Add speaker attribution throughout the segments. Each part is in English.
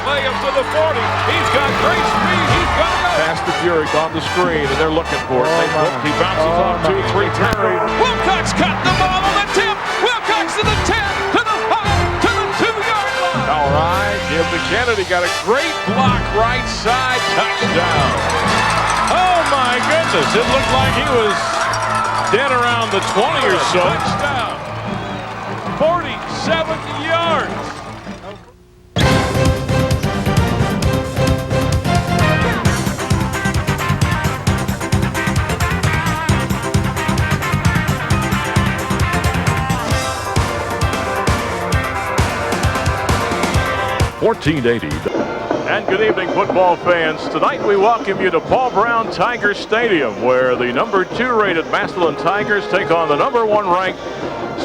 Speaker 1: play up to the 40. He's got great speed. He's got to go. Pass to Furyk on the screen, and they're looking for it. He bounces off 2-3 Terry. Wilcox got the ball on the tip. Wilcox to the 10, to the 5, to the 2-yard line. All right, Jim Kennedy got a great block right side. Touchdown. Oh, my goodness. It looked like he was dead around the 20 or so. Touchdown. 47 yards. And good evening, football fans. Tonight we welcome you to Paul Brown Tiger Stadium, where the number 2 rated Massillon Tigers take on the number 1 ranked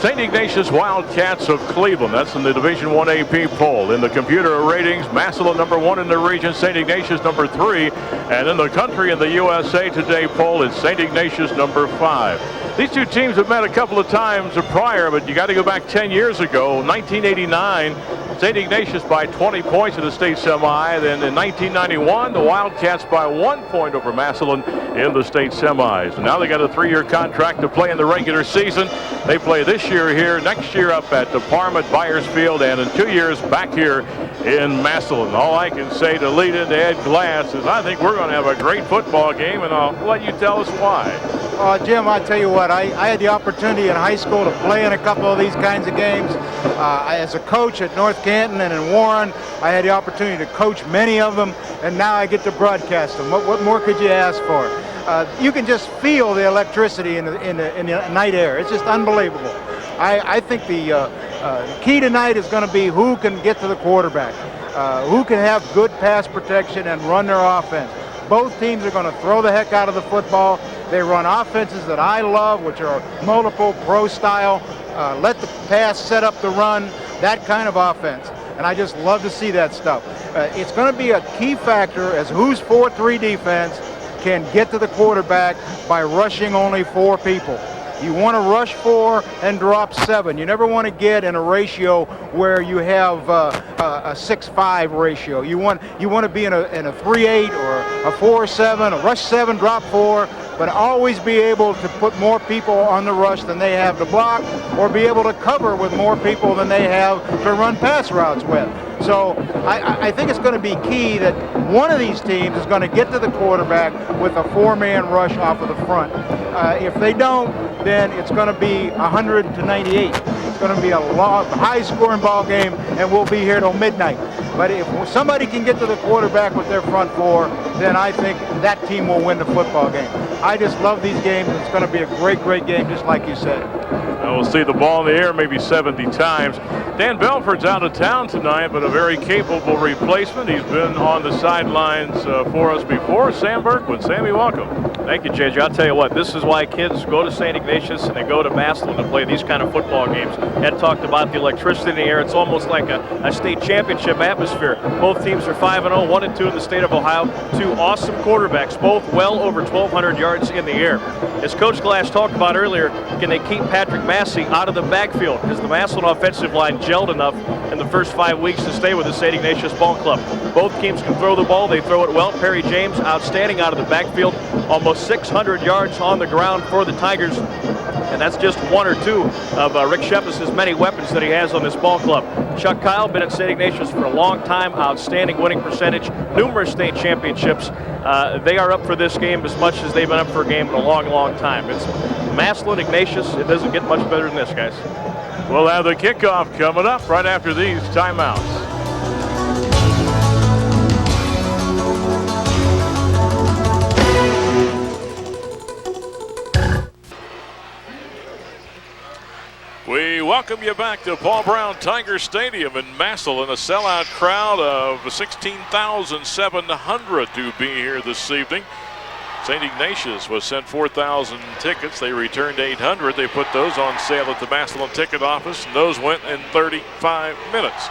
Speaker 1: St. Ignatius Wildcats of Cleveland. That's in the Division I AP poll. In the computer ratings, Massillon number 1 in the region, St. Ignatius number 3, and in the country in the USA Today poll, it's St. Ignatius number 5. These two teams have met a couple of times prior, but you got to go back 10 years ago, 1989. St. Ignatius by 20 points in the state semi. Then in 1991, the Wildcats by 1 point over Massillon in the state semis. And now they got a 3-year contract to play in the regular season. They play this year here, next year up at the Parma at Byers Field, and in 2 years back here in Massillon. All I can say to lead into Ed Glass is I think we're going to have a great football game, and I'll let you tell us why.
Speaker 2: Jim, I tell you what, I had the opportunity in high school to play in a couple of these kinds of games. As a coach at North Canton and in Warren, I had the opportunity to coach many of them, and now I get to broadcast them. What more could you ask for? You can just feel the electricity in the night air. It's just unbelievable. I think the key tonight is going to be who can get to the quarterback, who can have good pass protection and run their offense. Both teams are going to throw the heck out of the football. They run offenses that I love, which are multiple pro style. Let the pass set up the run, that kind of offense. And I just love to see that stuff. It's going to be a key factor as whose 4-3 defense can get to the quarterback by rushing only 4 people. You want to rush 4 and drop 7. You never want to get in a ratio where you have a 6-5 ratio. You want to be in a 3-8 or a 4-7, a rush 7, drop 4, but always be able to put more people on the rush than they have to block, or be able to cover with more people than they have to run pass routes with. So I think it's going to be key that one of these teams is going to get to the quarterback with a 4-man rush off of the front. If they don't, then it's going to be 100-98. It's going to be a high-scoring ball game, and we'll be here till midnight. But if somebody can get to the quarterback with their front 4, then I think that team will win the football game. I just love these games. It's going to be a great, great game, just like you said.
Speaker 1: And we'll see the ball in the air maybe 70 times. Dan Belford's out of town tonight, but a very capable replacement. He's been on the sidelines for us before. Sam Berkman. Sammy, welcome.
Speaker 3: Thank you, JJ. I'll tell you what, this is why kids go to St. Ignatius and they go to Massillon to play these kind of football games. Ed talked about the electricity in the air. It's almost like a state championship atmosphere. Both teams are 5-0, 1-2 in the state of Ohio. 2 awesome quarterbacks, both well over 1,200 yards in the air. As Coach Glass talked about earlier, can they keep Patrick Massey out of the backfield? Because the Massillon offensive line gelled enough in the first 5 weeks to stay with the St. Ignatius Ball Club. Both teams can throw the ball. They throw it well. Perry James, outstanding out of the backfield. Almost 600 yards on the ground for the Tigers. And that's just 1 or 2 of Rick Shepis' many weapons that he has on this ball club. Chuck Kyle, been at St. Ignatius for a long time. Outstanding winning percentage. Numerous state championships. They are up for this game as much as they've been up for a game in a long, long time. It's Massillon, Ignatius. It doesn't get much better than this, guys.
Speaker 1: We'll have the kickoff coming up right after these timeouts. We welcome you back to Paul Brown Tiger Stadium in Massillon. A sellout crowd of 16,700 to be here this evening. St. Ignatius was sent 4,000 tickets. They returned 800. They put those on sale at the Massillon ticket office, and those went in 35 minutes.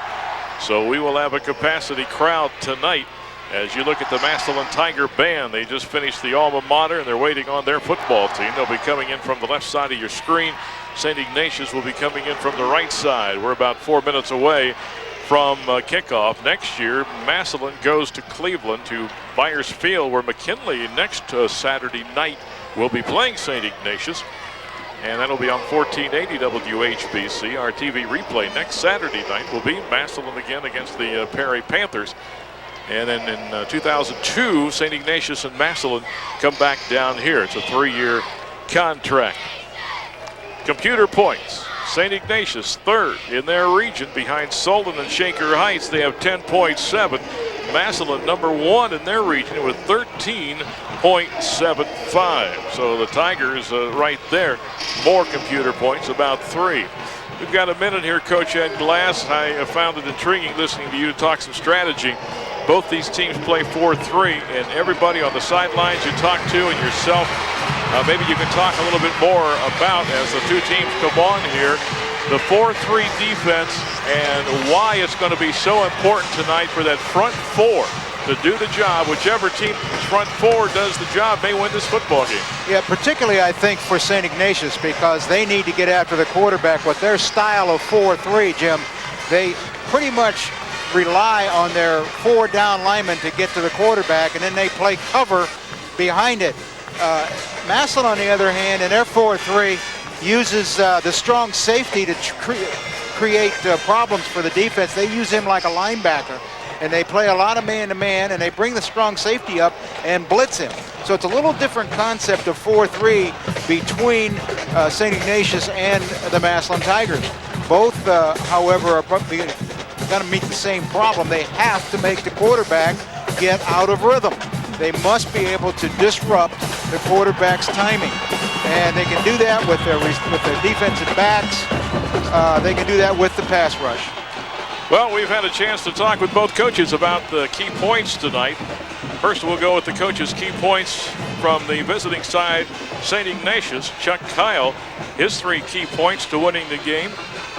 Speaker 1: So we will have a capacity crowd tonight. As you look at the Massillon Tiger Band, they just finished the alma mater and they're waiting on their football team. They'll be coming in from the left side of your screen. St. Ignatius will be coming in from the right side. We're about 4 minutes away from kickoff. Next year, Massillon goes to Cleveland, to Byers Field, where McKinley next Saturday night will be playing St. Ignatius. And that'll be on 1480 WHBC. Our TV replay next Saturday night will be Massillon again against the Perry Panthers. And then in 2002, St. Ignatius and Massillon come back down here. It's a 3-year contract. Computer points. St. Ignatius third in their region behind Sullivan and Shaker Heights. They have 10.7. Massillon number 1 in their region with 13.75. So the Tigers right there, more computer points, about 3. We've got a minute here, Coach Ed Glass. I found it intriguing listening to you talk some strategy. Both these teams play 4-3, and everybody on the sidelines you talk to and yourself, maybe you can talk a little bit more about, as the two teams come on here, the 4-3 defense and why it's going to be so important tonight for that front four to do the job. Whichever team's front four does the job may win this football game.
Speaker 2: Yeah, particularly I think for St. Ignatius, because they need to get after the quarterback. With their style of 4-3, Jim, they pretty much rely on their 4 down linemen to get to the quarterback, and then they play cover behind it. Massillon, on the other hand, in their 4-3, uses the strong safety to create problems for the defense. They use him like a linebacker, and they play a lot of man-to-man, and they bring the strong safety up and blitz him. So it's a little different concept of 4-3 between St. Ignatius and the Massillon Tigers. Both, however, are going to meet the same problem. They have to make the quarterback get out of rhythm. They must be able to disrupt the quarterback's timing. And they can do that with their defensive backs. They can do that with the pass rush.
Speaker 1: Well, we've had a chance to talk with both coaches about the key points tonight. First, we'll go with the coaches' key points from the visiting side, St. Ignatius. Chuck Kyle, his 3 key points to winning the game: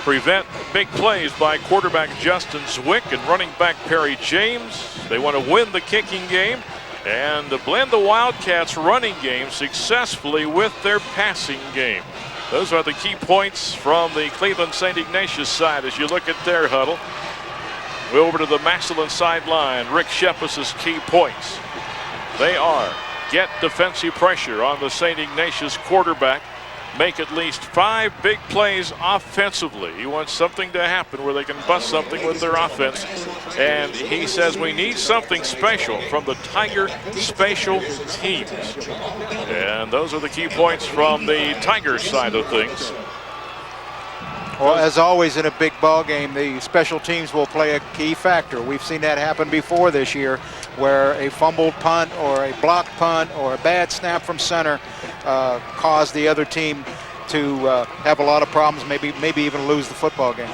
Speaker 1: prevent big plays by quarterback Justin ZWICK and running back Perry James. They want to win the kicking game and to blend the Wildcats' running game successfully with their passing game. Those are the key points from the Cleveland St. Ignatius side as you look at their huddle. We're over to the Massillon sideline. Rick Shepis' key points. They are: get defensive pressure on the St. Ignatius quarterback. Make at least 5 big plays offensively. He wants something to happen where they can bust something with their offense. And he says we need something special from the Tiger special teams. And those are the key points from the Tiger side of things.
Speaker 2: Well, as always in a big ball game, the special teams will play a key factor. We've seen that happen before this year, where a fumbled punt or a blocked punt or a bad snap from center caused the other team to have a lot of problems, maybe even lose the football game.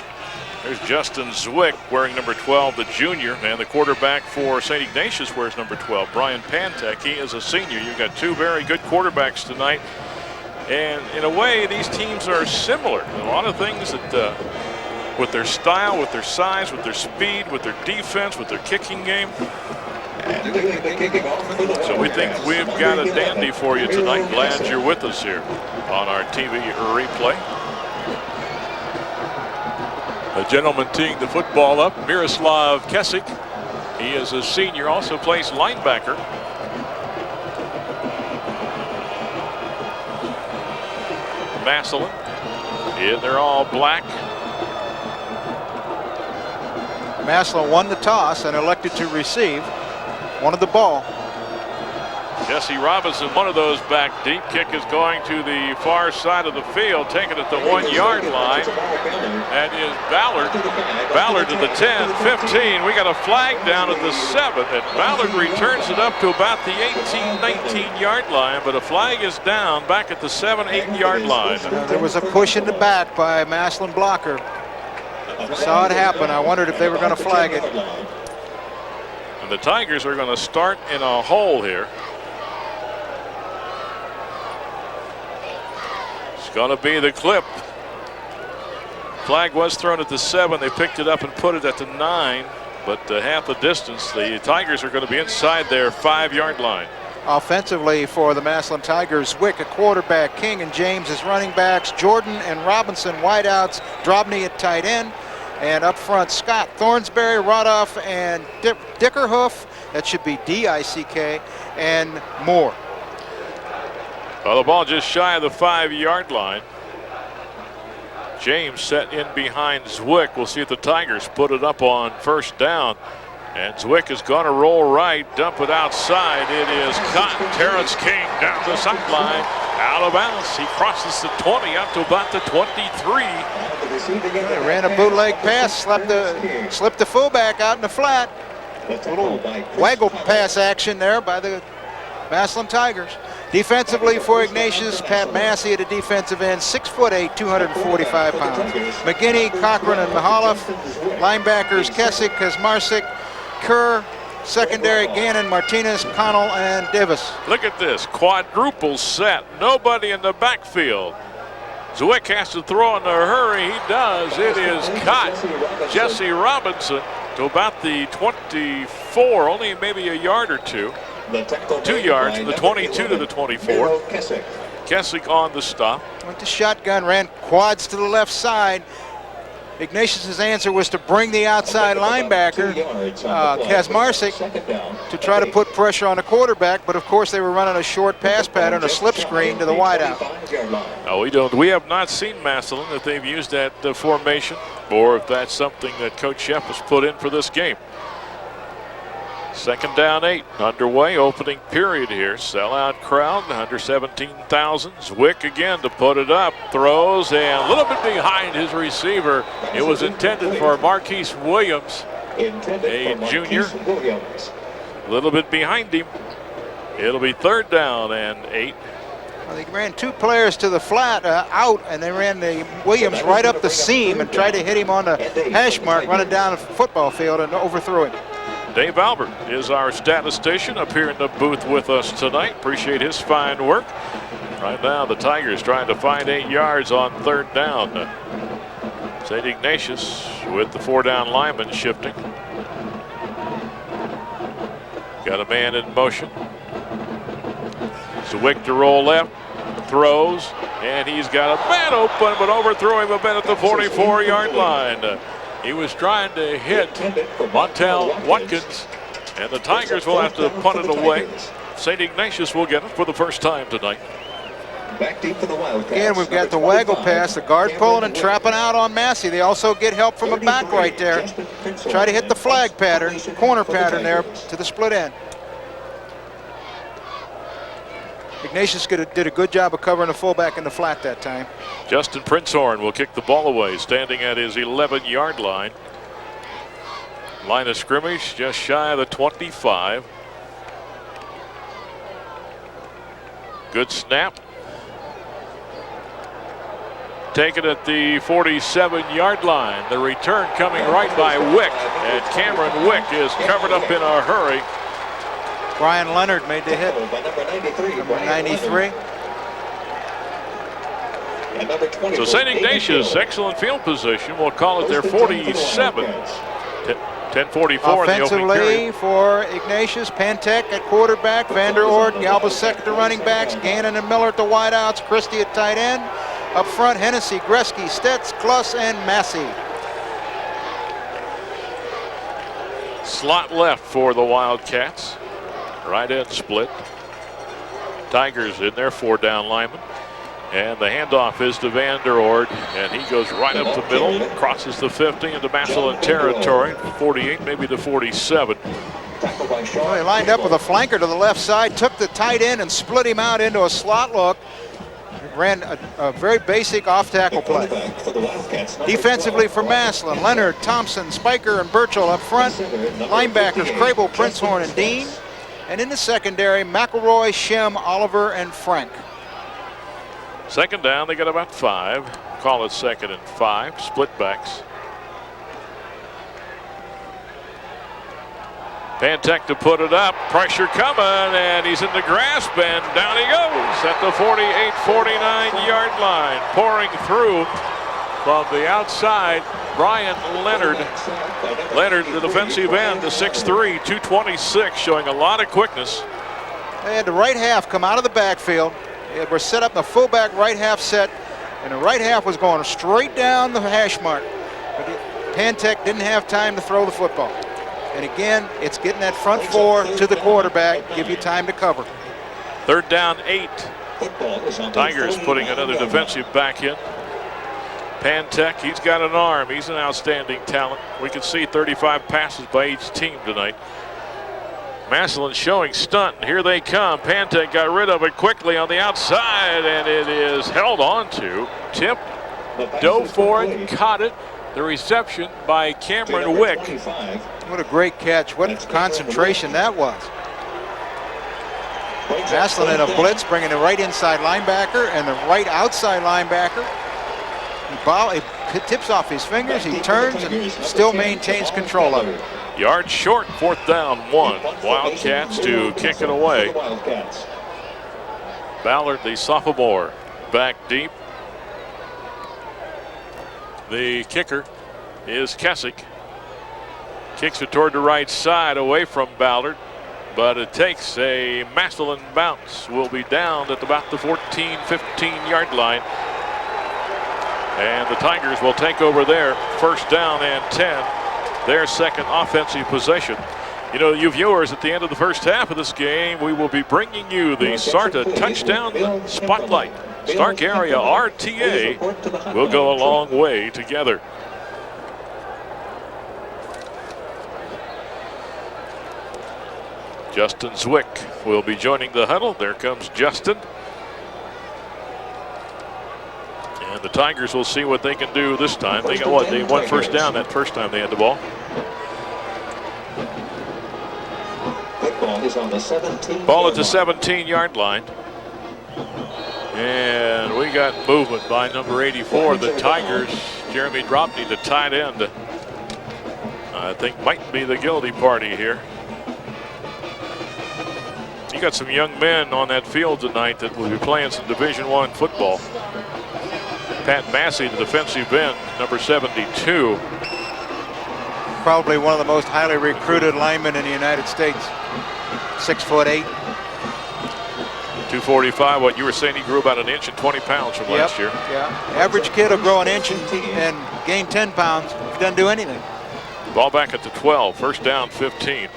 Speaker 1: There's Justin ZWICK wearing number 12, the junior, and the quarterback for St. Ignatius wears number 12, Brian Pantek. He is a senior. You've got 2 very good quarterbacks tonight. And in a way, these teams are similar. A lot of things that, with their style, with their size, with their speed, with their defense, with their kicking game. So we think we've got a dandy for you tonight. Glad you're with us here on our TV replay. The gentleman teeing the football up, Miroslav Kesik. He is a senior, also plays linebacker. Massillon, yeah, they're all black.
Speaker 2: Massillon won the toss and elected to receive. Wanted the ball.
Speaker 1: Jesse Robinson, one of those back deep. Kick is going to the far side of the field, taken at the 1-yard line. That is Ballard. Ballard to the 10, 15. We got a flag down at the 7, and Ballard returns it up to about the 18, 19-yard line, but a flag is down back at the 7, 8-yard line.
Speaker 2: There was a push in the back by a Massillon blocker. Saw it happen. I wondered if they were going to flag it.
Speaker 1: And the Tigers are going to start in a hole here. It's going to be the clip. Flag was thrown at the 7. They picked it up and put it at the 9, but half the distance. The Tigers are going to be inside their 5-yard line.
Speaker 2: Offensively for the Massillon Tigers, ZWICK at quarterback, King and James as running backs, Jordan and Robinson wideouts, Drobny at tight end, And up front, Scott, Thornsberry, Rodoff, and Dickerhoof. That should be D-I-C-K, and Moore.
Speaker 1: Well, the ball just shy of the 5-yard line. James set in behind ZWICK. We'll see if the Tigers put it up on first down. And ZWICK is going to roll right, dump it outside. It is caught. Terrence King down the sideline, out of bounds. He crosses the 20 up to about the 23.
Speaker 2: They ran a bootleg pass, slipped the fullback out in the flat. A little waggle pass action there by the Massillon Tigers. Defensively for Ignatius, Pat Massey at the defensive end, 6'8", 245 pounds. McGinney, Cochran, and Mahaloff. Linebackers, Kessick, Kazmarczyk, Kerr. Secondary, Gannon, Martinez, Connell, and Davis.
Speaker 1: Look at this, quadruple set. Nobody in the backfield. ZWICK has to throw in a hurry. He does. It is caught. Jesse Robinson to about the 24, only maybe a yard or two. 2 yards from the 22 to the 24. Kessick on the stop.
Speaker 2: Went to shotgun, ran quads to the left side. Ignatius' answer was to bring the outside linebacker, Kazmarczyk, to try to put pressure on the quarterback, but of course they were running a short pass pattern, a slip screen to the wideout.
Speaker 1: No, we have not seen Massillon if they've used that formation, or if that's something that Coach Sheff has put in for this game. 2nd down 8 underway, opening period here. Sellout crowd, under 17,000. ZWICK again to put it up, throws, and a little bit behind his receiver. It was intended for Marquise Williams, a junior. A little bit behind him. It'll be 3rd down and 8.
Speaker 2: Well, they ran 2 players to the flat out, and they ran the Williams right up the seam and tried to hit him on the hash mark, running down the football field, and overthrew him.
Speaker 1: Dave Albert is our statistician up here in the booth with us tonight. Appreciate his fine work. Right now, the Tigers trying to find 8 yards on 3rd down. St. Ignatius with the 4-down lineman shifting. Got a man in motion. ZWICK to roll left, throws, and he's got a man open, but overthrew him a bit at the 44-yard line. He was trying to hit Montel Watkins, and the Tigers will have to punt it away. St. Ignatius will get it for the first time tonight.
Speaker 2: Again, we've got the waggle pass, the guard pulling and trapping out on Massey. They also get help from a back right there. Try to hit the flag pattern, corner pattern there to the split end. Ignatius did a good job of covering the fullback in the flat that time.
Speaker 1: Justin Princehorn will kick the ball away, standing at his 11-yard line. Line of scrimmage just shy of the 25. Good snap. Taken at the 47-yard line. The return coming right by Wick, and Cameron Wick is covered up in a hurry.
Speaker 2: Brian Leonard made the hit. Number 93.
Speaker 1: So St. Ignatius, excellent field position. We'll call it their 47. 10:44 in the opening period.
Speaker 2: Offensively for Ignatius, Pantek at quarterback, Vander Oort, Galbasek at the running backs, Gannon and Miller at the wideouts, Christie at tight end. Up front, Hennessy, Gretzky, Stetz, Kluss, and Massey.
Speaker 1: Slot left for the Wildcats. Right end split. Tigers in their 4-down lineman. And the handoff is to Vander Oort, and he goes right up the middle, crosses the 50 into Massillon territory, 48, maybe the 47.
Speaker 2: Well, he lined up with a flanker to the left side, took the tight end and split him out into a slot look. Ran a very basic off-tackle play. Defensively for Massillon, Leonard, Thompson, Spiker, and Burchell up front. Linebackers, Crable, Princehorn, and Dean. And in the secondary, McElroy, Shem, Oliver, and Frank.
Speaker 1: 2nd down, they got about 5. Call it 2nd and 5, split backs. Pantek to put it up, pressure coming, and he's in the grasp, and down he goes at the 48, 49-yard line. Pouring through from the outside, Brian Leonard. Leonard, the defensive end, the 6'3", 226, showing a lot of quickness.
Speaker 2: They had the right half come out of the backfield. They were set up in the fullback right half set, and the right half was going straight down the hash mark. But Pantech didn't have time to throw the football. And again, it's getting that front four to the quarterback, give you time to cover.
Speaker 1: 3rd down 8. Tigers putting another defensive back in. Pantech, he's got an arm. He's an outstanding talent. We can see 35 passes by each team tonight. Massillon showing stunt, and here they come. Pantech got rid of it quickly on the outside, and it is held on to. Tip, dove for it, caught it. The reception by Cameron Wick.
Speaker 2: What a great catch. What concentration that was. Massillon in a blitz, bringing the right inside linebacker and the right outside linebacker. He tips off his fingers, he turns, and still maintains control of it.
Speaker 1: Yard short, 4th down 1. Wildcats to kick it away. Ballard, the sophomore, back deep. The kicker is Kessick. Kicks it toward the right side away from Ballard, but it takes a Massillon bounce. Will be down at about the 14, 15-yard line. And the Tigers will take over there. 1st down and 10. Their second offensive possession. You know, you viewers, at the end of the first half of this game, we will be bringing you the SARTA touchdown spotlight. Stark area RTA will go a long way together. Justin Zwick will be joining the huddle. There comes Justin. And the Tigers will see what they can do this time. They got what? They won 1st down that first time they had the ball. Ball at the 17-yard line. And we got movement by number 84. The Tigers, Jeremy Dropney, the tight end, I think might be the guilty party here. You got some young men on that field tonight that will be playing some Division I football. Pat Massey, the defensive end, number 72.
Speaker 2: Probably one of the most highly recruited linemen in the United States. 6'8".
Speaker 1: 245. What you were saying, he grew about 1 inch and 20 pounds from last year.
Speaker 2: Yeah. Average kid will grow 1 inch and gain 10 pounds. He doesn't do anything.
Speaker 1: Ball back at the 12. 1st down 15.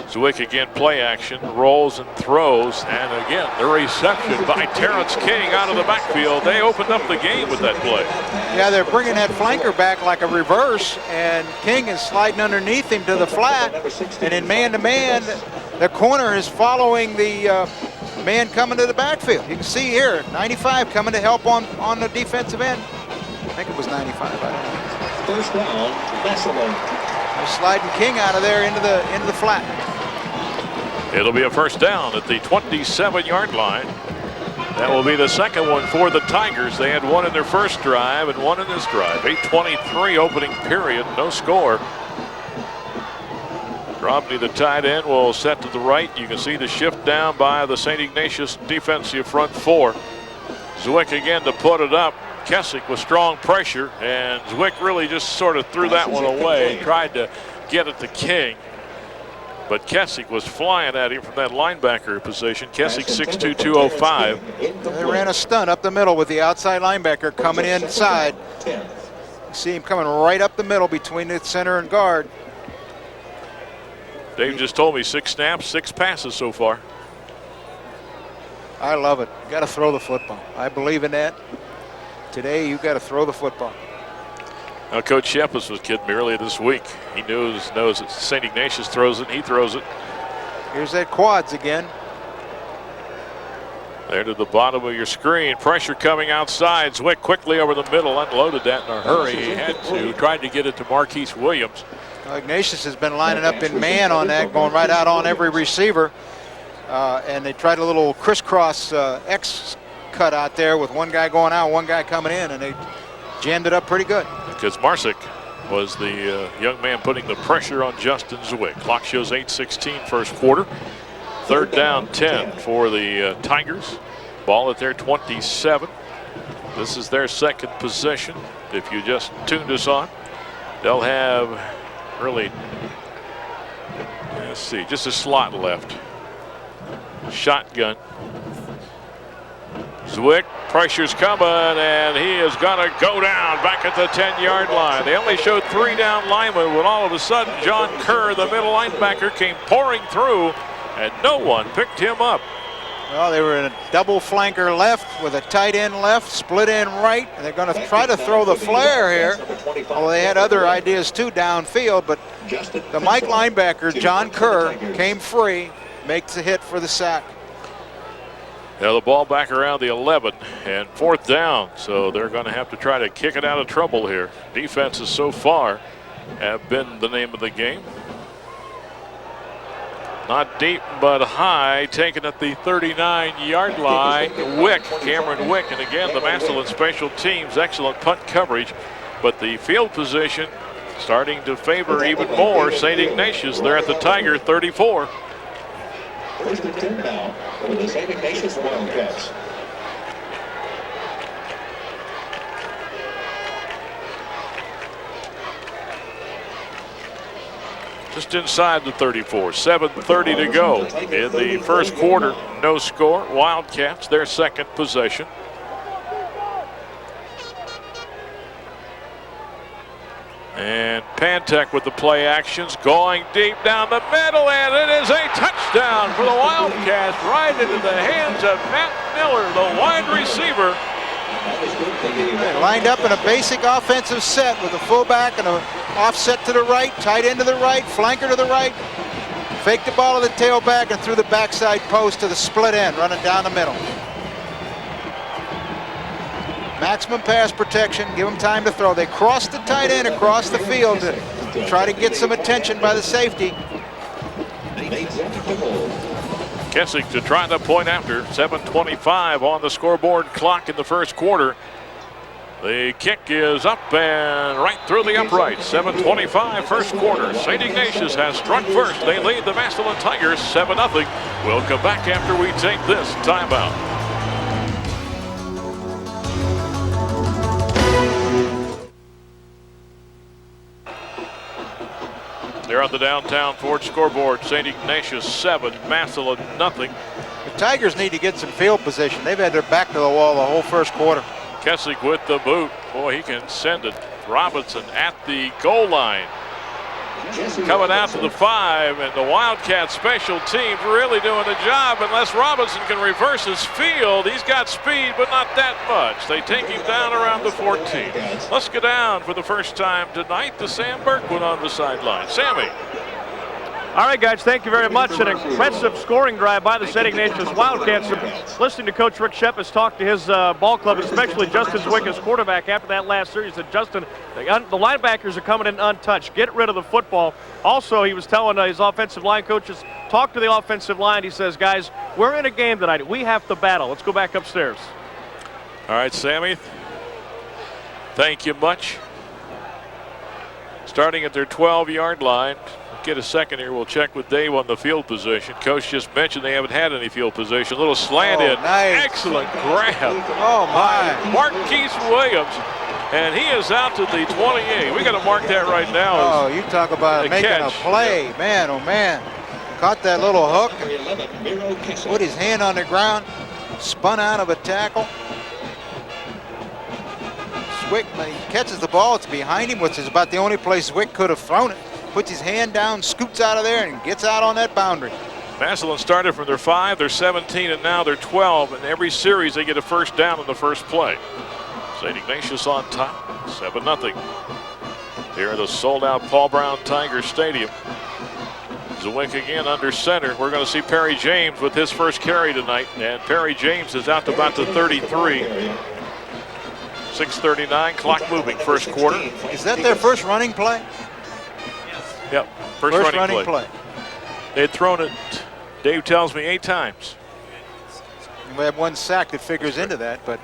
Speaker 1: Zwick again, play action, rolls and throws, and again the reception by Terrence King out of the backfield. They opened up the game with that play.
Speaker 2: Yeah, they're bringing that flanker back like a reverse, and King is sliding underneath him to the flat, and in man-to-man, the corner is following the man coming to the backfield. You can see here, 95 coming to help on the defensive end. I think it was 95, I don't know.
Speaker 4: 1st down, Massillon.
Speaker 2: They're sliding King out of there into the flat.
Speaker 1: It'll be a 1st down at the 27-yard line. That will be the second one for the Tigers. They had one in their first drive and one in this drive. 8:23 opening period, no score. Romney, the tight end, will set to the right. You can see the shift down by the St. Ignatius defensive front four. Zwick again to put it up. Kessick with strong pressure, and Zwick really just sort of threw that one away, tried to get it to King. But Kessick was flying at him from that linebacker position. Kessick 6'2", 205.
Speaker 2: They ran a stunt up the middle with the outside linebacker coming inside. You see him coming right up the middle between the center and guard.
Speaker 1: Dave just told me 6 snaps, 6 passes so far.
Speaker 2: I love it. You got to throw the football. I believe in that. Today, you got to throw the football.
Speaker 1: Now, Coach Shepis was kidding me earlier this week. He knows that St. Ignatius throws it, he throws it.
Speaker 2: Here's that quads again.
Speaker 1: There to the bottom of your screen. Pressure coming outside. Zwick quickly over the middle, unloaded that in a hurry. He had to, tried to get it to Marquise Williams.
Speaker 2: Ignatius has been lining up in man on that, going right out on every receiver. And they tried a little crisscross X cut out there with one guy going out, one guy coming in, and they jammed it up pretty good.
Speaker 1: Because Marsick was the young man putting the pressure on Justin Zwick. Clock shows 8:16 first quarter. 3rd down 10 for the Tigers. Ball at their 27. This is their second possession. If you just tuned us on, they'll have really, let's see, just a slot left. Shotgun. ZWICK, pressure's coming, and he is going to go down back at the 10-yard line. They only showed 3 down linemen when all of a sudden John Kerr, the middle linebacker, came pouring through, and no one picked him up.
Speaker 2: Well, they were in a double flanker left with a tight end left, split end right, and they're going to try to throw the flare here. Well, they had other ideas too downfield, but the Mike linebacker, John Kerr, came free, makes a hit for the sack.
Speaker 1: Now the ball back around the 11 and 4th down, so they're going to have to try to kick it out of trouble here. Defenses so far have been the name of the game. Not deep, but high, taken at the 39-yard line. Cameron Wick, and again, the Massillon special teams, excellent punt coverage, but the field position starting to favor even more St. Ignatius. They're at the Tiger 34.
Speaker 4: First and 10 now for the St. Ignatius Wildcats.
Speaker 1: Just inside the 34, 7:30 to go in the first quarter. No score. Wildcats, their second possession. And Pantek with the play actions, going deep down the middle, and it is a touchdown for the Wildcats, right into the hands of Matt Miller, the wide receiver.
Speaker 2: They lined up in a basic offensive set with a fullback and an offset to the right, tight end to the right, flanker to the right. Faked the ball to the tailback and threw the backside post to the split end, running down the middle. Maximum pass protection, give them time to throw. They crossed the tight end across the field to try to get some attention by the safety.
Speaker 1: Kessick to try to point after. 7:25 on the scoreboard clock in the first quarter. The kick is up and right through the upright. 7:25 first quarter. St. Ignatius has struck first. They lead the Massillon Tigers 7-0. We'll come back after we take this timeout. They're on the downtown Ford scoreboard. St. Ignatius 7, Massillon nothing.
Speaker 2: The Tigers need to get some field position. They've had their back to the wall the whole first quarter.
Speaker 1: Kessick with the boot. Boy, he can send it. Robinson at the goal line. Coming out to the 5, and the Wildcat special teams really doing the job. Unless Robinson can reverse his field, he's got speed, but not that much. They take him down around the 14. Let's go down for the first time tonight to Sam Berkwood on the sideline. Sammy.
Speaker 3: All right, guys, thank you very much. An impressive scoring drive by the St. Ignatius Wildcats. Listening to Coach Rick Shepis talk to his ball club, especially Justin ZWICK as quarterback after that last series, that Justin, the linebackers are coming in untouched. Get rid of the football. Also, he was telling his offensive line coaches, talk to the offensive line. He says, guys, we're in a game tonight. We have to battle. Let's go back upstairs.
Speaker 1: All right, Sammy. Thank you much. Starting at their 12-yard line. Get a second here. We'll check with Dave on the field position. Coach just mentioned they haven't had any field position. A little slant in.
Speaker 2: Nice.
Speaker 1: Excellent grab.
Speaker 2: Oh, my.
Speaker 1: Martin Keith Williams. And he is out to the 28. We got to mark that right now.
Speaker 2: Oh, you talk about making a play. Man, oh, man. Caught that little hook. Put his hand on the ground. Spun out of a tackle. ZWICK, when he catches the ball, it's behind him, which is about the only place ZWICK could have thrown it. Puts his hand down, scoots out of there, and gets out on that boundary.
Speaker 1: Massillon started from their 5, they're 17, and now they're 12. And every series they get a first down in the first play. St. Ignatius on top, 7-0. Here at the sold-out Paul Brown Tigers Stadium. ZWICK again under center. We're going to see Perry James with his first carry tonight, and Perry James is out to about the 33. 6:39, clock moving, first quarter.
Speaker 2: Is that their first running play?
Speaker 1: Yep, first running play. They had thrown it, Dave tells me, 8 times.
Speaker 2: We have 1 sack that figures into that, but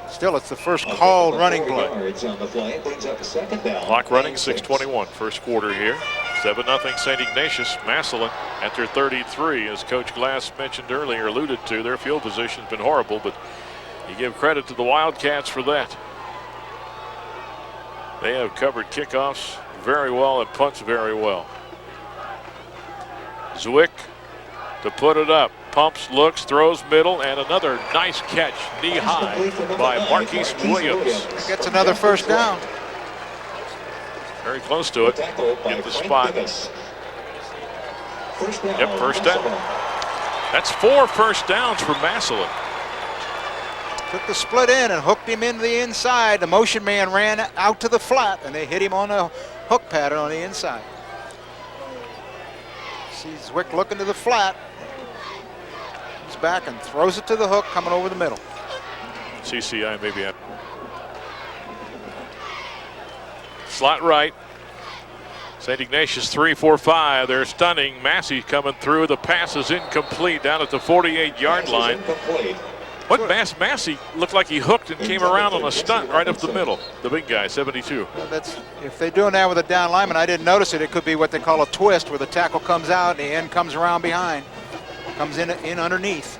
Speaker 2: still it's the first called running play.
Speaker 1: Clock running, 6:21, first quarter here. 7-0 St. Ignatius. Massillon at their 33. As Coach Glass mentioned earlier, alluded to, their field position's been horrible, but you give credit to the Wildcats for that. They have covered kickoffs very well and punts very well. ZWICK to put it up. Pumps, looks, throws middle, and another nice catch, knee high, by Marquise Williams.
Speaker 2: Gets another first down.
Speaker 1: Very close to it. Get the spot. Yep, first down. That's 4 first downs for Massillon.
Speaker 2: Took the split in and hooked him into the inside. The motion man ran out to the flat, and they hit him on the hook pattern on the inside. Sees ZWICK looking to the flat. He's back and throws it to the hook, coming over the middle.
Speaker 1: CCI maybe up. Slot right. St. Ignatius 3-4-5. They're stunning. Massey coming through. The pass is incomplete down at the 48-yard line. What Massey looked like he hooked and came around on a stunt right up the middle. The big guy, 72.
Speaker 2: Well, that's, if they're doing that with a down lineman, I didn't notice it. It could be what they call a twist, where the tackle comes out and the end comes around behind, comes in underneath.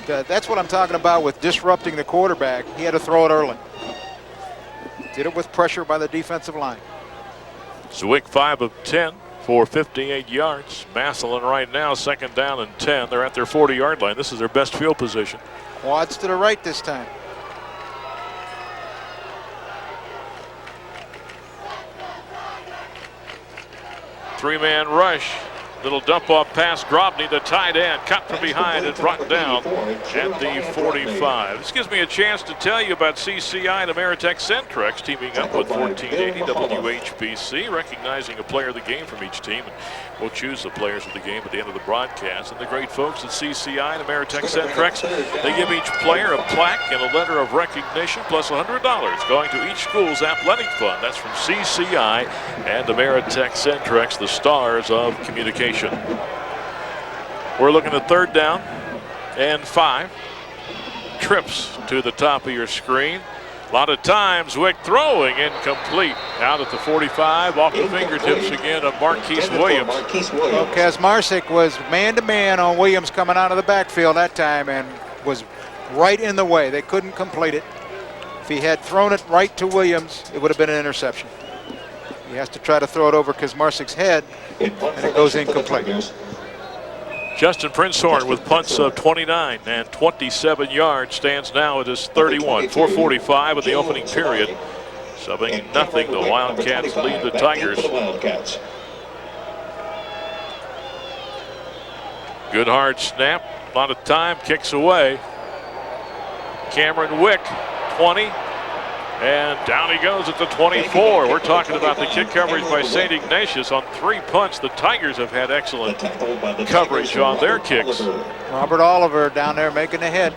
Speaker 2: That's what I'm talking about with disrupting the quarterback. He had to throw it early. Did it with pressure by the defensive line.
Speaker 1: ZWICK 5 of 10 for 58 yards. Massillon right now, 2nd down and 10. They're at their 40-yard line. This is their best field position.
Speaker 2: Quads to the right this time.
Speaker 1: Three-man rush. Little dump-off pass. Grobney, the tight end, cut from behind and brought down at the 45. This gives me a chance to tell you about CCI and Ameritech Centrex teaming up with 1480 WHBC, recognizing a player of the game from each team. And we'll choose the players of the game at the end of the broadcast. And the great folks at CCI and Ameritech Centrex, they give each player a plaque and a letter of recognition plus $100 going to each school's athletic fund. That's from CCI and Ameritech Centrex, the stars of communication. We're looking at 3rd down and 5. Trips to the top of your screen. A lot of times ZWICK throwing incomplete. Out at the 45, off the fingertips again of Marquise Williams.
Speaker 2: Well, Kazmarczyk was man-to-man on Williams coming out of the backfield that time and was right in the way. They couldn't complete it. If he had thrown it right to Williams, it would have been an interception. He has to try to throw it over Kazmarczyk's head, and it goes incomplete.
Speaker 1: Justin Prinzhorn with punts of 29 and 27 yards stands now at his 31. 4:45 of the opening period. 7-0, the Wildcats lead the Tigers. Good hard snap, a lot of time, kicks away. Cameron Wick, 20. And down he goes at the 24. We're talking about the kick coverage by St. Ignatius on 3 punts. The Tigers have had excellent coverage on their kicks.
Speaker 2: Robert Oliver down there making the hit.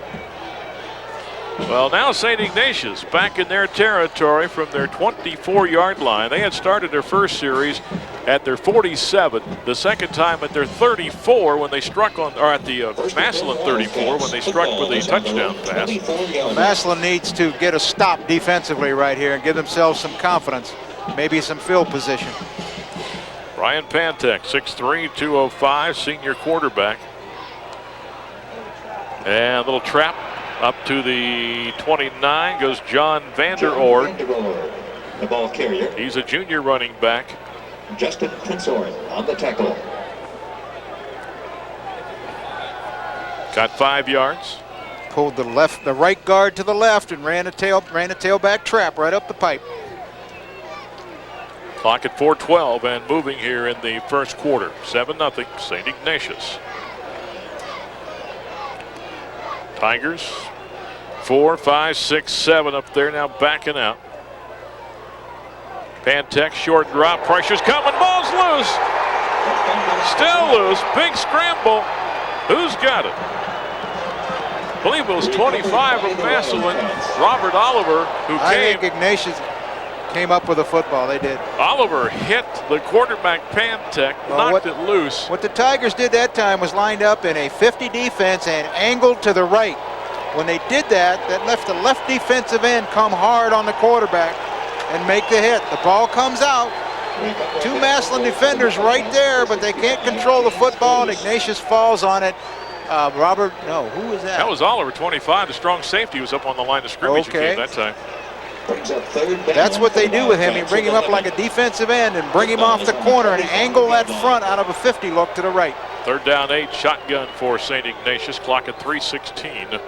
Speaker 1: Well, now St. Ignatius back in their territory from their 24-yard line. They had started their first series at their 47, the second time at their 34 when they struck on, or at the Massillon 34 when they struck with a touchdown pass.
Speaker 2: Massillon needs to get a stop defensively right here and give themselves some confidence, maybe some field position.
Speaker 1: Brian Pantek, 6'3", 205, senior quarterback. And a little trap up to the 29 goes John Vanderoord.
Speaker 4: The ball carrier.
Speaker 1: He's a junior running back.
Speaker 4: Justin Prinzhorn on the tackle.
Speaker 1: Got 5 yards.
Speaker 2: Pulled the right guard to the left and ran a tailback trap right up the pipe.
Speaker 1: Clock at 4:12 and moving here in the first quarter. 7-0 St. Ignatius. Tigers 4, 5, 6, 7 up there now backing out. Pantek, short drop, pressure's coming, ball's loose. Still loose, big scramble. Who's got it? I believe it was 25 from Massillon. Robert Oliver, who
Speaker 2: I think Ignatius came up with a football. They did.
Speaker 1: Oliver hit the quarterback Pantek, knocked it loose.
Speaker 2: What the Tigers did that time was lined up in a 50 defense and angled to the right. When they did that, that left the left defensive end come hard on the quarterback and make the hit. The ball comes out. 2 Massillon defenders right there, but they can't control the football, and Ignatius falls on it. Who was that?
Speaker 1: That was Oliver, 25. The strong safety was up on the line of scrimmage again that time.
Speaker 2: That's what they do with him. You bring him up like a defensive end and bring him off the corner and angle that front out of a 50 look to the right.
Speaker 1: 3rd down 8, shotgun for St. Ignatius, clock at 3:16.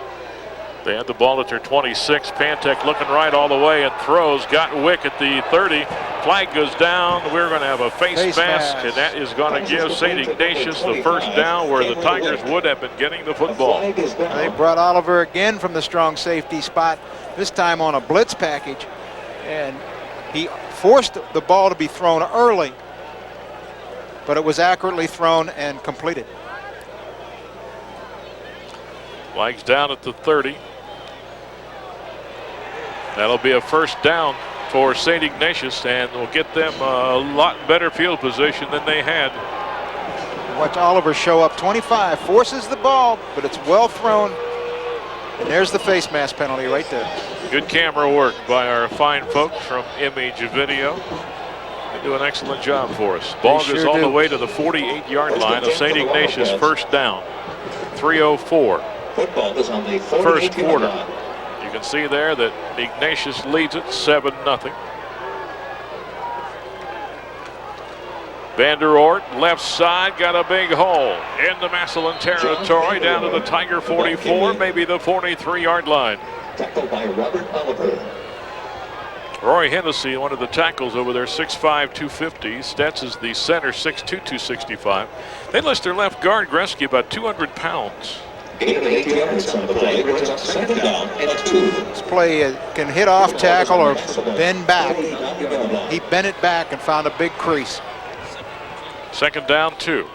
Speaker 1: They had the ball at their 26. Pantek looking right all the way and throws. Got Wick at the 30. Flag goes down. We're going to have a face mask, and that is going to give St. Ignatius the 1st down where the Tigers would have been getting the football.
Speaker 2: They brought Oliver again from the strong safety spot, this time on a blitz package, and he forced the ball to be thrown early, but it was accurately thrown and completed.
Speaker 1: Flags down at the 30. That'll be a 1st down for St. Ignatius, and will get them a lot better field position than they had.
Speaker 2: Watch Oliver show up. 25, forces the ball, but it's well thrown. And there's the face mask penalty right there.
Speaker 1: Good camera work by our fine folks from Image Video. They do an excellent job for us. Ball goes all the way to the 48-yard line of St. Ignatius, 1st down. 3:04.
Speaker 4: Football is on the
Speaker 1: 1st quarter.
Speaker 4: line.
Speaker 1: You can see there that Ignatius leads it 7-0. Vanderort, left side, got a big hole in the Massillon territory, down to the Tiger 44, maybe the 43-yard line.
Speaker 4: Tackled by Robert Oliver.
Speaker 1: Roy Hennessy, one of the tackles over there, 6'5", 250. Stetz is the center, 6'2", 265. They list their left guard, Gretzky, about 200 pounds.
Speaker 4: Gain of 8 yards on the play, which is 2nd down and 2.
Speaker 2: This play can hit off tackle or bend back. He bent it back and found a big crease.
Speaker 1: 2nd down, 2.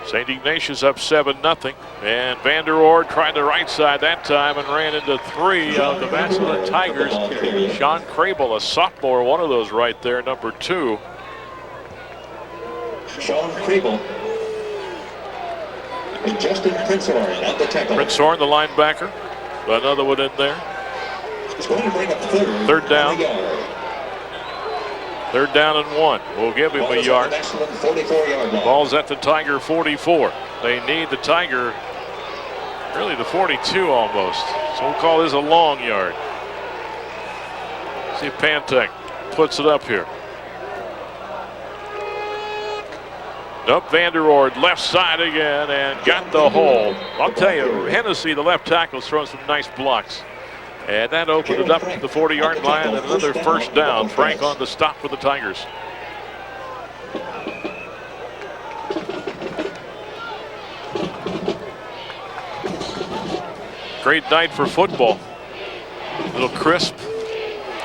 Speaker 1: St. Ignatius up 7-0. And Vanderord tried the right side that time and ran into 3 of the Massillon Tigers. Sean Crable, a sophomore, one of those right there, number 2.
Speaker 4: Sean Crable. And Justin Prince-Horn on the tackle.
Speaker 1: Prince-Horn, the linebacker. Another one in there.
Speaker 4: It's going to bring up
Speaker 1: 3rd down. 3rd down and 1. We'll give him a yard. Ball's at the Tiger 44. They need the Tiger, really the 42 almost. So we'll call this a long yard. See if Pantek puts it up here. Up Vanderord, left side again, and got the hole. I'll tell you, Hennessy, the left tackle, is throwing some nice blocks. And that opened it up to the 40-yard line, and another 1st down. Frank on the stop for the Tigers. Great night for football. A little crisp.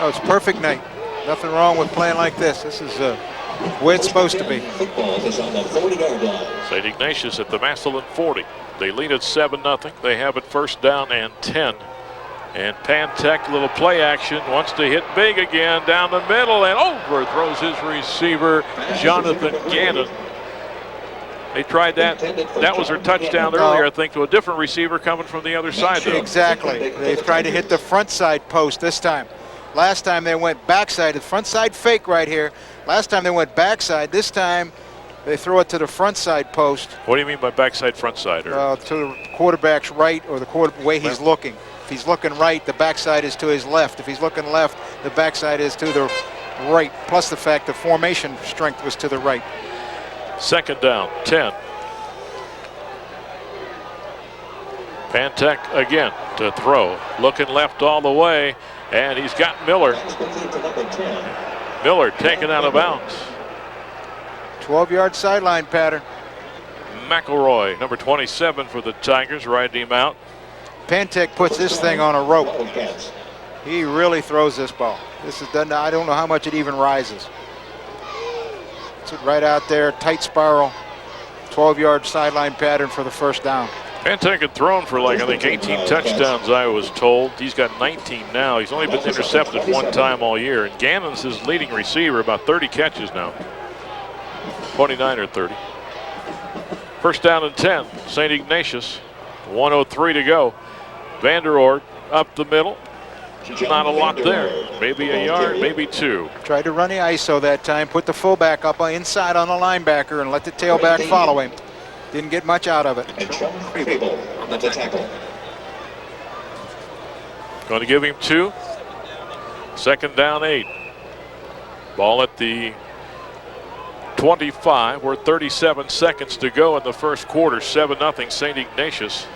Speaker 2: Oh, it's a perfect night. Nothing wrong with playing like this. This is the way it's supposed to be.
Speaker 4: Football is on the 40-yard line.
Speaker 1: St. Ignatius at the Massillon 40. They lead at 7-0. They have it 1st down and 10. And Pantek, little play action, wants to hit big again down the middle and overthrows his receiver, Jonathan Gannon. They tried that. That was their touchdown earlier, I think, to a different receiver coming from the other side, though.
Speaker 2: Exactly. They've tried to hit the front side post this time. Last time they went backside. The front side fake right here. Last time they went backside. This time they throw it to the front side post.
Speaker 1: What do you mean by backside, front side?
Speaker 2: To the quarterback's right, or the way he's looking. If he's looking right, the backside is to his left. If he's looking left, the backside is to the right. Plus the fact the formation strength was to the right.
Speaker 1: 2nd down, 10. Pantek again to throw. Looking left all the way, and he's got Miller. Miller taken out of bounds.
Speaker 2: 12-yard sideline pattern.
Speaker 1: McElroy, number 27 for the Tigers, riding him out.
Speaker 2: Pantek puts this thing on a rope. He really throws this ball. This is done. I don't know how much it even rises. It's right out there, tight spiral, 12-yard sideline pattern for the 1st down.
Speaker 1: Pantek had thrown for I think 18 touchdowns, I was told. He's got 19 now. He's only been intercepted 1 time all year. And Gannon's his leading receiver, about 30 catches now. 29 or 30. 1st down and 10, St. Ignatius. 1:03 to go. Vanderord up the middle. Not a lot there. Maybe a yard, maybe 2.
Speaker 2: Tried to run the ISO that time, put the fullback up inside on the linebacker and let the tailback follow him. Didn't get much out of it.
Speaker 4: And Sean Crable on the tackle.
Speaker 1: Going to give him 2. 2nd down, 8. Ball at the 25. We're 37 seconds to go in the first quarter. 7-0 St. Ignatius.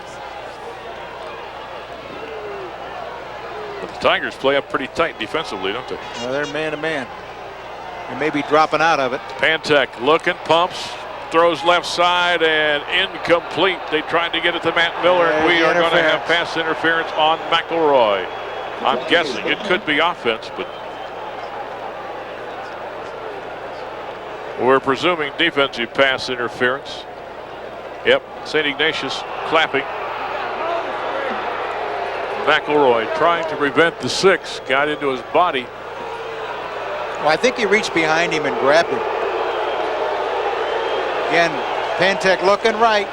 Speaker 1: But the Tigers play up pretty tight defensively, don't they?
Speaker 2: Well, they're man-to-man. They may be dropping out of it.
Speaker 1: Pantek looking, pumps, throws left side, and incomplete. They tried to get it to Matt Miller, and we are going to have pass interference on McElroy. I'm guessing it could be offense, but we're presuming defensive pass interference. Yep, St. Ignatius clapping. McElroy trying to prevent the 6, got into his body.
Speaker 2: Well, I think he reached behind him and grabbed him. Again, Pantek looking right.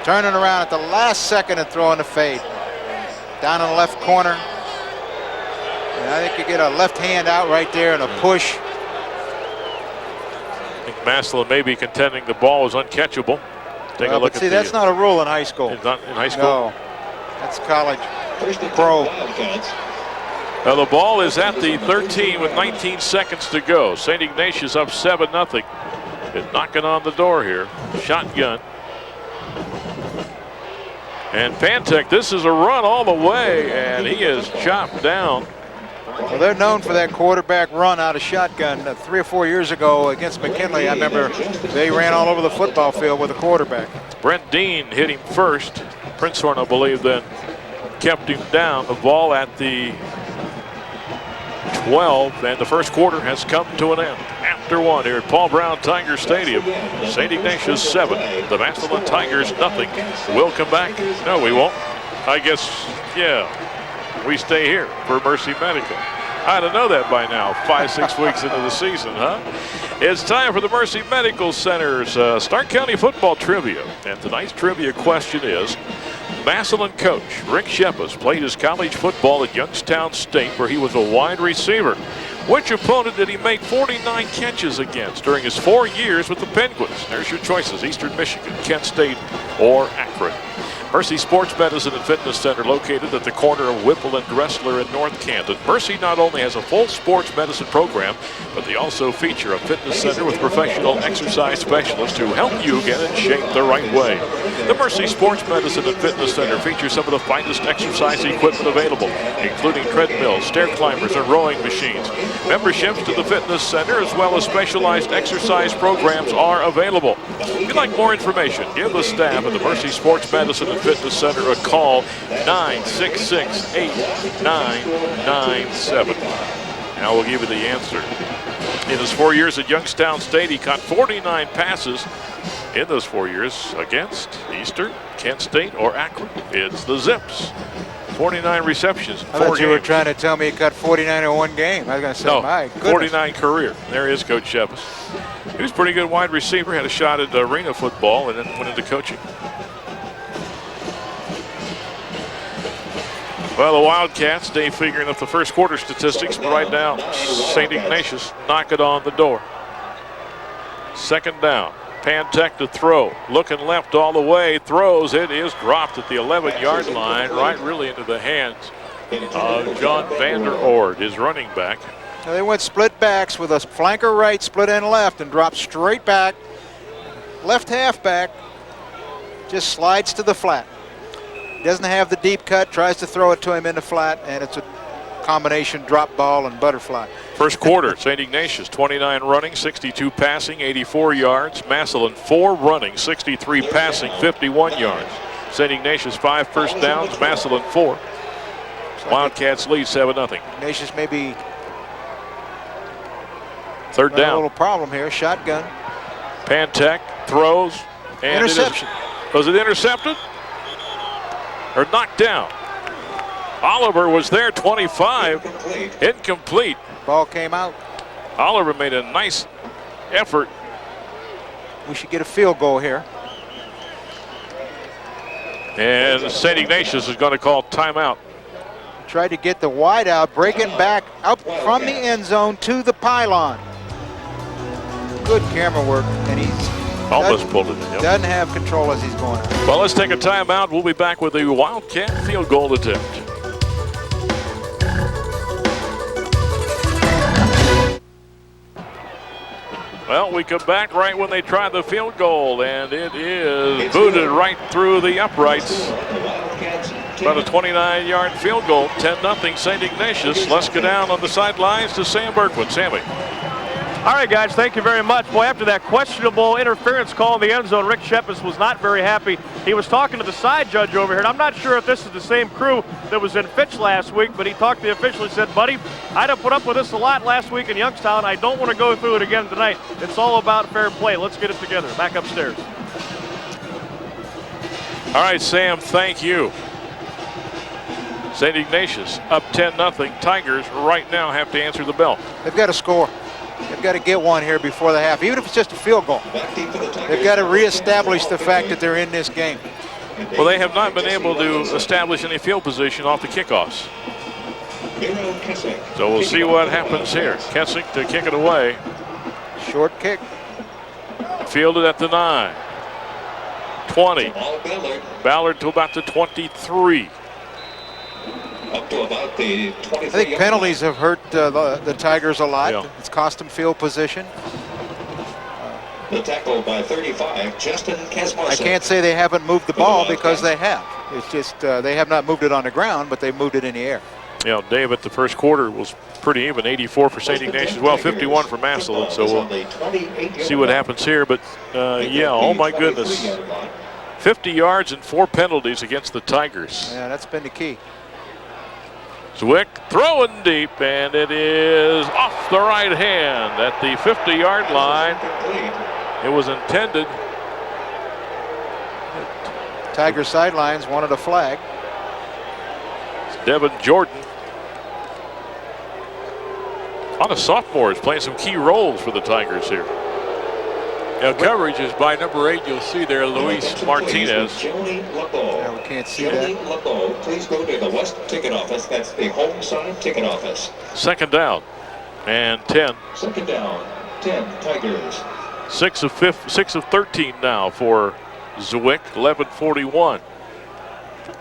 Speaker 2: Turning around at the last second and throwing the fade. Down in the left corner. And I think you get a left hand out right there and a push.
Speaker 1: I think Massillon may be contending the ball is uncatchable. Take a look at
Speaker 2: that's not a rule in high school.
Speaker 1: It's not in high school?
Speaker 2: No, that's college. Pro.
Speaker 1: Now the ball is at the 13 with 19 seconds to go. St. Ignatius up 7-0. It's knocking on the door here. Shotgun. And Pantek, this is a run all the way, and he is chopped down.
Speaker 2: Well, they're known for that quarterback run out of shotgun. 3 or 4 years ago against McKinley, I remember they ran all over the football field with a quarterback.
Speaker 1: Brent Dean hit him first. Princehorn, I believe, then kept him down. The ball at the 12, and the first quarter has come to an end. After one here at Paul Brown Tiger Stadium. St. Ignatius 7, the Massillon Tigers nothing. We'll come back. No, we won't. I guess, yeah, we stay here for Mercy Medical. I'd have known that by now, 5-6 weeks into the season, huh? It's time for the Mercy Medical Center's Stark County football trivia. And tonight's trivia question is, Massillon coach Rick Shepis played his college football at Youngstown State, where he was a wide receiver. Which opponent did he make 49 catches against during his 4 years with the Penguins? There's your choices: Eastern Michigan, Kent State, or Akron. Mercy Sports Medicine and Fitness Center, located at the corner of Whipple and Dressler in North Canton. Mercy not only has a full sports medicine program, but they also feature a fitness center with professional exercise specialists who help you get in shape the right way. The Mercy Sports Medicine and Fitness Center features some of the finest exercise equipment available, including treadmills, stair climbers, and rowing machines. Memberships to the fitness center as well as specialized exercise programs are available. If you'd like more information, give the staff at the Mercy Sports Medicine and Fitness Center a call, 966-8997. Now we'll give you the answer. In his 4 years at Youngstown State, he caught 49 passes in those 4 years against Eastern, Kent State, or Akron. It's the Zips. 49 receptions.
Speaker 2: I thought you were trying to tell me he cut 49 in one game. I was going to say,
Speaker 1: no,
Speaker 2: my goodness.
Speaker 1: 49 career. There is Coach Shepis. He was a pretty good wide receiver, had a shot at arena football, and then went into coaching. Well, the Wildcats, Dave figuring up the first quarter statistics, but right now, St. Ignatius knock it on the door. Second down. Pantek to throw. Looking left all the way. Throws. It is dropped at the 11-yard line, right really into the hands of John Vander Ord, his running back.
Speaker 2: Now they went split backs with a flanker right, split end left, and dropped straight back. Left halfback just slides to the flat. Doesn't have the deep cut, tries to throw it to him in the flat, and it's a combination drop ball and butterfly.
Speaker 1: First quarter, St. Ignatius 29 running, 62 passing, 84 yards. Massillon 4 running, 63 passing, 51 yards. St. Ignatius 5 first downs, Massillon 4. Wildcats lead 7-0.
Speaker 2: Ignatius maybe
Speaker 1: third down.
Speaker 2: A little problem here. Shotgun.
Speaker 1: Pantek throws and
Speaker 2: interception.
Speaker 1: Was it intercepted or knocked down? Oliver was there, 25, incomplete.
Speaker 2: Ball came out.
Speaker 1: Oliver made a nice effort.
Speaker 2: We should get a field goal here.
Speaker 1: And St. Ignatius is going to call timeout.
Speaker 2: Tried to get the wide out, breaking back up from the end zone to the pylon. Good camera work, and he's
Speaker 1: almost pulled it in. Yep.
Speaker 2: Doesn't have control as he's going out.
Speaker 1: Well, let's take a timeout. We'll be back with the Wildcat field goal attempt. Well, we come back right when they try the field goal, and it is booted right through the uprights. About a 29-yard field goal, 10-0 St. Ignatius. Let's go down on the sidelines to Sam Berkman. Sammy.
Speaker 3: All right, guys, thank you very much. Boy, after that questionable interference call in the end zone, Rick Shepis was not very happy. He was talking to the side judge over here, and I'm not sure if this is the same crew that was in Fitch last week, but he talked to the official. He said, buddy, I'd have put up with this a lot last week in Youngstown. I don't want to go through it again tonight. It's all about fair play. Let's get it together. Back upstairs.
Speaker 1: All right, Sam, thank you. St. Ignatius up 10-0. Tigers right now have to answer the bell.
Speaker 2: They've got to score. They've got to get one here before the half, even if it's just a field goal. They've got to reestablish the fact that they're in this game.
Speaker 1: Well, they have not been able to establish any field position off the kickoffs. So we'll see what happens here. Kessick to kick it away.
Speaker 2: Short kick.
Speaker 1: Fielded at the 9. 20. Ballard to about the 23.
Speaker 4: Up to about the 23.
Speaker 2: I think penalties have hurt the Tigers a lot.
Speaker 1: Yeah.
Speaker 2: It's cost them field position.
Speaker 4: The tackle by 35, Justin Kesmarson.
Speaker 2: I can't say they haven't moved the ball because they have. It's just they have not moved it on the ground, but they moved it in the air.
Speaker 1: Yeah, Dave, at the first quarter was pretty even. 84 for St. Ignatius. Well, 51 for Massillon. So we'll see what happens here. But yeah, oh my goodness. 50 yards and 4 penalties against the Tigers.
Speaker 2: Yeah, that's been the key.
Speaker 1: ZWICK throwing deep, and it is off the right hand at the 50-yard line. It was intended.
Speaker 2: Tiger sidelines wanted a flag.
Speaker 1: It's Devin Jordan. A lot of sophomores playing some key roles for the Tigers here. Now, coverage is by number 8. You'll see there Luis Martinez.
Speaker 2: Yeah, we can't see that.
Speaker 4: Please go to the West Ticket Office. That's the home side ticket office.
Speaker 1: Second down and 10.
Speaker 4: Second down, 10 Tigers.
Speaker 1: 6 of 13 now for ZWICK. 11:41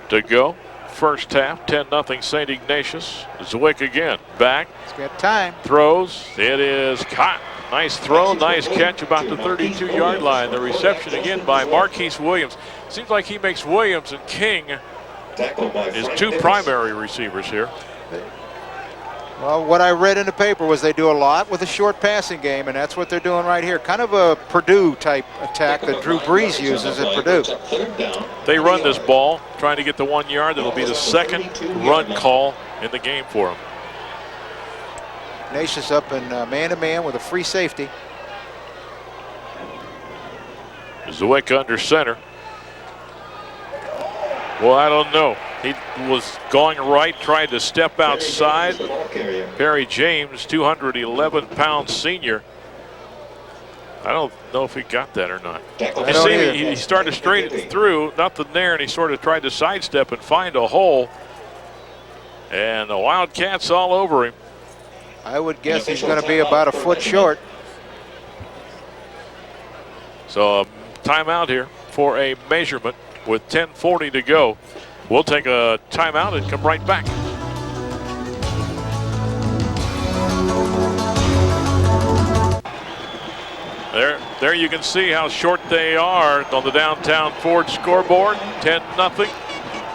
Speaker 1: to go. First half, 10-0 St. Ignatius. ZWICK again, back.
Speaker 2: It's got time.
Speaker 1: Throws. It is caught. Nice throw, nice catch about the 32-yard line. The reception again by Marquise Williams. Seems like he makes Williams and King his 2 primary receivers here.
Speaker 2: Well, what I read in the paper was they do a lot with a short passing game, and that's what they're doing right here. Kind of a Purdue-type attack that Drew Brees uses at Purdue.
Speaker 1: They run this ball, trying to get the 1 yard. That'll be the second run call in the game for them.
Speaker 2: Ignatius up in man-to-man with a free safety.
Speaker 1: ZWICK under center. Well, I don't know. He was going right, tried to step outside. Perry James, 211-pound senior. I don't know if he got that or not. You see, he started straight through, nothing there, and he sort of tried to sidestep and find a hole. And the Wildcats all over him.
Speaker 2: I would guess he's going to be about a foot short.
Speaker 1: So a timeout here for a measurement with 10:40 to go. We'll take a timeout and come right back. There you can see how short they are on the downtown Ford scoreboard. 10-0.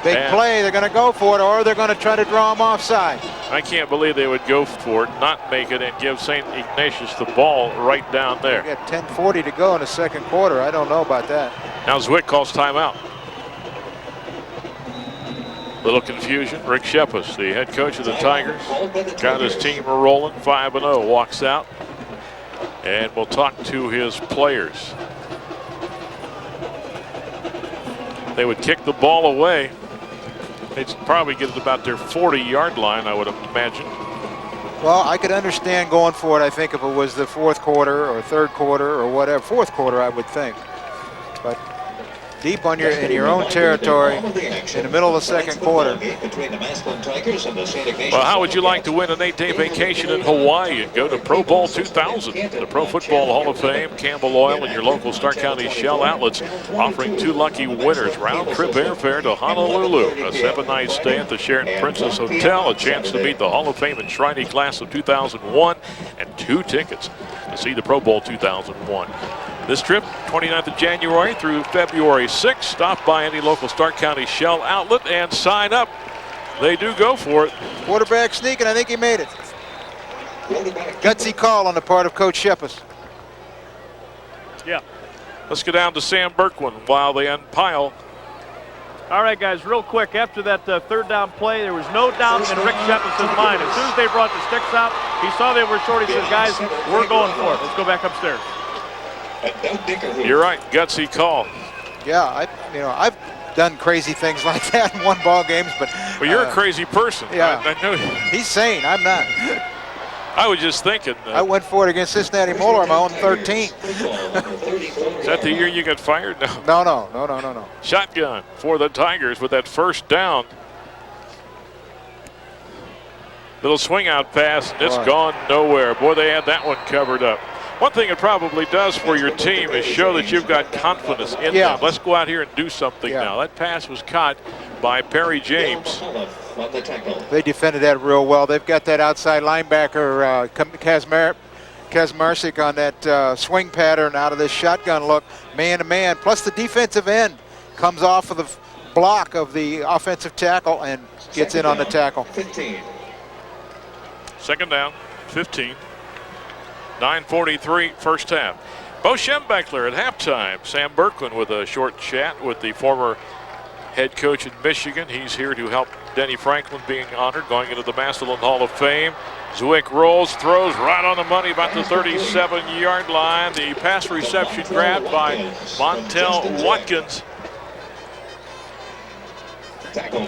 Speaker 2: Big play. They're going to go for it, or they're going to try to draw him offside.
Speaker 1: I can't believe they would go for it, not make it, and give St. Ignatius the ball right down there.
Speaker 2: We got 10:40 to go in the second quarter. I don't know about that.
Speaker 1: Now ZWICK calls timeout. Little confusion. Rick Shepis, the head coach of the Tigers, got his team rolling. 5-0, walks out, and we'll talk to his players. They would kick the ball away. They'd probably get it about their 40-yard line, I would imagine.
Speaker 2: Well, I could understand going for it, I think, if it was the fourth quarter or third quarter or whatever. Fourth quarter, I would think. But deep on in your own territory in the middle of the second quarter.
Speaker 1: Well, how would you like to win an 8-day vacation in Hawaii and go to Pro Bowl 2000? The Pro Football Hall of Fame, Campbell Oil, and your local Stark County Shell outlets offering 2 lucky winners round-trip airfare to Honolulu, a 7-night stay at the Sheraton Princess Hotel, a chance to meet the Hall of Fame enshrinee class of 2001, and 2 tickets to see the Pro Bowl 2001. This trip, 29th of January through February 6th. Stop by any local Stark County Shell outlet and sign up. They do go for it.
Speaker 2: Quarterback sneaking, I think he made it. Gutsy call on the part of Coach Shepis.
Speaker 3: Yeah.
Speaker 1: Let's go down to Sam Berkwin while they unpile.
Speaker 3: All right, guys, real quick. After that third down play, there was no doubt in Rick Shepis' mind. As soon as they brought the sticks out, he saw they were short. He said, guys, we're going for it. Let's go back upstairs.
Speaker 1: You're right, gutsy call.
Speaker 2: Yeah, I've done crazy things like that in one-ball games, but
Speaker 1: well, you're a crazy person.
Speaker 2: Yeah,
Speaker 1: I know.
Speaker 2: He's sane. I'm not.
Speaker 1: I was just thinking.
Speaker 2: I went for it against Cincinnati Moeller on my own 13.
Speaker 1: Is that the year you got fired?
Speaker 2: No.
Speaker 1: Shotgun for the Tigers with that first down. Little swing out pass, and it's gone nowhere. Boy, they had that one covered up. One thing it probably does for your team is show that you've got confidence in them. Let's go out here and do something now. That pass was caught by Perry James.
Speaker 2: They defended that real well. They've got that outside linebacker, Kazmarczyk, on that swing pattern out of this shotgun look, man-to-man. Plus the defensive end comes off of the block of the offensive tackle and gets in on the tackle.
Speaker 4: 15.
Speaker 1: Second down, 15. 9:43 first half. Bo Schembechler at halftime. Sam Berkwin with a short chat with the former head coach in Michigan. He's here to help Denny Franklin being honored, going into the Massillon Hall of Fame. ZWICK rolls, throws right on the money, about the 37-yard line. The pass reception grabbed by Montel Watkins.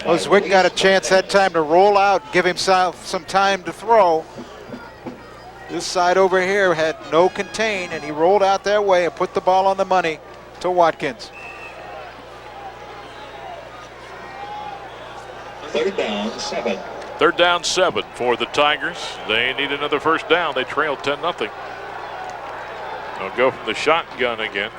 Speaker 2: Well, ZWICK got a chance that time to roll out, give himself some time to throw. This side over here had no contain, and he rolled out that way and put the ball on the money to Watkins.
Speaker 4: Third down, 7.
Speaker 1: Third down, 7 for the Tigers. They need another first down. They trailed 10-0. They'll go from the shotgun again.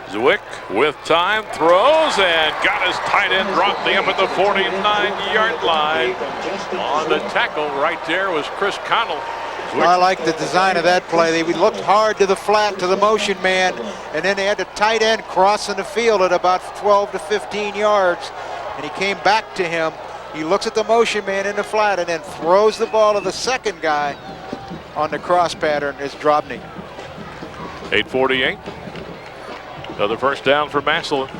Speaker 1: ZWICK with time, throws, and got his tight end dropped him at the 49-yard line. On the tackle right there was Chris Connell.
Speaker 2: I like the design of that play. They looked hard to the flat, to the motion man, and then they had the tight end crossing the field at about 12 to 15 yards, and he came back to him. He looks at the motion man in the flat and then throws the ball to the second guy on the cross pattern. Is Drobny.
Speaker 1: 8:48. Another first down for Massillon.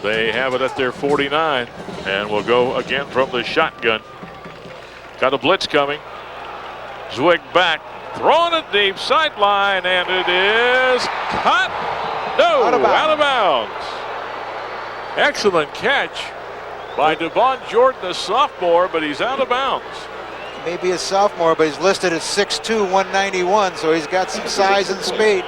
Speaker 1: They have it at their 49, and will go again from the shotgun. Got a blitz coming. ZWICK back, throwing it deep, sideline, and it is caught. No, out of bounds. Excellent catch by Devon Jordan, the sophomore, but he's out of bounds.
Speaker 2: Maybe a sophomore, but he's listed as 6'2", 191, so he's got some size and speed.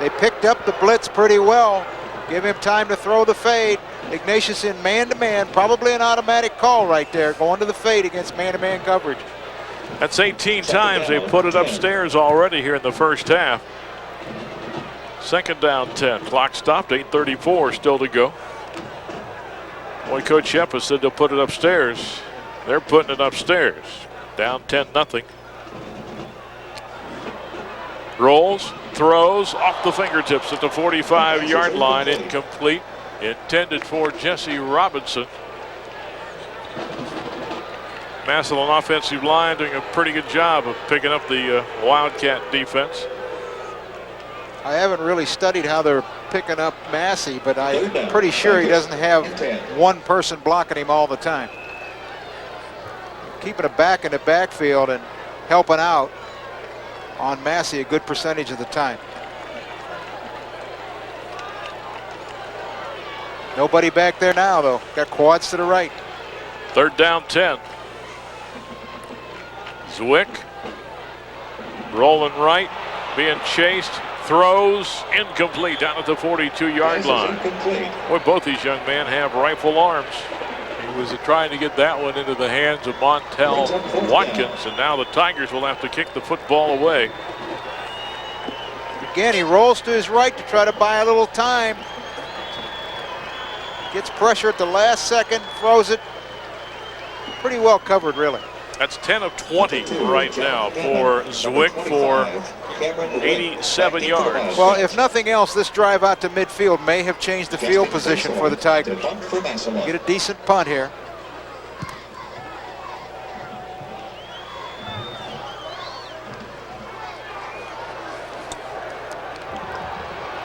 Speaker 2: They picked up the blitz pretty well. Give him time to throw the fade. Ignatius in man-to-man, probably an automatic call right there, going to the fade against man-to-man coverage.
Speaker 1: That's 18 times they've put it upstairs already here in the first half. Second down 10. Clock stopped, 8:34 still to go. Boy, Coach Shepis said they'll put it upstairs. They're putting it upstairs. Down 10-0. Rolls, throws off the fingertips at the 45-yard line, incomplete. Intended for Jesse Robinson. Massillon offensive line doing a pretty good job of picking up the Wildcat defense.
Speaker 2: I haven't really studied how they're picking up Massey, but I'm pretty sure he doesn't have one person blocking him all the time. Keeping a back in the backfield and helping out on Massey a good percentage of the time. Nobody back there now, though. Got quads to the right.
Speaker 1: Third down 10. ZWICK rolling right, being chased, throws, incomplete down at the 42-yard line. Boy, both these young men have rifle arms. He was trying to get that one into the hands of Montel Watkins, and now the Tigers will have to kick the football away.
Speaker 2: Again, he rolls to his right to try to buy a little time. Gets pressure at the last second, throws it. Pretty well covered, really.
Speaker 1: That's 10 of 20 right now for ZWICK for 87 yards.
Speaker 2: Well, if nothing else, this drive out to midfield may have changed the field position for the Tigers. Get a decent punt here.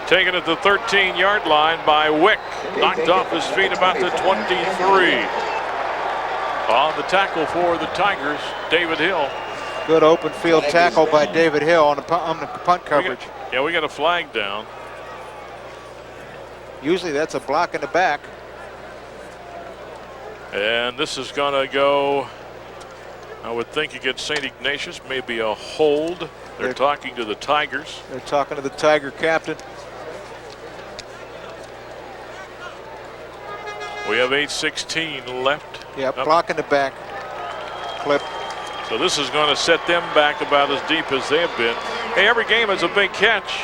Speaker 1: Taken at the 13-yard line by Wick. Knocked off his feet about the 23. On the tackle for the Tigers, David Hill.
Speaker 2: Good open field tackle by David Hill on the punt coverage.
Speaker 1: We got a flag down.
Speaker 2: Usually that's a block in the back.
Speaker 1: And this is going to go, I would think, against St. Ignatius, maybe a hold. They're talking to the Tigers.
Speaker 2: They're talking to the Tiger captain.
Speaker 1: We have 8:16 left.
Speaker 2: Yeah, block in the back. Clip.
Speaker 1: So this is going to set them back about as deep as they have been. Hey, every game has a big catch.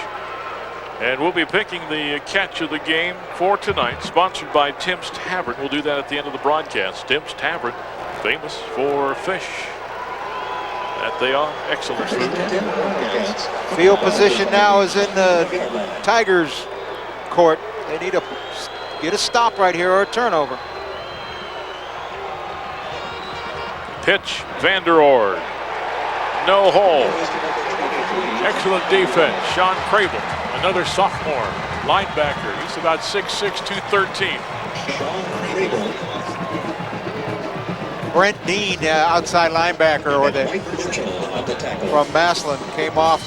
Speaker 1: And we'll be picking the catch of the game for tonight, sponsored by Tim's Tavern. We'll do that at the end of the broadcast. Tim's Tavern, famous for fish. That they are. Excellent food.
Speaker 2: Field position now is in the Tigers' court. They need to get a stop right here or a turnover.
Speaker 1: Pitch, Vanderoord. No hole. Excellent defense. Sean Crable, another sophomore linebacker. He's about 6'6", 213.
Speaker 2: Brent Dean, outside linebacker from Massillon, came off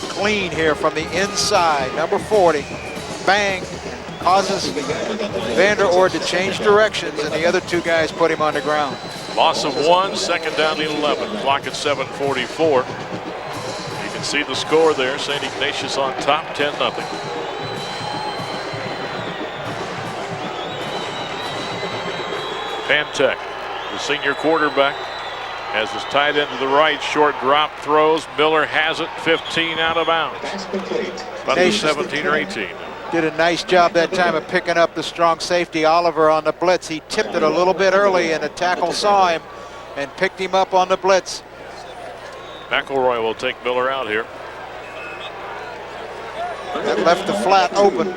Speaker 2: clean here from the inside. Number 40, bang, causes Vanderoord to change directions, and the other two guys put him on the ground.
Speaker 1: Loss of 1, second down to 11. Clock at 7:44. You can see the score there. St. Ignatius on top, 10-0. Pantek, the senior quarterback, has his tight end to the right. Short drop throws. Miller has it. 15 out of bounds. About the 17 or 18.
Speaker 2: Did a nice job that time of picking up the strong safety Oliver on the blitz. He tipped it a little bit early, and the tackle saw him and picked him up on the blitz.
Speaker 1: McElroy will take Miller out here.
Speaker 2: That left the flat open.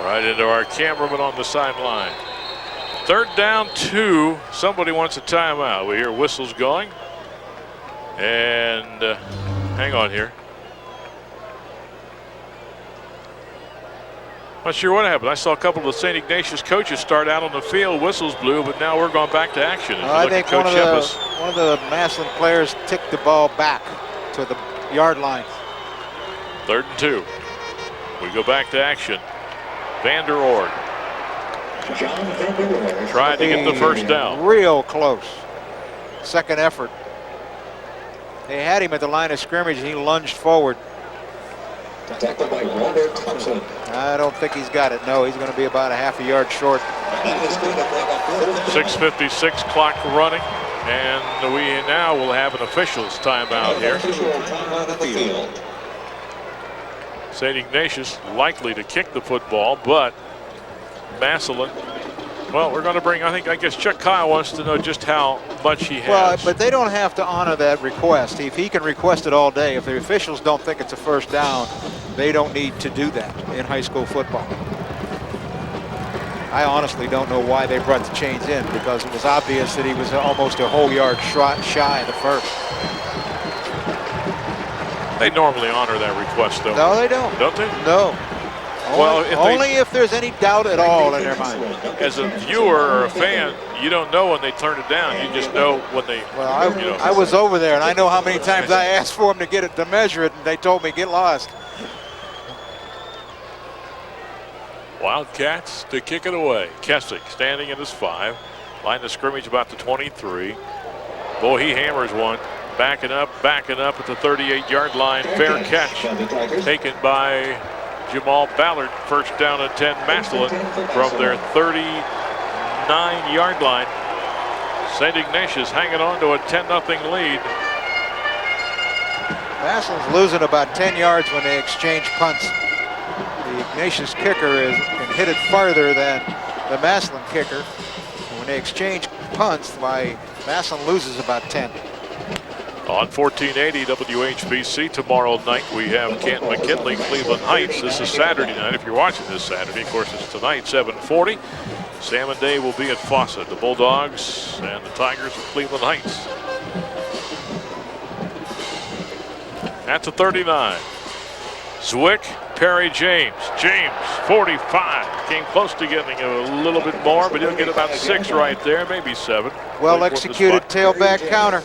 Speaker 1: Right into our cameraman on the sideline. Third down 2. Somebody wants a timeout. We hear whistles going. And hang on here. Not sure what happened. I saw a couple of the St. Ignatius coaches start out on the field. Whistles blew, but now we're going back to action.
Speaker 2: I think one of the Massillon players ticked the ball back to the yard line.
Speaker 1: 3rd and 2. We go back to action. Vanderoord tried to get the first down.
Speaker 2: Real close. Second effort. They had him at the line of scrimmage, and he lunged forward.
Speaker 4: Tackled by Robert Thompson.
Speaker 2: I don't think he's got it. No, he's going to be about a half a yard short.
Speaker 1: 6:56 clock running, and we now will have an official's timeout here. St. Ignatius likely to kick the football, but Massillon, well, we're going to bring, I guess Chuck Kyle wants to know just how much he has.
Speaker 2: Well, but they don't have to honor that request. If he can request it all day, if the officials don't think it's a first down, they don't need to do that in high school football. I honestly don't know why they brought the chains in, because it was obvious that he was almost a whole yard shy of the first.
Speaker 1: They normally honor that request, though.
Speaker 2: No, they don't.
Speaker 1: Don't they?
Speaker 2: No.
Speaker 1: Well,
Speaker 2: only if there's any doubt at all in their mind.
Speaker 1: As a viewer or a fan, you don't know when they turn it down. You just know when they.
Speaker 2: Well, I was over there, and I know how many times I asked for them to get it to measure it, and they told me get lost.
Speaker 1: Wildcats to kick it away. Kessick standing in his 5. Line of scrimmage about the 23. Boy, he hammers one. Backing up at the 38-yard line. Fair catch taken by Jamal Ballard. First down and 10, Massillon from their 39-yard line. St. Ignatius hanging on to a 10-0 lead.
Speaker 2: Massillon's losing about 10 yards when they exchange punts. The Ignatius kicker can hit it farther than the Massillon kicker. When they exchange punts, why Massillon loses about 10.
Speaker 1: On 1480 WHBC tomorrow night, we have Canton McKinley, Cleveland Heights. This is Saturday night. If you're watching this Saturday, of course, it's tonight, 7:40. Salmon Day will be at Fawcett. The Bulldogs and the Tigers of Cleveland Heights. That's a 39. ZWICK, Perry James. James, 45. Came close to getting a little bit more, but he'll get about 6 right there, maybe 7.
Speaker 2: Well executed tailback counter.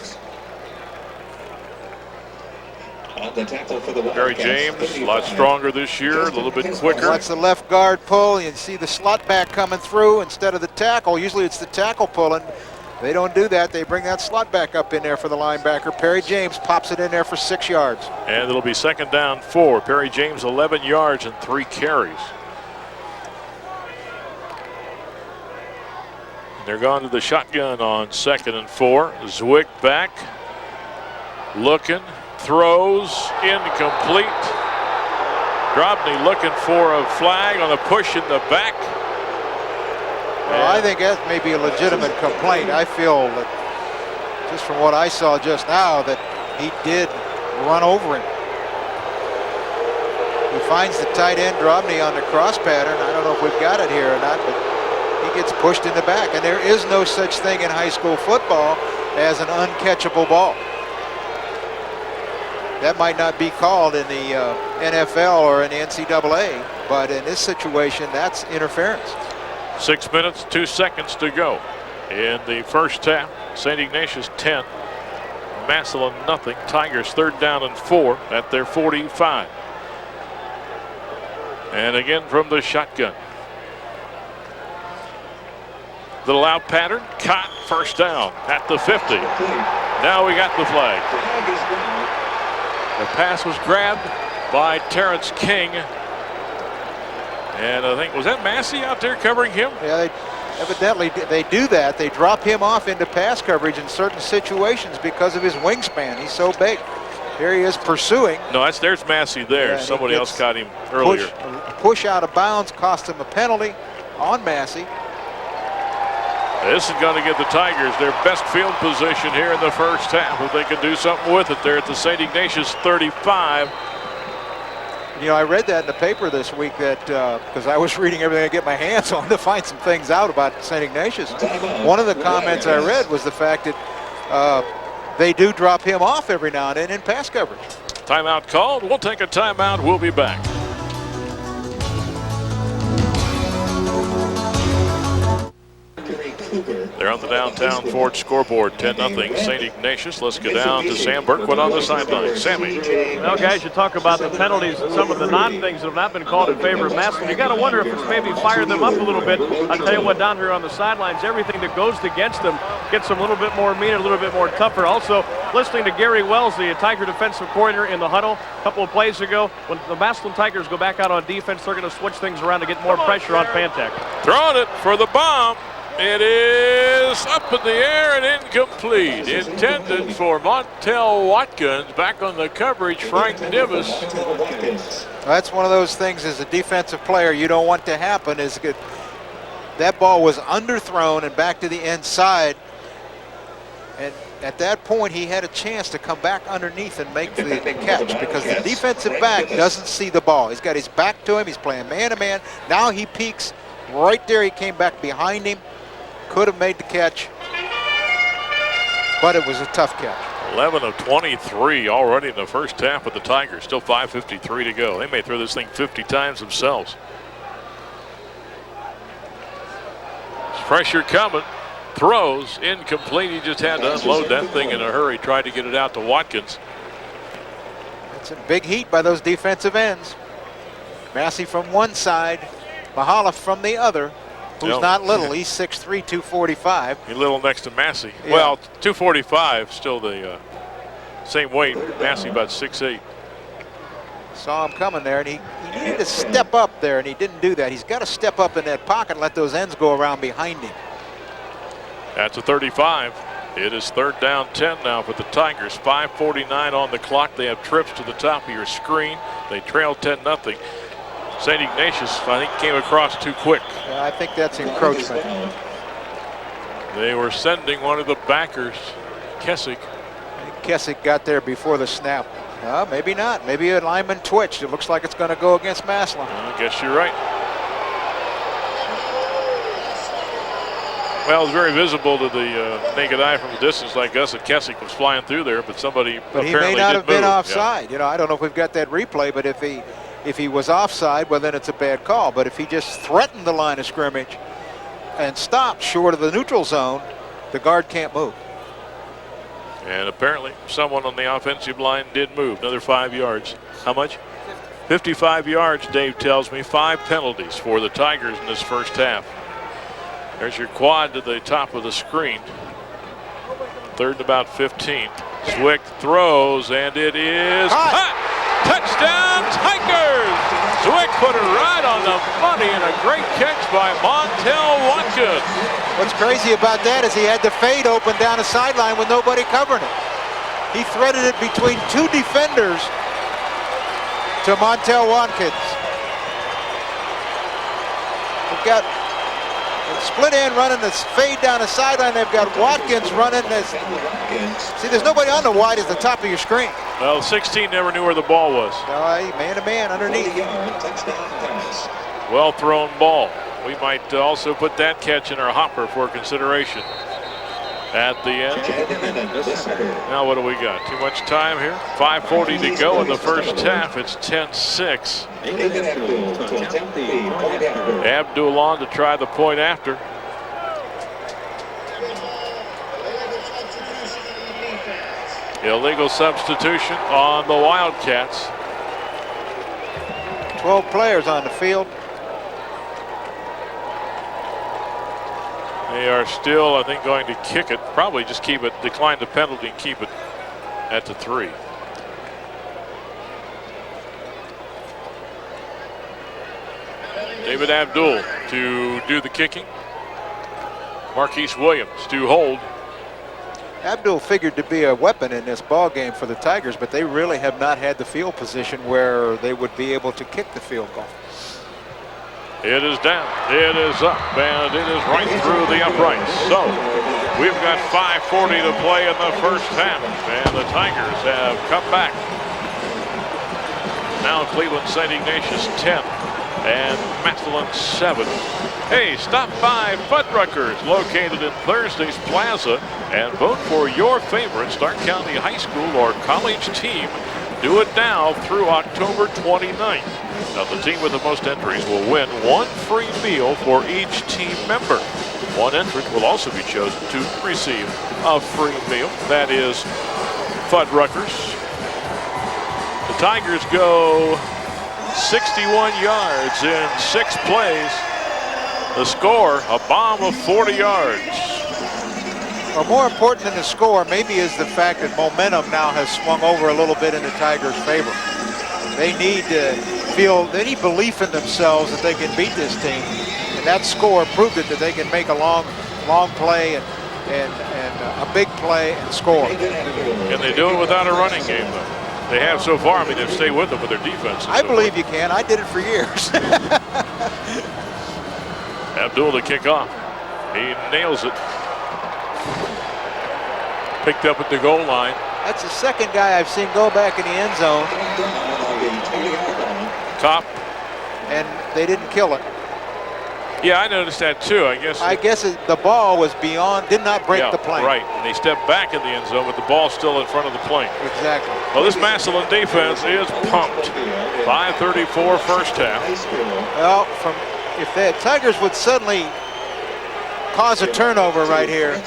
Speaker 1: Perry James, a lot stronger this year, a little bit quicker.
Speaker 2: Lets the left guard pull. You see the slot back coming through instead of the tackle. Usually it's the tackle pulling. They don't do that. They bring that slot back up in there for the linebacker. Perry James pops it in there for 6 yards.
Speaker 1: And it'll be 2nd down 4. Perry James 11 yards and 3 carries. They're gone to the shotgun on 2nd and 4. ZWICK back, looking, throws, incomplete. Drobny looking for a flag on a push in the back.
Speaker 2: Well, I think that may be a legitimate complaint. I feel that just from what I saw just now that he did run over him. He finds the tight end Drobny on the cross pattern. I don't know if we've got it here or not, but he gets pushed in the back. And there is no such thing in high school football as an uncatchable ball. That might not be called in the NFL or in the NCAA, but in this situation, that's interference.
Speaker 1: 6 minutes, 2 seconds to go in the first half. St. Ignatius 10, Massillon nothing. Tigers 3rd down and 4 at their 45. And again from the shotgun. Little out pattern, caught, 1st down at the 50. Now we got the flag. The pass was grabbed by Terrence King. And I think, was that Massey out there covering him?
Speaker 2: Yeah, evidently they do that. They drop him off into pass coverage in certain situations because of his wingspan. He's so big. Here he is pursuing.
Speaker 1: No, there's Massey there.
Speaker 2: Yeah,
Speaker 1: somebody else caught him earlier.
Speaker 2: Push out of bounds cost him a penalty on Massey.
Speaker 1: This is going to give the Tigers their best field position here in the first half. If they can do something with it there at the St. Ignatius 35.
Speaker 2: You know, I read that in the paper this week that because I was reading everything I get my hands on to find some things out about St. Ignatius. One of the comments I read was the fact that they do drop him off every now and then in pass coverage.
Speaker 1: Timeout called. We'll take a timeout. We'll be back. They're on the downtown Ford scoreboard, 10-0 St. Ignatius. Let's go down to Sam Berkwood on the sideline. Sammy.
Speaker 3: Well, guys, you talk about the penalties and some of the non-things that have not been called in favor of Massillon. You got to wonder if it's maybe fired them up a little bit. I'll tell you what, down here on the sidelines, everything that goes against them gets them a little bit more mean, a little bit more tougher. Also, listening to Gary Wells, the Tiger defensive coordinator in the huddle a couple of plays ago, when the Massillon Tigers go back out on defense, they're going to switch things around to get more pressure on Pantek.
Speaker 1: Throwing it for the bomb. It is up in the air and incomplete. Intended for Montel Watkins. Back on the coverage, Frank Nivis.
Speaker 2: That's one of those things as a defensive player you don't want to happen. Is good. That ball was underthrown and back to the inside. And at that point, he had a chance to come back underneath and make the catch because the defensive back doesn't see the ball. He's got his back to him. He's playing man-to-man. Now he peeks right there. He came back behind him. Could have made the catch, but it was a tough catch.
Speaker 1: 11 of 23 already in the first half with the Tigers. Still 5:53 to go. They may throw this thing 50 times themselves. Pressure coming. Throws incomplete. He just had to unload that thing in a hurry. Tried to get it out to Watkins.
Speaker 2: It's a big heat by those defensive ends. Massey from one side, Mahala from the other. Who's not little. He's 6'3", 245.
Speaker 1: He's little next to Massey.
Speaker 2: Yeah.
Speaker 1: Well, 245, still the same weight. Massey about 6'8".
Speaker 2: Saw him coming there, and he needed to step up there, and he didn't do that. He's got to step up in that pocket and let those ends go around behind him.
Speaker 1: That's a 35. It is 3rd down 10 now for the Tigers. 5:49 on the clock. They have trips to the top of your screen. They trail 10-0. St. Ignatius, I think, came across too quick.
Speaker 2: I think that's encroachment.
Speaker 1: They were sending one of the backers, Kessick.
Speaker 2: Kessick got there before the snap. Maybe not. Maybe a lineman twitched. It looks like it's going to go against Massillon.
Speaker 1: I guess you're right. Well, it was very visible to the naked eye from a distance like us that Kessick was flying through there, but somebody
Speaker 2: but
Speaker 1: apparently
Speaker 2: he may not have been
Speaker 1: move.
Speaker 2: offside. You know, I don't know if we've got that replay, but if he was offside, well, then it's a bad call. But if he just threatened the line of scrimmage and stopped short of the neutral zone, the guard can't move.
Speaker 1: And apparently someone on the offensive line did move. Another 5 yards. How much? 55 yards, Dave tells me. 5 penalties for the Tigers in this first half. There's your quad to the top of the screen. 3rd and about 15. ZWICK throws, and it is hot. Touchdown, Tigers! ZWICK put it right on the money, and a great catch by Massillon Washington.
Speaker 2: What's crazy about that is he had the fade open down the sideline with nobody covering it. He threaded it between 2 defenders to Massillon Washington. They've got a split end running this fade down the sideline. They've got Watkins running this. See, there's nobody on the wide at the top of your screen.
Speaker 1: Well, 16 never knew where the ball was.
Speaker 2: Man to man underneath.
Speaker 1: Well thrown ball. We might also put that catch in our hopper for consideration. At the end. Now what do we got? Too much time here? 5:40 to go in the first half. It's 10-6. Abdul on to try the point after. Illegal substitution on the Wildcats.
Speaker 2: 12 players on the field.
Speaker 1: They are still, I think, going to kick it. Probably just keep it, decline the penalty and keep it at the 3. David Abdul to do the kicking. Marquise Williams to hold.
Speaker 2: Abdul figured to be a weapon in this ball game for the Tigers, but they really have not had the field position where they would be able to kick the field goal.
Speaker 1: It is down, it is up, and it is right through the uprights. So we've got 5:40 to play in the first half, and the Tigers have come back. Now Cleveland St. Ignatius 10 and Massillon 7. Hey, stop by Fuddruckers, located in Thursday's Plaza, and vote for your favorite Stark County High School or college team. Do it now through October 29th. Now, the team with the most entries will win 1 free meal for each team member. 1 entrant will also be chosen to receive a free meal. That is Fuddruckers. The Tigers go 61 yards in 6 plays. The score, a bomb of 40 yards.
Speaker 2: Well, more important than the score maybe is the fact that momentum now has swung over a little bit in the Tigers' favor. They need to feel, they need belief in themselves that they can beat this team. And that score proved it, that they can make a long play and a big play and score.
Speaker 1: Can they do it without a running game, though? They have so far. I mean, they've stayed with them with their defense.
Speaker 2: I believe you can. I did it for years.
Speaker 1: Abdul to kick off. He nails it. Picked up at the goal line.
Speaker 2: That's the second guy I've seen go back in the end zone.
Speaker 1: Top.
Speaker 2: And they didn't kill it.
Speaker 1: Yeah, I noticed that too. I guess
Speaker 2: the ball was beyond, did not break the plane.
Speaker 1: Right, and they stepped back in the end zone, but the ball's still in front of the plane.
Speaker 2: Exactly.
Speaker 1: Well, this Massillon defense is pumped. 5:34 first half.
Speaker 2: Well, if the Tigers would suddenly cause a turnover right here,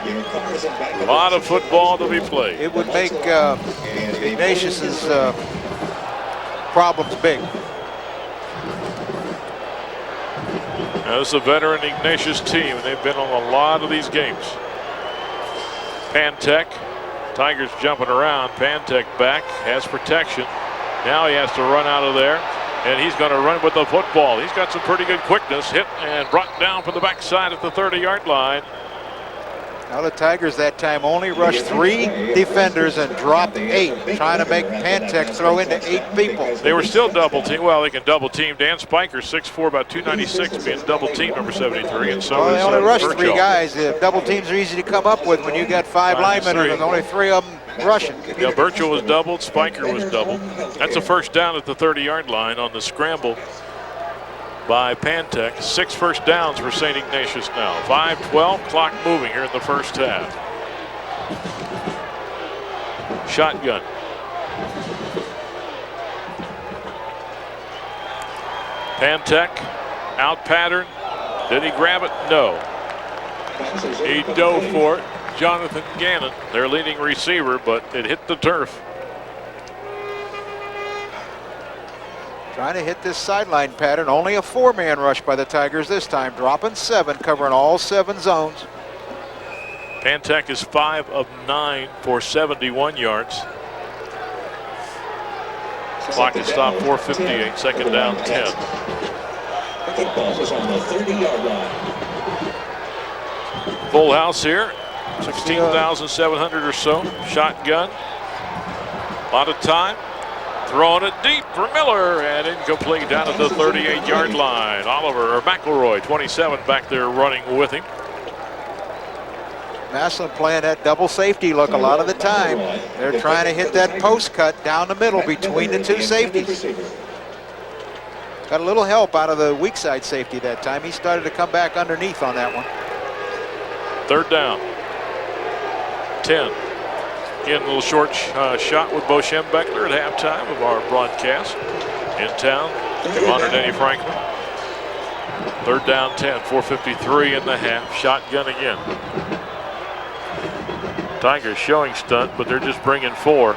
Speaker 1: a lot of football to be played.
Speaker 2: It would make Ignatius's problems big.
Speaker 1: Now, this is a veteran Ignatius team, and they've been on a lot of these games. Pantek, Tigers jumping around. Pantek back, has protection. Now he has to run out of there, and he's going to run with the football. He's got some pretty good quickness. Hit and brought down from the backside at the 30-yard line.
Speaker 2: Now the Tigers that time only rushed 3 defenders and dropped 8, trying to make Pantech throw into 8 people.
Speaker 1: They were still double team. Well, they can double team. Dan Spiker, 6'4", about 296, being double team number 73, and so
Speaker 2: They
Speaker 1: is
Speaker 2: only rushed
Speaker 1: Virgil.
Speaker 2: 3 guys. Double teams are easy to come up with when you got 5 linemen and there's only 3 of them rushing.
Speaker 1: Yeah, Virgil was doubled. Spiker was doubled. That's a first down at the 30-yard line on the scramble by Pantech. 6 first downs for St. Ignatius now. 5:12, clock moving here in the first half. Shotgun. Pantech, out pattern. Did he grab it? No. He dove for it. Jonathan Gannon, their leading receiver, but it hit the turf.
Speaker 2: Trying to hit this sideline pattern. Only a 4-man rush by the Tigers this time, dropping 7, covering all 7 zones.
Speaker 1: Pantech is 5 of 9 for 71 yards. Clock is stopped, 4:58, second down, 10.
Speaker 4: Football is on the 30-yard line.
Speaker 1: Full house here, 16,700 or so. Shotgun, a lot of time. Throwing it deep for Miller and incomplete down at the 38-yard line. Oliver or McElroy, 27 back there running with him.
Speaker 2: Massillon playing that double safety look a lot of the time. They're trying to hit that post cut down the middle between the 2 safeties. Got a little help out of the weak side safety that time. He started to come back underneath on that one.
Speaker 1: Third down. 10. Again, a little short shot with Bo Schembechler at halftime of our broadcast. In town, Honor Denny Franklin. Third down, 10, 4:53 in the half. Shotgun again. Tigers showing stunt, but they're just bringing 4.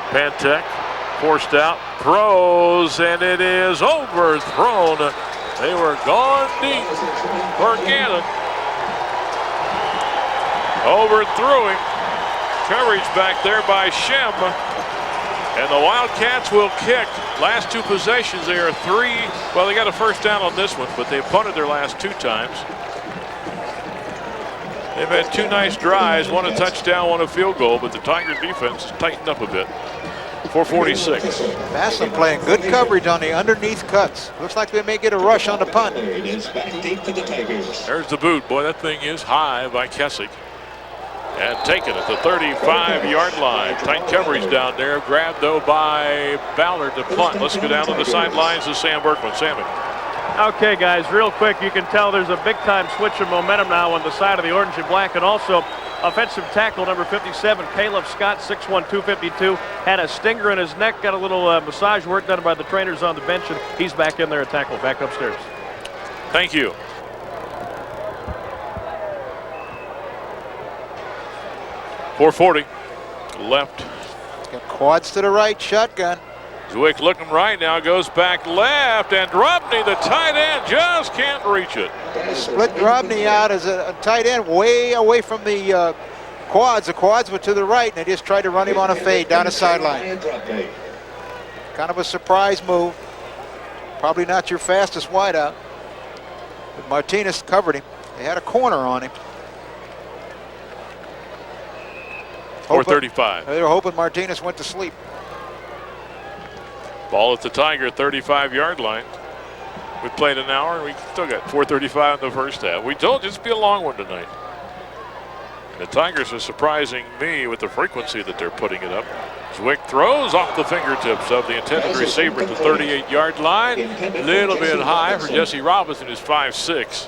Speaker 1: Pantech forced out, throws, and it is overthrown. They were gone deep for Gannon. Overthrew him. Coverage back there by Shem. And the Wildcats will kick. Last 2 possessions, they are 3. Well, they got a first down on this one, but they punted their last 2 times. They've had 2 nice drives, 1 a touchdown, 1 a field goal, but the Tiger defense has tightened up a bit. 4:46.
Speaker 2: Massillon playing good coverage on the underneath cuts. Looks like they may get a rush on the punt.
Speaker 4: There's
Speaker 1: There's the boot. Boy, that thing is high by Kessick. And taken at the 35-yard line. Tight coverage down there. Grabbed, though, by Ballard to punt. Let's go down to the sidelines to Sam Berkman. Sammy.
Speaker 3: Okay, guys, real quick, you can tell there's a big-time switch of momentum now on the side of the orange and black, and also offensive tackle number 57, Caleb Scott, 6'1", 252, had a stinger in his neck, got a little massage work done by the trainers on the bench, and he's back in there at tackle, back upstairs.
Speaker 1: Thank you. .440 left.
Speaker 2: Got quads to the right, shotgun.
Speaker 1: ZWICK looking right now, goes back left, and Drobny, the tight end, just can't reach it.
Speaker 2: Split Drobny out as a tight end way away from the quads. The quads were to the right, and they just tried to run him on a fade down the sideline. Kind of a surprise move. Probably not your fastest wideout. But Martinez covered him. They had a corner on him.
Speaker 1: 4:35.
Speaker 2: They were hoping Martinez went to sleep.
Speaker 1: Ball at the Tiger 35-yard line. We played an hour and we still got 4:35 in the first half. We told you it's be a long one tonight. And the Tigers are surprising me with the frequency that they're putting it up. ZWICK throws off the fingertips of the intended receiver at the 38-yard line. A little bit high for Jesse Robinson, who's 5'6".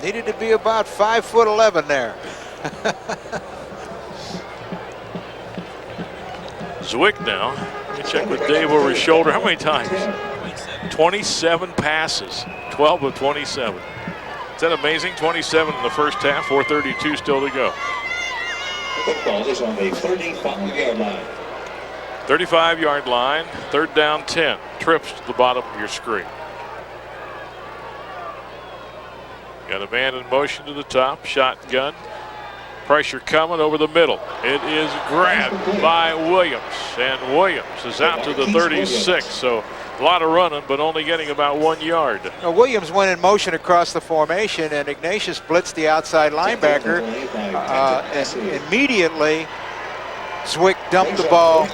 Speaker 2: Needed to be about 5'11" there.
Speaker 1: ZWICK now. Let me check with Dave over his shoulder. How many times? 27 passes. 12 of 27. Is that amazing? 27 in the first half. 4:32 still to go.
Speaker 4: Football is on the 35-yard line.
Speaker 1: 35-yard line. Third down, 10. Trips to the bottom of your screen. Got a man in motion to the top. Shotgun. Pressure coming over the middle. It is grabbed by Williams, and Williams is out to the 36. So A lot of running, but only getting about 1 yard.
Speaker 2: Now, Williams went in motion across the formation, and Ignatius blitzed the outside linebacker. And immediately, ZWICK dumped the ball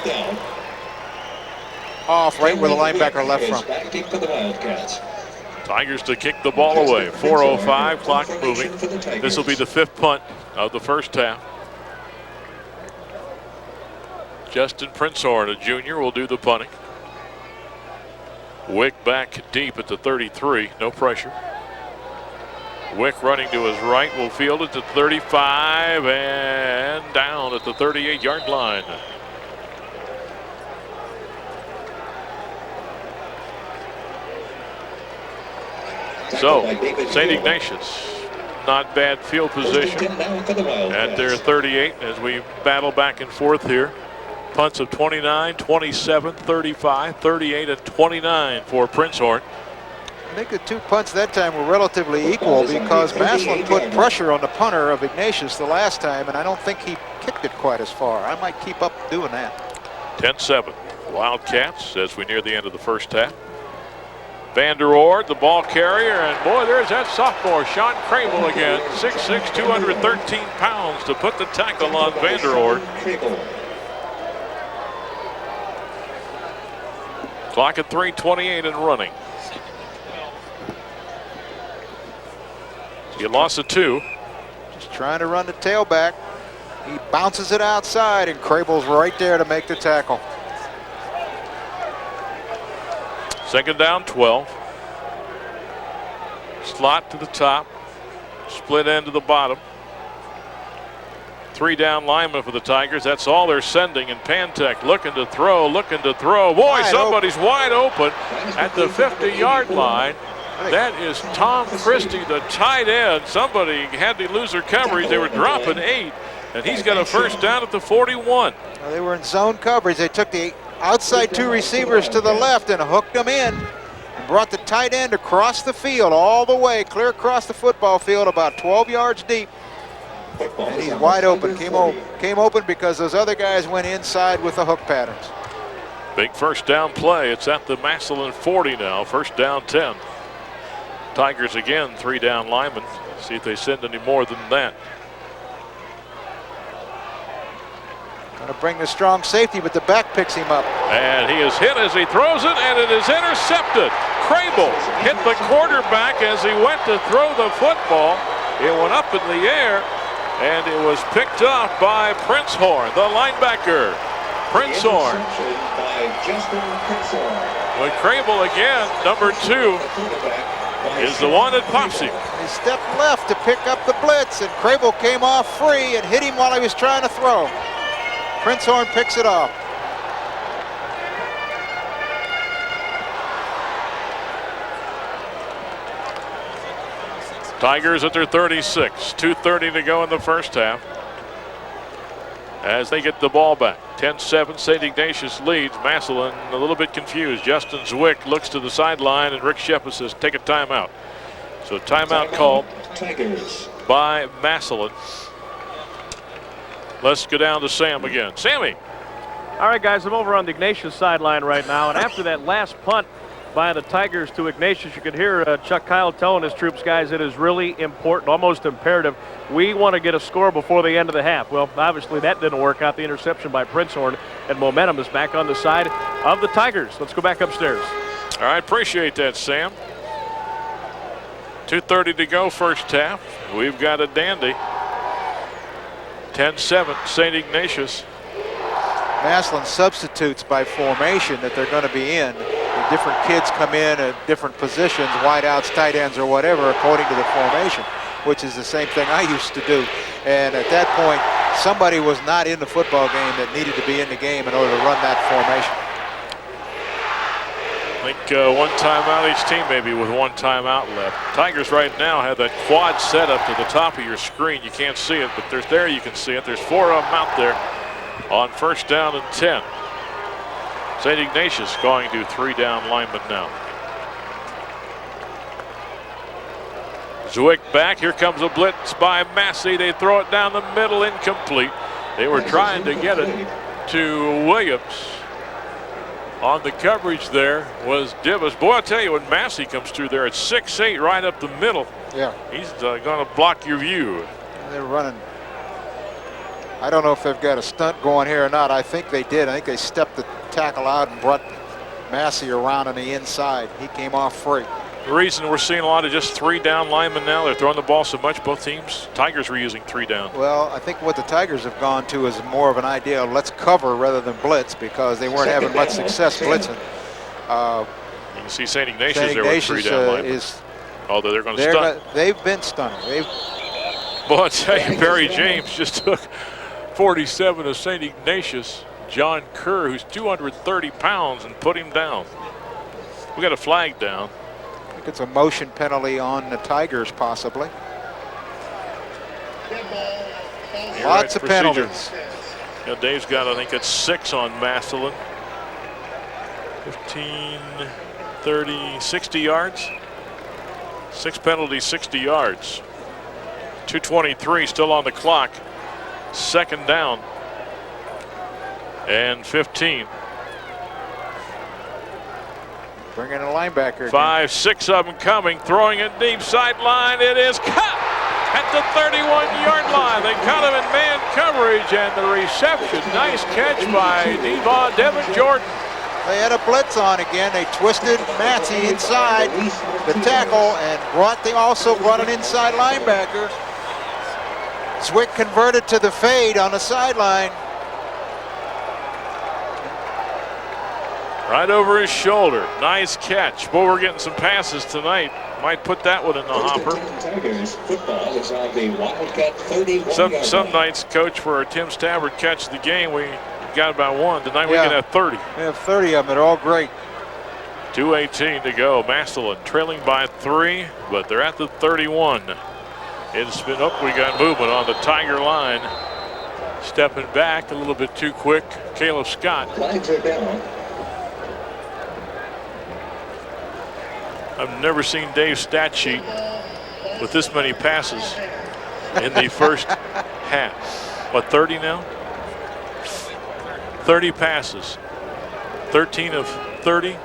Speaker 2: off right where the linebacker left from.
Speaker 1: Tigers to kick the ball away. 4:05, clock moving. This will be the 5th punt of the first half. Justin Prinzhorn, a junior, will do the punting. Wick back deep at the 33, no pressure. Wick running to his right, will field it to 35 and down at the 38-yard line. So, St. Ignatius, not bad field position at their 38 as we battle back and forth here. Punts of 29, 27, 35, 38, and 29 for Prinzhorn.
Speaker 2: I think the 2 punts that time were relatively equal because Massillon put pressure on the punter of Ignatius the last time, and I don't think he kicked it quite as far. I might keep up doing that.
Speaker 1: 10-7, Wildcats as we near the end of the first half. Vander Oord, the ball carrier, and boy, there's that sophomore, Sean Crable again. 6'6", 213 pounds to put the tackle on Vander Oord. Clock at 3:28 and running. You lost a 2.
Speaker 2: Just trying to run the tailback. He bounces it outside, and Crable's right there to make the tackle.
Speaker 1: 2nd down, 12. Slot to the top. Split end to the bottom. 3 down linemen for the Tigers. That's all they're sending. And Pantek looking to throw, Boy, somebody's wide open at the 50-yard line. That is Tom Christie, the tight end. Somebody had to lose their coverage. They were dropping 8, and he's got a first down at the 41.
Speaker 2: Well, they were in zone coverage. They took the outside 2 receivers to the left and hooked them in and brought the tight end across the field all the way, clear across the football field, about 12 yards deep. And he's wide open. Came open because those other guys went inside with the hook patterns.
Speaker 1: Big first down play. It's at the Massillon 40 now. First down 10. Tigers again, 3 down linemen. See if they send any more than that.
Speaker 2: Going to bring the strong safety, but the back picks him up.
Speaker 1: And he is hit as he throws it, and it is intercepted. Crable hit the quarterback as he went to throw the football. It went up in the air, and it was picked up by Prinzhorn, the linebacker. Prinzhorn. With Crable again, number 2, is the one that pops him.
Speaker 2: He stepped left to pick up the blitz, and Crable came off free and hit him while he was trying to throw. Prinzhorn picks it off.
Speaker 1: Tigers at their 36. 2:30 to go in the first half. As they get the ball back. 10-7, St. Ignatius leads. Massillon a little bit confused. Justin ZWICK looks to the sideline, and Rick Shepard says, take a timeout. So timeout called by Massillon. Let's go down to Sam again. Sammy.
Speaker 3: All right, guys, I'm over on the Ignatius sideline right now, and after that last punt by the Tigers to Ignatius, you could hear Chuck Kyle telling his troops, guys, it is really important, almost imperative. We want to get a score before the end of the half. Well, obviously that didn't work out. The interception by Prinzhorn, and momentum is back on the side of the Tigers. Let's go back upstairs.
Speaker 1: All right, appreciate that, Sam. 2:30 to go first half. We've got a dandy. 10-7, St. Ignatius.
Speaker 2: Massillon substitutes by formation that they're going to be in. The different kids come in at different positions, wideouts, tight ends, or whatever, according to the formation, which is the same thing I used to do. And at that point, somebody was not in the football game that needed to be in the game in order to run that formation.
Speaker 1: I think one timeout each team, maybe, with one timeout left. Tigers right now have that quad set up to the top of your screen. You can't see it, but there's there you can see it. There's 4 of them out there on first down and 10. St. Ignatius going to 3 down linemen now. ZWICK back. Here comes a blitz by Massey. They throw it down the middle, incomplete. They were trying to get it to Williams. On the coverage there was Divis. Boy, I'll tell you, when Massey comes through there at 6'8", right up the middle,
Speaker 2: Yeah.
Speaker 1: he's going to block your view.
Speaker 2: They're running. I don't know if they've got a stunt going here or not. I think they did. I think they stepped the tackle out and brought Massey around on the inside. He came off free.
Speaker 1: The reason we're seeing a lot of just 3-down linemen now, they're throwing the ball so much, both teams. Tigers were using 3-down.
Speaker 2: Well, I think what the Tigers have gone to is more of an idea of let's cover rather than blitz, because they weren't having much success blitzing.
Speaker 1: You can see St. Ignatius there with 3-down linemen. Although they're going to stunt.
Speaker 2: They've been stunning.
Speaker 1: Well, I tell you, Barry James just took 47 of St. Ignatius, John Kerr, who's 230 pounds, and put him down. We got a flag down.
Speaker 2: I think it's a motion penalty on the Tigers, possibly. Lots of penalties.
Speaker 1: Yeah, Dave's got, I think it's 6 on Massillon. 15, 30, 60 yards. 6 penalties, 60 yards. 2:23 still on the clock. 2nd down and 15.
Speaker 2: Bring in a linebacker.
Speaker 1: 5, 6 of them coming, throwing it deep sideline. It is cut at the 31-yard line. They caught him in man coverage, and the reception, nice catch by Devin Jordan.
Speaker 2: They had a blitz on again. They twisted Massey inside the tackle and also brought an inside linebacker. ZWICK converted to the fade on the sideline.
Speaker 1: Right over his shoulder. Nice catch. Boy, we're getting some passes tonight. Might put that one in the hopper. Some nights, Coach, for Tim Stafford catch the game, we got about 1. Tonight we can have 30.
Speaker 2: We have 30 of them. They're all great.
Speaker 1: 2:18 to go. Massillon trailing by 3, but they're at the 31. It's been up. We got movement on the Tiger line. Stepping back a little bit too quick. Caleb Scott.
Speaker 4: Flags are down.
Speaker 1: I've never seen Dave's stat sheet with this many passes in the first half. What, 30 now? 30 passes. 13 of 30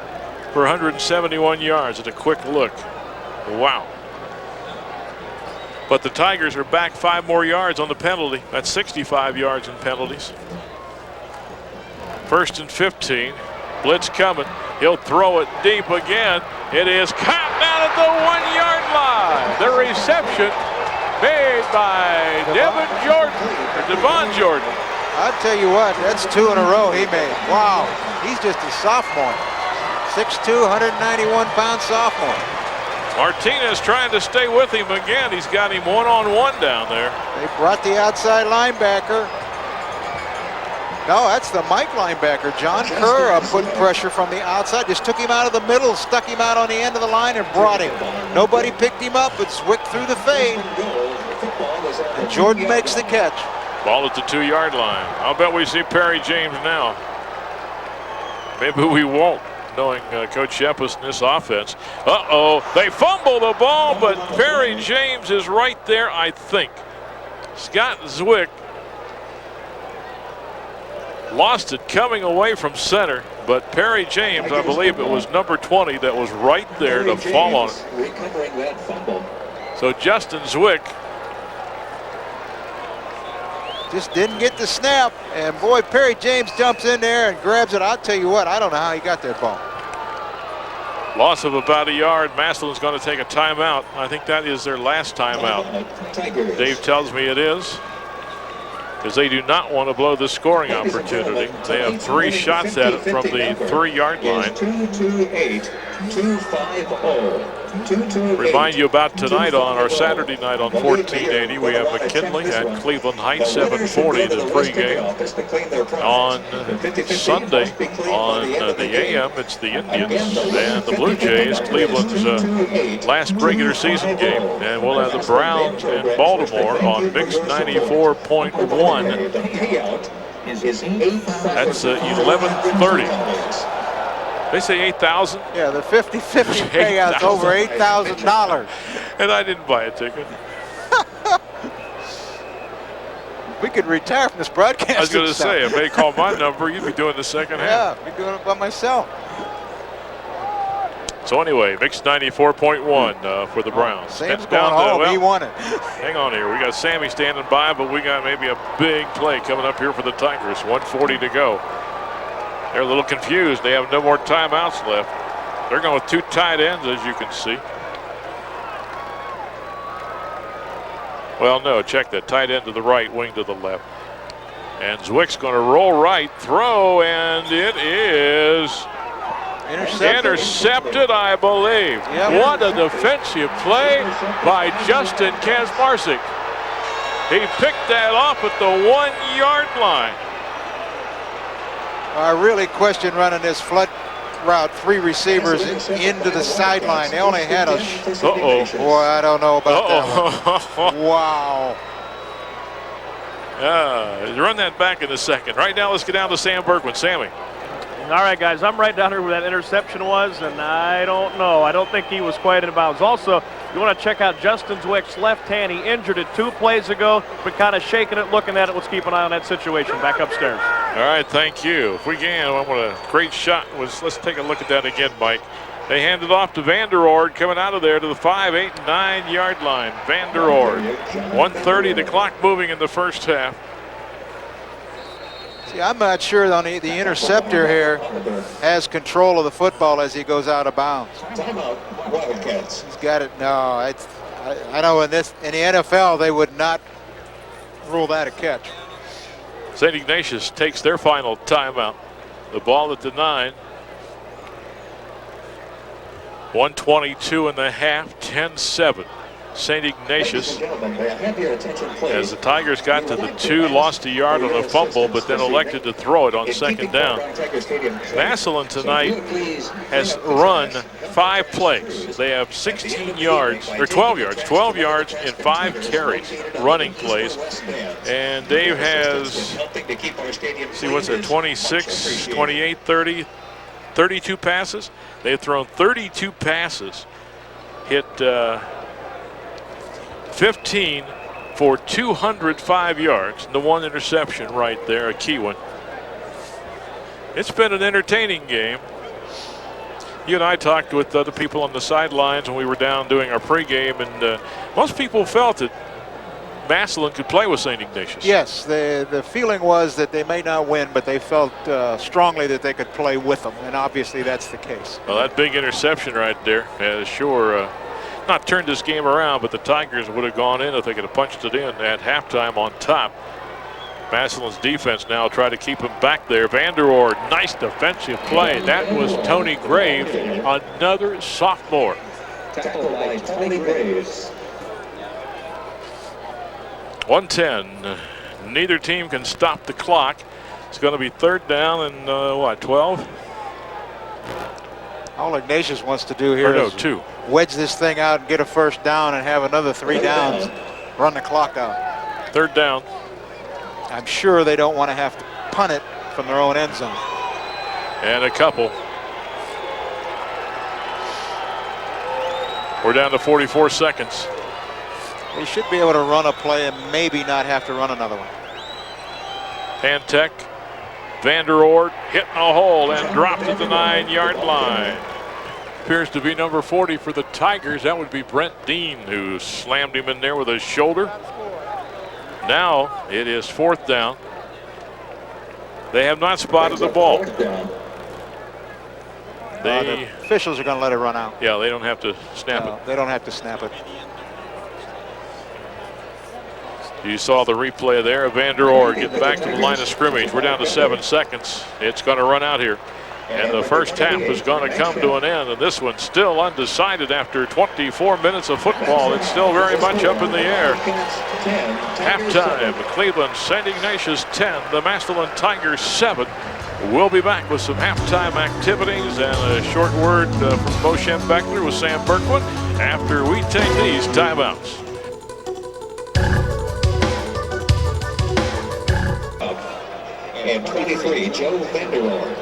Speaker 1: for 171 yards at a quick look. Wow. But the Tigers are back 5 more yards on the penalty. That's 65 yards in penalties. 1st and 15. Blitz coming. He'll throw it deep again. It is caught down at the 1-yard line. The reception made by Devon Jordan.
Speaker 2: I'll tell you what, that's 2 in a row he made. Wow, he's just a sophomore. 6'2", 191-pound sophomore.
Speaker 1: Martinez trying to stay with him again. He's got him one-on-one down there.
Speaker 2: They brought the outside linebacker. No, that's the Mike linebacker. John Kerr putting pressure from the outside. Just took him out of the middle, stuck him out on the end of the line, and brought him. Nobody picked him up, but ZWICK through the fade. And Jordan makes the catch.
Speaker 1: Ball at the 2-yard line. I'll bet we see Perry James now. Maybe we won't, knowing Coach Shepis and this offense. Uh-oh, they fumble the ball, but Perry James is right there, I think. Scott ZWICK lost it coming away from center, but Perry James, I believe it was number 20 that was right there to fall on it.
Speaker 4: Recovering that fumble.
Speaker 1: So Justin ZWICK
Speaker 2: just didn't get the snap, and boy, Perry James jumps in there and grabs it. I'll tell you what, I don't know how he got that ball.
Speaker 1: Loss of about a yard. Massillon's going to take a timeout. I think that is their last timeout. Dave tells me it is, because they do not want to blow the scoring opportunity. They have 3 shots at it from the 3-yard line.
Speaker 4: 228-250.
Speaker 1: Remind you about tonight on our Saturday night on 1480. We have McKinley at Cleveland Heights, 7:40 the pregame. On Sunday on the AM, it's the Indians and the Blue Jays, Cleveland's last regular season game. And we'll have the Browns in Baltimore on Mixed 94.1. That's 11:30. They say 8,000?
Speaker 2: Yeah, the 50-50 payout's over $8,000.
Speaker 1: And I didn't buy a ticket.
Speaker 2: We could retire from this broadcast.
Speaker 1: I was going to say, if they call my number, you'd be doing the second half.
Speaker 2: Yeah, be doing it by myself.
Speaker 1: So anyway, mixed 94.1 for the Browns.
Speaker 2: Sam's
Speaker 1: Steps
Speaker 2: going
Speaker 1: down
Speaker 2: home.
Speaker 1: to,
Speaker 2: He won it.
Speaker 1: Hang on here. We got Sammy standing by, but we got maybe a big play coming up here for the Tigers. 1:40 to go. They're a little confused. They have no more timeouts left. They're going with 2 tight ends, as you can see. Well, no, check that. Tight end to the right, wing to the left. And ZWICK's going to roll right, throw, and it is intercepted, I believe.
Speaker 2: Yep.
Speaker 1: What a defensive play by Justin Kazmarczyk. He picked that off at the 1-yard line.
Speaker 2: I really question running this flood route, 3 receivers into the sideline. They only had a. Boy, I don't know about that one. Wow.
Speaker 1: Run that back in a second. Right now, let's get down to Sam Bergman. Sammy.
Speaker 3: All right, guys, I'm right down here where that interception was, and I don't know. I don't think he was quite in bounds. Also, you want to check out Justin ZWICK's left hand. He injured it 2 plays ago, but kind of shaking it, looking at it. Let's keep an eye on that situation. Back upstairs.
Speaker 1: All right, thank you. If we can, I want a great shot. Let's take a look at that again, Mike. They hand it off to Vanderoord coming out of there to the 5, 8, 9-yard line. Vanderoord. 1:30, the clock moving in the first half.
Speaker 2: See, I'm not sure on the interceptor here has control of the football as he goes out of bounds.
Speaker 4: Timeout, Wildcats.
Speaker 2: He's got it. No, I know in the NFL they would not rule that a catch.
Speaker 1: St. Ignatius takes their final timeout. The ball at the 9. 1:22 in the half, 10-7. St. Ignatius, as the Tigers got to the 2, lost a yard on a fumble, but then elected to throw it on second down. Massillon tonight has run 5 plays. They have 16 yards, or 12 yards in 5 carries, running plays. And Dave has, see what's that, 26, 28, 30, 32 passes. They've thrown 32 passes, hit 15 for 205 yards. And the 1 interception right there, a key one. It's been an entertaining game. You and I talked with other people on the sidelines when we were down doing our pregame, and most people felt that Massillon could play with St. Ignatius.
Speaker 2: Yes, the feeling was that they may not win, but they felt strongly that they could play with them, and obviously that's the case.
Speaker 1: Well, that big interception right there has sure not turned this game around, but the Tigers would have gone in if they could have punched it in at halftime on top. Massillon's defense now try to keep him back there. Vanderoord, nice defensive play. That was Tony Graves, another sophomore.
Speaker 4: Tackled by Tony Graves.
Speaker 1: 1:10. Neither team can stop the clock. It's going to be 3rd down and what, 12?
Speaker 2: All Ignatius wants to do here is
Speaker 1: 2.
Speaker 2: wedge this thing out and get a first down and have another 3 downs, run the clock out.
Speaker 1: 3rd down.
Speaker 2: I'm sure they don't want to have to punt it from their own end zone.
Speaker 1: And a couple. We're down to 44 seconds.
Speaker 2: They should be able to run a play and maybe not have to run another one.
Speaker 1: Pantek, Vanderoord hitting a hole and dropped at the 9-yard line. Appears to be number 40 for the Tigers. That would be Brent Dean, who slammed him in there with his shoulder. Now it is 4th down. They have not spotted the ball.
Speaker 2: The officials are going to let it run out.
Speaker 1: Yeah, they don't have to snap it.
Speaker 2: They don't have to snap it.
Speaker 1: You saw the replay there. Vanderoord getting back to the line of scrimmage. We're down to 7 seconds. It's going to run out here. And the first half is going to come to an end. And this one's still undecided after 24 minutes of football. It's still very much up in the air. Halftime, Cleveland, St. Ignatius 10, the Massillon Tigers 7. We'll be back with some halftime activities and a short word from Moshe Beckler with Sam Berkman after we take these timeouts.
Speaker 4: And 23, Joe Vanderoord.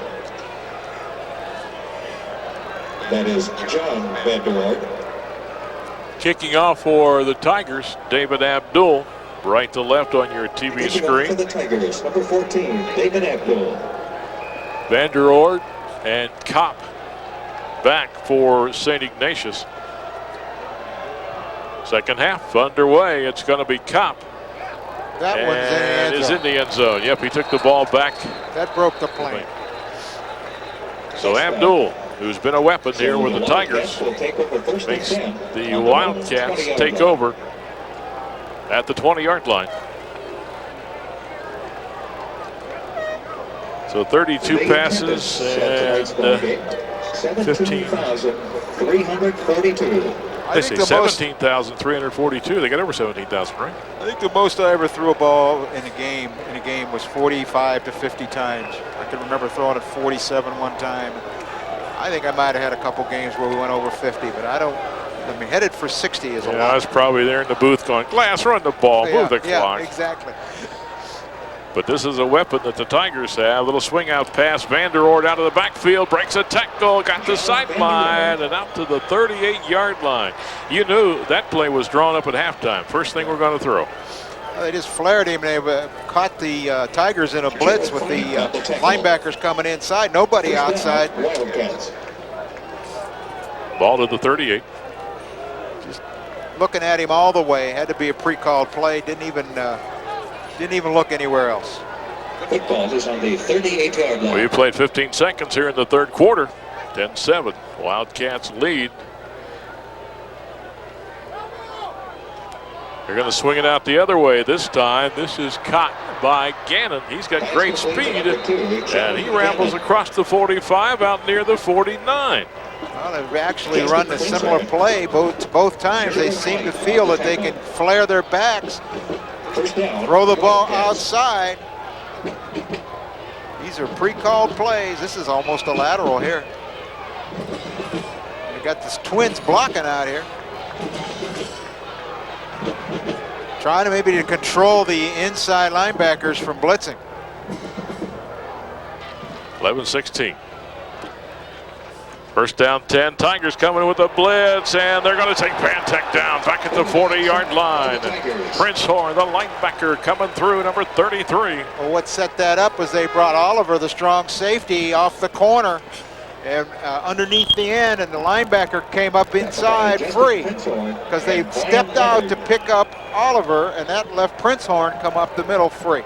Speaker 4: That is John Vanderoord.
Speaker 1: Kicking off for the Tigers, David Abdul. right to left on your TV
Speaker 4: For
Speaker 1: screen.
Speaker 4: the Tigers, number 14, David Abdul.
Speaker 1: Vander Oord and Kopp back for St. Ignatius. Second half underway. It's going to be Kopp.
Speaker 2: That one's in the end
Speaker 1: is
Speaker 2: zone.
Speaker 1: in the end zone. Yep, he took the ball back.
Speaker 2: That broke the plane.
Speaker 1: So Abdul, who's been a weapon here with the Tigers, makes the Wildcats take over at the 20-yard line. So 32 passes and 15.
Speaker 4: 17,342.
Speaker 1: They say 17,342. They got over 17,000, right?
Speaker 2: I think the most I ever threw a ball in a game was 45 to 50 times. I can remember throwing it 47 one time. I think I might have had a couple games where we went over 50, but I mean, headed for 60 is a lot.
Speaker 1: I was probably there in the booth going, Glass, run the ball, move the clock.
Speaker 2: Yeah, exactly.
Speaker 1: But this is a weapon that the Tigers have. A little swing out pass. Vander Oord out of the backfield, breaks a tackle, got the sideline, and out to the 38-yard line. You knew that play was drawn up at halftime. First thing we're going to throw.
Speaker 2: They just flared him. They caught the Tigers in a blitz with the linebackers coming inside. Nobody outside.
Speaker 1: Ball to the 38.
Speaker 2: Just looking at him all the way. Had to be a pre-called play. Didn't even look anywhere else.
Speaker 4: Football is on the 38-yard line.
Speaker 1: We played 15 seconds here in the third quarter. 10-7. Wildcats lead. They're going to swing it out the other way this time. This is caught by Gannon. He's got great speed, and he rambles across the 45 out near the 49.
Speaker 2: Well, they've actually run a similar play both times. They seem to feel that they can flare their backs, throw the ball outside. These are pre-called plays. This is almost a lateral here. We got the Twins blocking out here. Trying to maybe control the inside linebackers from blitzing.
Speaker 1: 11-16. First down 10. Tigers coming with a blitz, and they're going to take Pantek down back at the 40-yard line. Prince Horn, the linebacker, coming through, number 33.
Speaker 2: Well, what set that up was they brought Oliver, the strong safety, off the corner and underneath the end, and the linebacker came up inside free because they stepped out to pick up Oliver, and that left Prince Horn come up the middle free.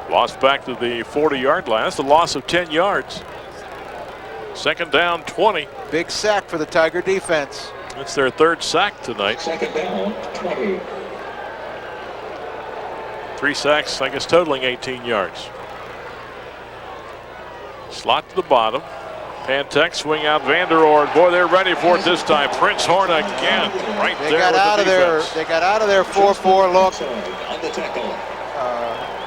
Speaker 1: Lost back to the 40-yard line. That's a loss of 10 yards. Second down, 20.
Speaker 2: Big sack for the Tiger defense.
Speaker 1: It's their third sack tonight.
Speaker 4: Second down, 20.
Speaker 1: 3 sacks, I guess, totaling 18 yards. Slot to the bottom. Pantek swing out Vander Oord. Boy, they're ready for it this time. Prince Horn again, right
Speaker 2: They
Speaker 1: there
Speaker 2: got
Speaker 1: with
Speaker 2: out
Speaker 1: the
Speaker 2: of their
Speaker 1: defense.
Speaker 2: they got out of their 4-4 look.
Speaker 4: On the tackle.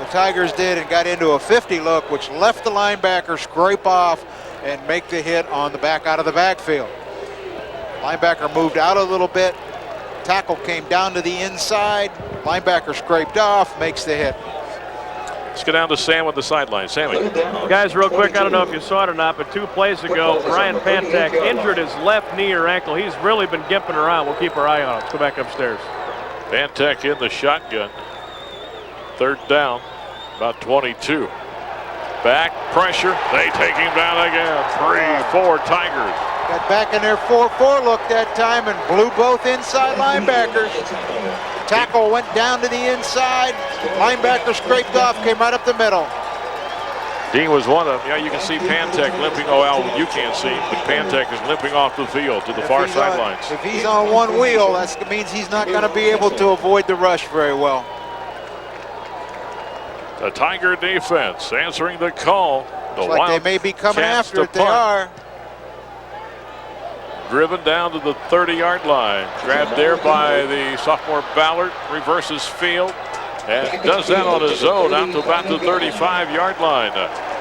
Speaker 2: The Tigers did, and got into a 50 look, which left the linebacker scrape off and make the hit on the back out of the backfield. Linebacker moved out a little bit. Tackle came down to the inside. Linebacker scraped off, makes the hit.
Speaker 1: Let's get down to Sam with the sideline. Sammy.
Speaker 3: Guys, real quick, I don't know if you saw it or not, but 2 plays ago, Brian Pantek injured his left knee or ankle. He's really been gimping around. We'll keep our eye on him. Let's go back upstairs.
Speaker 1: Pantek in the shotgun. Third down, about 22. Back pressure. They take him down again. 3-4 Tigers.
Speaker 2: Got back in their 4-4 look that time and blew both inside linebackers. Tackle went down to the inside. Linebacker scraped off, came right up the middle.
Speaker 1: Dean was one of them. Yeah, you can see Pantek limping. Oh, Al, you can't see, but Pantek is limping off the field to the far sidelines.
Speaker 2: If he's on one wheel, that means he's not going to be able to avoid the rush very well.
Speaker 1: The Tiger defense answering the call. The
Speaker 2: Looks like they may be coming after it. They are.
Speaker 1: Driven down to the 30-yard line. Grabbed there by the sophomore Ballard. Reverses field. And does that on his own out to about the 35-yard line.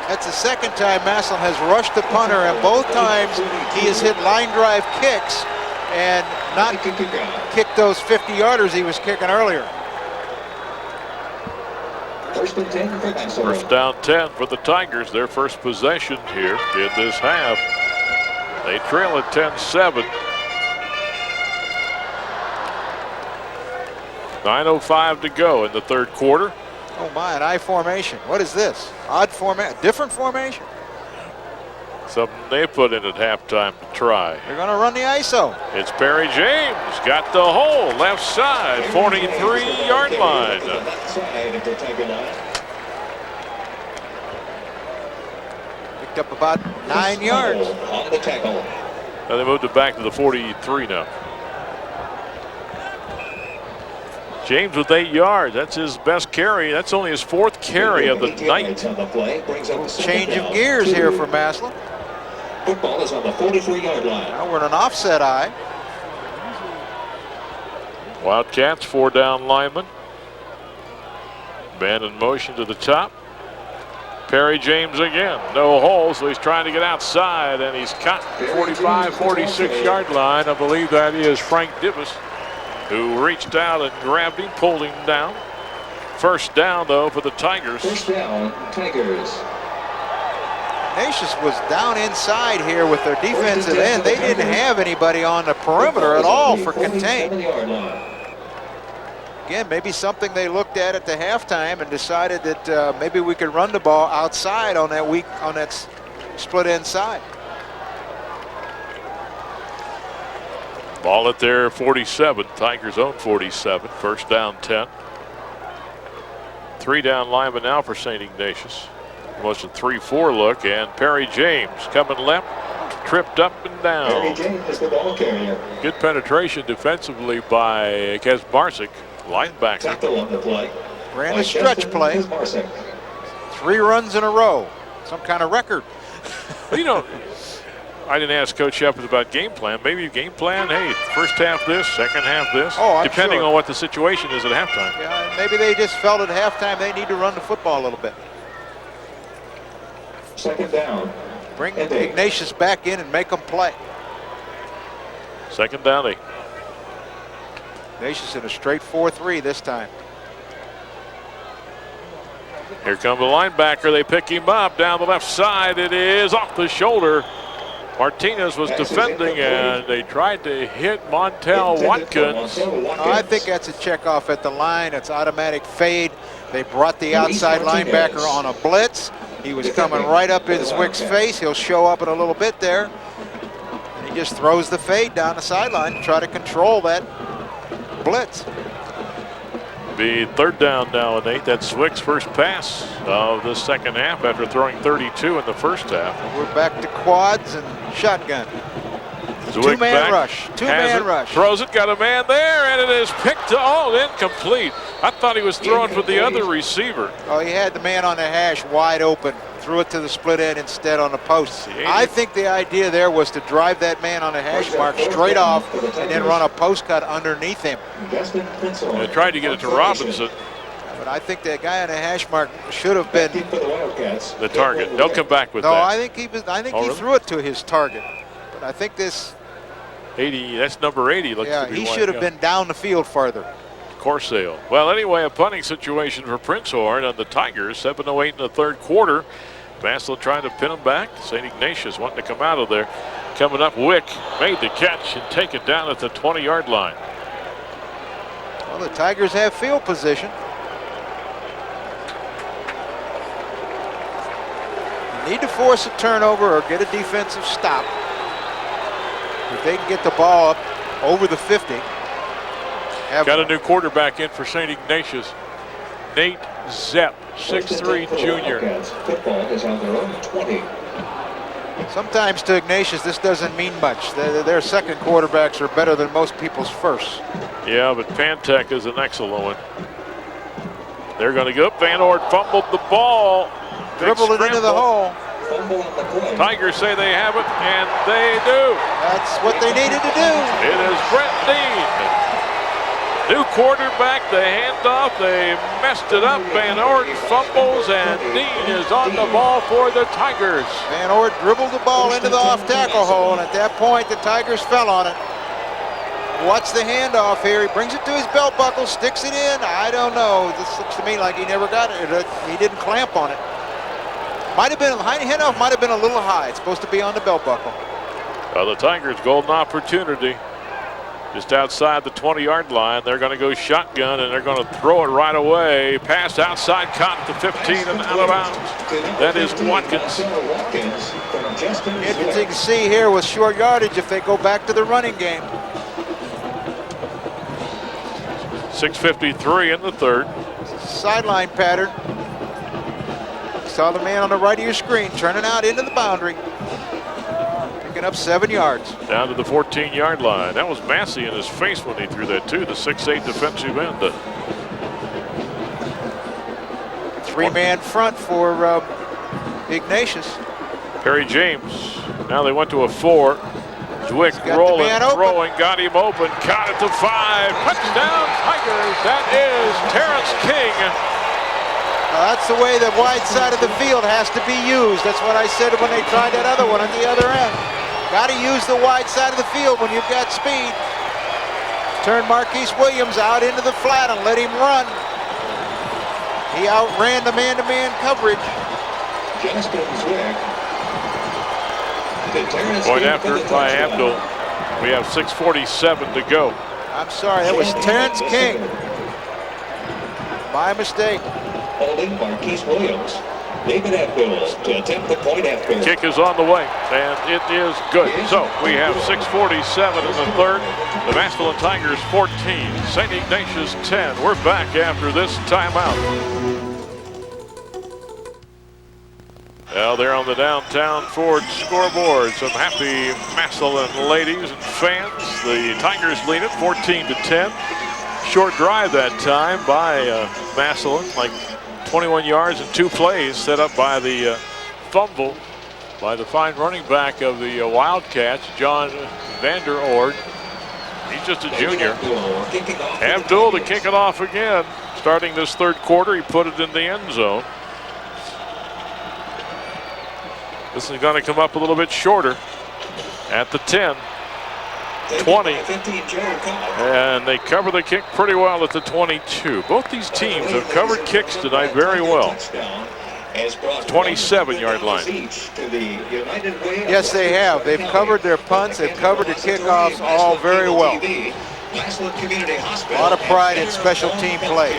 Speaker 2: That's the second time Massillon has rushed the punter, and both times he has hit line drive kicks and not kicked those 50-yarders he was kicking earlier.
Speaker 4: First and 10 for Massillon.
Speaker 1: First down 10 for the Tigers. Their first possession here in this half. They trail at 10-7. 9:05 to go in the third quarter.
Speaker 2: Oh my, an I formation. What is this? Odd formation, different formation.
Speaker 1: Something they put in at halftime to try.
Speaker 2: They're going to run the ISO.
Speaker 1: It's Perry James, got the hole, left side, 43-yard line.
Speaker 2: Picked up about 9 yards.
Speaker 4: On the tackle.
Speaker 1: Now they moved it back to the 43 now. James with 8 yards. That's his best carry. That's only his 4th carry of the night.
Speaker 2: Change of gears here for Massillon.
Speaker 4: Football is on the 43-yard line.
Speaker 2: Now we're in an offset eye.
Speaker 1: Wildcats, 4 down linemen. Man in motion to the top. Perry James again. No hole, so he's trying to get outside, and he's caught 45, 46-yard line. I believe that is Frank Divis, who reached out and grabbed him, pulled him down. First down, though, for the Tigers.
Speaker 4: First down, Tigers.
Speaker 2: Ignatius was down inside here with their defensive end. They didn't have anybody on the perimeter at all for contain. Again, maybe something they looked at the halftime and decided that maybe we could run the ball outside on that split end side.
Speaker 1: Ball at their 47, Tigers own 47, first down 10. 3 down lineman now for St. Ignatius. Almost a 3-4 look, and Perry James coming left, tripped up and down.
Speaker 4: Perry James is the ball carrier.
Speaker 1: Good penetration defensively by Kazmarczyk, linebacker.
Speaker 4: Tackle on the play.
Speaker 2: Ran a stretch play. 3 runs in a row. Some kind of record.
Speaker 1: Well, you know, I didn't ask Coach Shepard about game plan. Maybe game plan, hey, first half this, second half this, depending on what the situation is at halftime.
Speaker 2: Yeah, maybe they just felt at halftime they need to run the football a little bit.
Speaker 4: Second down.
Speaker 2: Bring Ignatius back in and make them play.
Speaker 1: Second down 8.
Speaker 2: Ignatius in a straight 4-3 this time.
Speaker 1: Here comes the linebacker. They pick him up down the left side. It is off the shoulder. Martinez was defending, and they tried to hit Montel Watkins.
Speaker 2: I think that's a check off at the line. It's automatic fade. They brought the outside linebacker on a blitz. He was coming right up in ZWICK's face. He'll show up in a little bit there. And he just throws the fade down the sideline to try to control that blitz.
Speaker 1: Be third down now and 8. That's ZWICK's first pass of the second half after throwing 32 in the first half.
Speaker 2: We're back to quads and shotgun.
Speaker 1: ZWICK
Speaker 2: Two-man rush. Two-man rush.
Speaker 1: Throws it, got a man there, and it is picked all incomplete. I thought he was throwing for the other receiver.
Speaker 2: Oh, he had the man on the hash wide open. Threw it to the split end instead on the post. I think the idea there was to drive that man on the hash mark straight off and then run a post cut underneath him.
Speaker 1: They tried to get it to Robinson.
Speaker 2: But I think that guy on the hash mark should have been
Speaker 1: the target. They'll come back with that.
Speaker 2: No, I think he threw it to his target. But I think this
Speaker 1: 80, that's number 80. Looks to be
Speaker 2: he should have been down the field farther.
Speaker 1: Corsale. Well, anyway, a punting situation for Princehorn on the Tigers. 7:08 in the third quarter. Massillon trying to pin him back. St. Ignatius wanting to come out of there. Coming up, Wick made the catch and take it down at the 20-yard line.
Speaker 2: Well, the Tigers have field position. You need to force a turnover or get a defensive stop. If they can get the ball up over the 50.
Speaker 1: Got a new quarterback in for St. Ignatius. Nate Zepp, 6'3" junior.
Speaker 4: Football is on their own 20.
Speaker 2: Sometimes to Ignatius this doesn't mean much. Their second quarterbacks are better than most people's first.
Speaker 1: Yeah, but Pantek is an excellent one. They're going to go up. Van Ord fumbled the ball.
Speaker 2: Dribbled it into the hole.
Speaker 1: Tigers say they have it, and they do.
Speaker 2: That's what they needed to do.
Speaker 1: It is Brent Dean. New quarterback, the handoff, they messed it up. Van Ord fumbles, and Dean is on the ball for the Tigers.
Speaker 2: Van Ord dribbled the ball into the off-tackle hole, and at that point, the Tigers fell on it. Watch the handoff here. He brings it to his belt buckle, sticks it in. I don't know. This looks to me like he never got it. He didn't clamp on it. Might have been, handoff might have been a little high. It's supposed to be on the belt buckle.
Speaker 1: Well, the Tigers' golden opportunity. Just outside the 20-yard line. They're going to go shotgun, and they're going to throw it right away. Pass outside, caught at the 15 and out of bounds. That is Watkins.
Speaker 2: Interesting to see here with short yardage if they go back to the running game.
Speaker 1: 6:53 in the third.
Speaker 2: Sideline pattern. Saw the man on the right of your screen turning out into the boundary. Picking up 7 yards.
Speaker 1: Down to the 14-yard line. That was Massey in his face when he threw that too, the 6'8" defensive end.
Speaker 2: Three-man front for Ignatius.
Speaker 1: Perry James. Now they went to a 4. ZWICK rolling, throwing, got him open, caught it to 5. Touchdown Tigers. That is Terrence King.
Speaker 2: That's the way the wide side of the field has to be used. That's what I said when they tried that other one at the other end. Got to use the wide side of the field when you've got speed. Turn Marquise Williams out into the flat and let him run. He outran the man-to-man coverage.
Speaker 4: Justin ZWICK.
Speaker 1: Point after by Abdul. We have 6:47 to go.
Speaker 2: I'm sorry, that was Terrence King. My mistake.
Speaker 4: Holding Marquise Williams. David Abdul to attempt the point after.
Speaker 1: Kick is on the way, and it is good. So we have 6:47 in the third. The Massillon Tigers 14, St. Ignatius 10. We're back after this timeout. Well, they're on the downtown Ford scoreboard. Some happy Massillon ladies and fans. The Tigers lead it 14-10. Short drive that time by Massillon, like 21 yards and 2 plays set up by the fumble by the fine running back of the Wildcats, John Vander Ord. He's just a junior. Abdul to kick it off again. Starting this third quarter, he put it in the end zone. This is going to come up a little bit shorter at the 10, 20, and they cover the kick pretty well at the 22. Both these teams have covered kicks tonight very well. 27-yard line.
Speaker 2: Yes, they have. They've covered their punts. They've covered the kickoffs all very well. A lot of pride in special team play.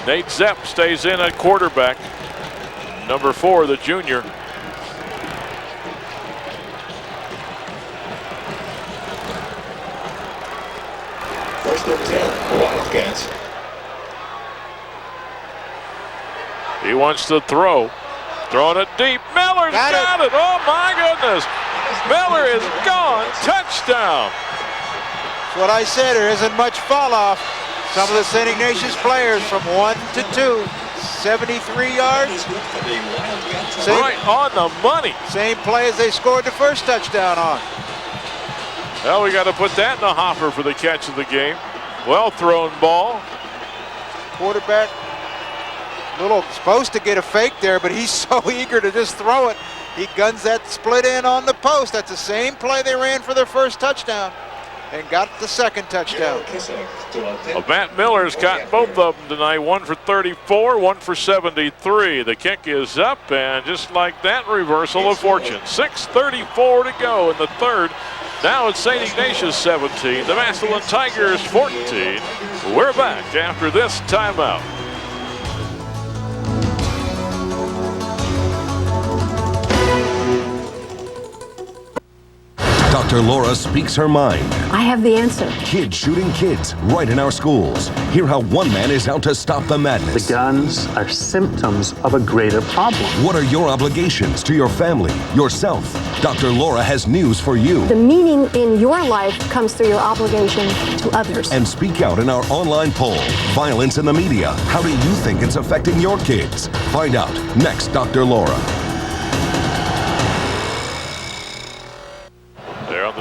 Speaker 1: Nate Zepp stays in at quarterback. Number 4, the junior.
Speaker 4: First and 10, Wildcats.
Speaker 1: He wants to throw. Throwing it deep. Miller's got it. Oh my goodness. Miller is gone. Touchdown.
Speaker 2: That's what I said. There isn't much fall off. Some of the St. Ignatius players from 1 to 2. 73 yards.
Speaker 1: Right on the money.
Speaker 2: Same play as they scored the first touchdown on.
Speaker 1: Well, we got to put that in the hopper for the catch of the game. Well thrown ball.
Speaker 2: Quarterback, supposed to get a fake there, but he's so eager to just throw it. He guns that split in on the post. That's the same play they ran for their first touchdown and got the second touchdown.
Speaker 1: Well, Matt Miller's got both of them tonight. 1 for 34, 1 for 73. The kick is up, and just like that, reversal of fortune. 6:34 to go in the third. Now it's St. Ignatius 17, the Massillon Tigers 14. We're back after this timeout.
Speaker 5: Dr. Laura speaks her mind.
Speaker 6: I have the answer.
Speaker 5: Kids shooting kids right in our schools. Hear how one man is out to stop the madness.
Speaker 7: The guns are symptoms of a greater problem.
Speaker 5: What are your obligations to your family, yourself? Dr. Laura has news for you.
Speaker 6: The meaning in your life comes through your obligation to others.
Speaker 5: And speak out in our online poll. Violence in the media. How do you think it's affecting your kids? Find out next, Dr. Laura.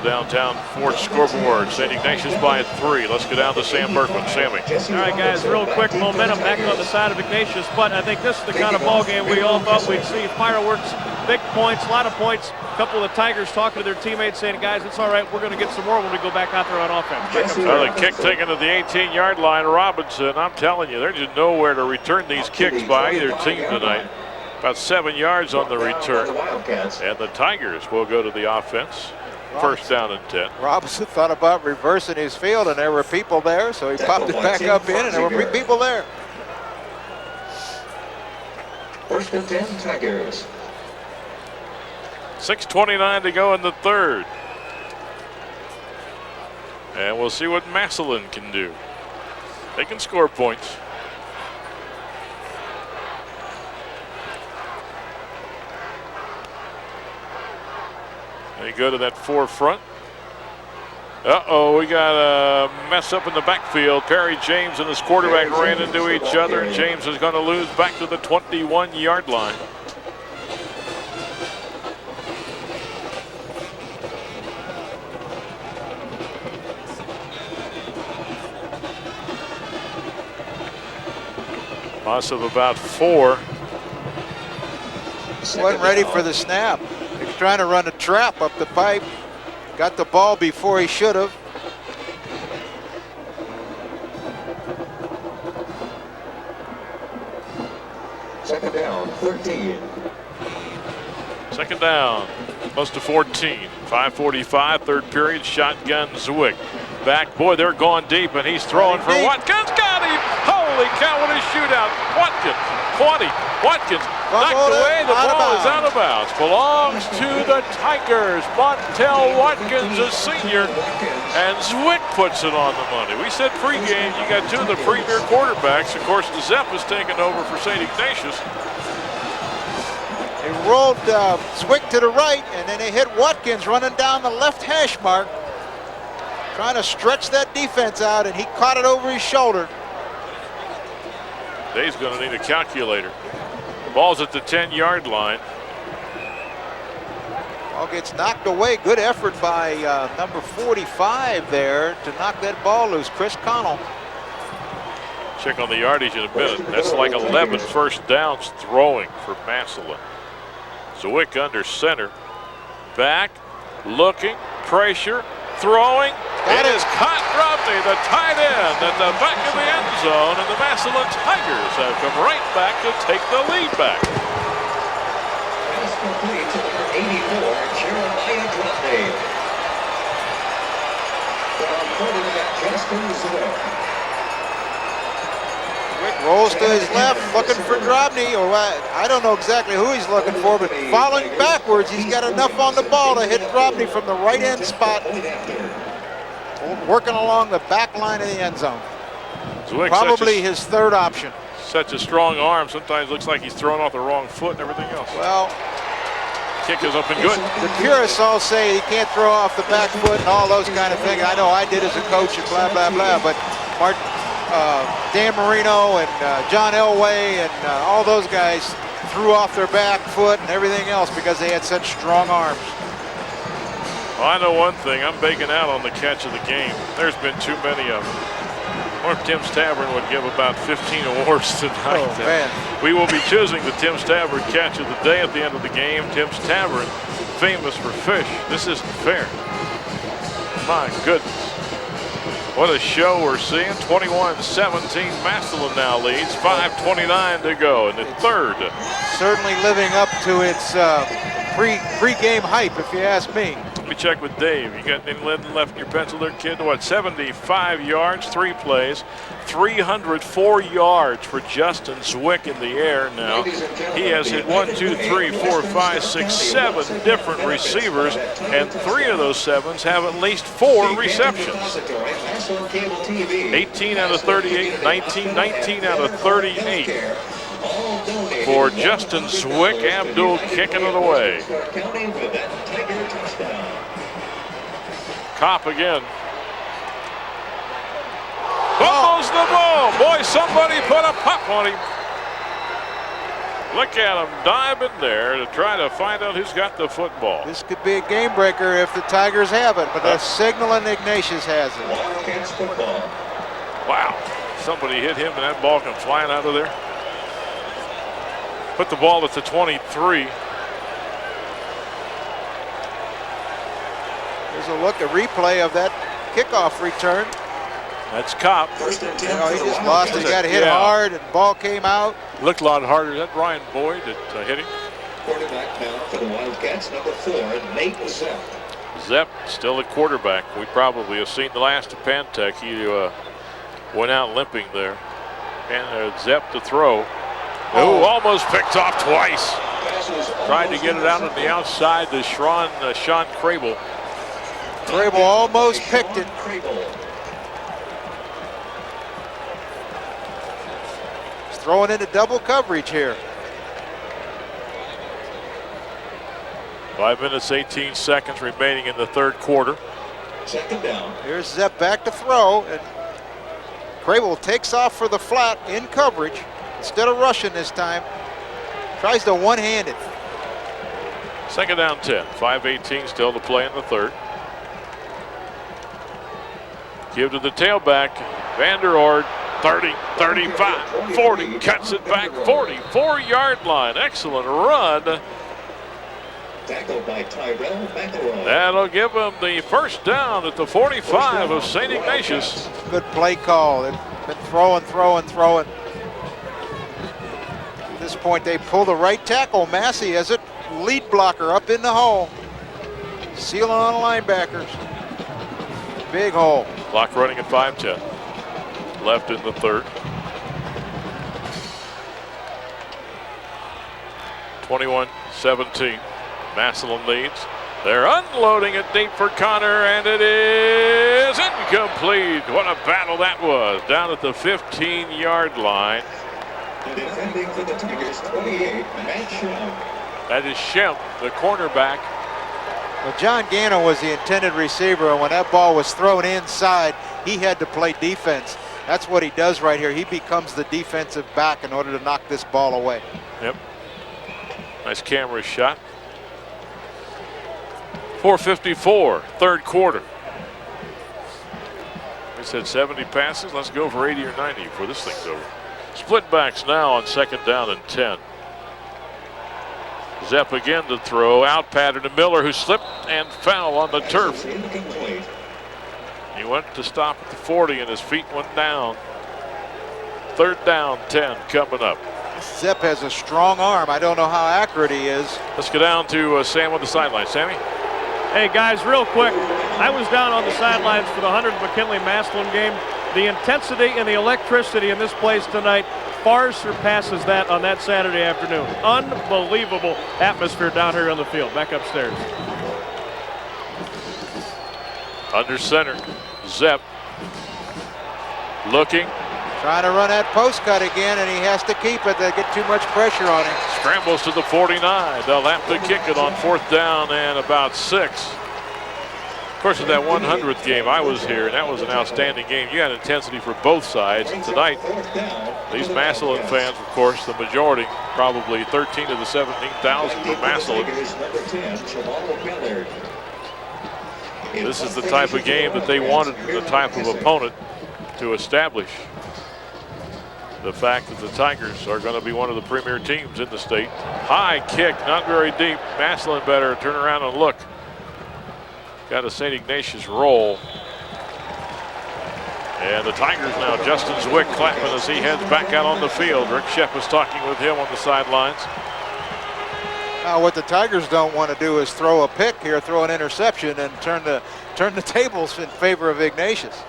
Speaker 1: Downtown Ford scoreboard. St. Ignatius by 3. Let's go down to Sam Berkman. Sammy.
Speaker 3: All right, guys, real quick momentum back on the side of Ignatius, but I think this is the kind of ball game we all thought we'd see. Fireworks, big points, a lot of points. A couple of the Tigers talking to their teammates saying, guys, it's all right, we're going to get some more when we go back out there on offense.
Speaker 1: Well, the kick taken to the 18-yard line. Robinson, I'm telling you, there's just nowhere to return these kicks by either team tonight. About 7 yards on the return. And the Tigers will go to the offense. First down and 10.
Speaker 2: Robinson thought about reversing his field, and there were people there, so he popped it back up in, and there were people there.
Speaker 4: First and 10, Tigers.
Speaker 1: 6:29 to go in the third. And we'll see what Massillon can do. They can score points. They go to that forefront. Uh-oh, we got a mess up in the backfield. Perry James and his quarterback ran into each other, and James is going to lose back to the 21-yard line. Loss of about 4.
Speaker 2: Wasn't ready for the snap. He was trying to run a trap up the pipe. Got the ball before he should have.
Speaker 4: Second down, 13.
Speaker 1: Second down, close to 14. 5:45, third period, shotgun ZWICK. Back, boy, they're going deep, and he's throwing for Watkins. Got him! Holy cow, what a shootout. Watkins, 20. Watkins knocked away. The ball is out of bounds. Belongs to the Tigers. Montel Watkins, a senior, and ZWICK puts it on the money. We said pregame, you got two of the premier quarterbacks. Of course, Zepp is taking over for St. Ignatius.
Speaker 2: They rolled ZWICK to the right, and then they hit Watkins running down the left hash mark, trying to stretch that defense out, and he caught it over his shoulder.
Speaker 1: Dave's going to need a calculator. Ball's at the 10-yard line.
Speaker 2: Ball gets knocked away. Good effort by number 45 there to knock that ball loose, Chris Connell.
Speaker 1: Check on the yardage in a minute. That's like 11 first downs throwing for Massillon. ZWICK under center. Back, looking, pressure, throwing. It is caught. Rodney, the tight end, at the back of the end zone, and the Massillon Tigers have come right back to take the lead back.
Speaker 4: Pass complete to number 84, Jeremiah Rodney. From quarterback Justin ZWICK.
Speaker 2: Rolls to his left, looking for Drobny, or I don't know exactly who he's looking for, but following backwards, he's got enough on the ball to hit Drobny from the right end spot, working along the back line of the end zone.
Speaker 1: ZWICK,
Speaker 2: probably his third option.
Speaker 1: Such a strong arm, sometimes looks like he's thrown off the wrong foot and everything else.
Speaker 2: Well,
Speaker 1: kick is up and good.
Speaker 2: The purists all say he can't throw off the back foot and all those kind of things. I know I did as a coach and blah, blah, blah, but Dan Marino and John Elway and all those guys threw off their back foot and everything else because they had such strong arms.
Speaker 1: Well, I know one thing. I'm baking out on the catch of the game. There's been too many of them. Or Tim's Tavern would give about 15 awards tonight.
Speaker 2: Oh, man.
Speaker 1: We will be choosing the Tim's Tavern catch of the day at the end of the game. Tim's Tavern, famous for fish. This isn't fair. My goodness. What a show we're seeing. 21-17, Massillon now leads. 5:29 to go in the third.
Speaker 2: Certainly living up to its pre-game hype, if you ask me.
Speaker 1: Let me check with Dave. You got any left in your pencil there, kid? What, 75 yards, 3 plays, 304 yards for Justin ZWICK in the air now. He has hit 1, 2, 3, 4, 5, 6, 7 different receivers, and 3 of those 7s have at least 4 receptions. 18 out of 38, 19 out of 38. For Justin ZWICK, Abdul kicking it away. Kopp again. Fumbles the ball. Boy, somebody put a puck on him. Look at him diving there to try to find out who's got the football.
Speaker 2: This could be a game breaker if the Tigers have it, but they're signaling Ignatius has it.
Speaker 1: Wow. Somebody hit him and that ball comes flying out of there. Put the ball at the 23.
Speaker 2: There's a look, a replay of that kickoff return.
Speaker 1: That's Kopp.
Speaker 2: You know, he just lost it. He got hit hard and the ball came out.
Speaker 1: Looked a lot harder. Is that Ryan Boyd that hit him?
Speaker 4: Quarterback now for the Wildcats, number 4, Nate Zepp.
Speaker 1: Zepp still at quarterback. We probably have seen the last of Pantek. He went out limping there. And Zepp to throw. Oh, almost picked off twice. Tried to get it out on the outside to Sean Crable.
Speaker 2: Crable almost picked it. He's throwing into double coverage here.
Speaker 1: 5 minutes, 18 seconds remaining in the third quarter.
Speaker 4: Second down.
Speaker 2: Here's Zepp back to throw, and Crable takes off for the flat in coverage. Instead of rushing this time, tries to one-hand it.
Speaker 1: Second down 10, 5:18 still to play in the third. Give to the tailback, Vanderord, 30, 35, 40, cuts it back, 44-yard line. Excellent run.
Speaker 4: Tackled by Tyrell McElroy.
Speaker 1: That'll give him the first down at the 45 of St. Ignatius.
Speaker 2: Good play call. They've been throwing. At this point, they pull the right tackle. Massey as a lead blocker up in the hole. Sealing on linebackers. Big hole.
Speaker 1: Clock running at 5:10. Left in the third. 21-17. Massillon leads. They're unloading it deep for Connor, and it is incomplete. What a battle that was. Down at the 15-yard line.
Speaker 4: Defending for the Tigers, 28, Matt Shem.
Speaker 1: That is Shem, the cornerback.
Speaker 2: Well, John Gano was the intended receiver, and when that ball was thrown inside, he had to play defense. That's what he does right here. He becomes the defensive back in order to knock this ball away.
Speaker 1: Yep. Nice camera shot. 4:54, third quarter. We said 70 passes. Let's go for 80 or 90 before this thing's over. Split backs now on second down and 10. Zepp again to throw. Out pattern to Miller, who slipped and fell on the turf. He went to stop at the 40 and his feet went down. Third down, 10 coming up.
Speaker 2: Zepp has a strong arm. I don't know how accurate he is.
Speaker 1: Let's go down to Sam on the sideline. Sammy?
Speaker 3: Hey guys, real quick, I was down on the sidelines for the 100th McKinley Massillon game. The intensity and the electricity in this place tonight far surpasses that on that Saturday afternoon. Unbelievable atmosphere down here on the field. Back upstairs.
Speaker 1: Under center, Zepp looking.
Speaker 2: Trying to run that post cut again, and he has to keep it. They get too much pressure on him.
Speaker 1: Scrambles to the 49. They'll have to kick it on fourth down and about 6. Of course, in that 100th game, I was here, and that was an outstanding game. You had intensity for both sides. And tonight, these Massillon fans, of course, the majority, probably 13 of the 17,000 for Massillon. This is the type of game that they wanted, the type of opponent to establish. The fact that the Tigers are going to be one of the premier teams in the state. High kick, not very deep. Massillon better turn around and look. Got a St. Ignatius roll. And the Tigers now, Justin ZWICK clapping as he heads back out on the field. Rick Shepp was talking with him on the sidelines.
Speaker 2: Now what the Tigers don't want to do is throw a pick here, throw an interception, and turn the tables in favor of Ignatius.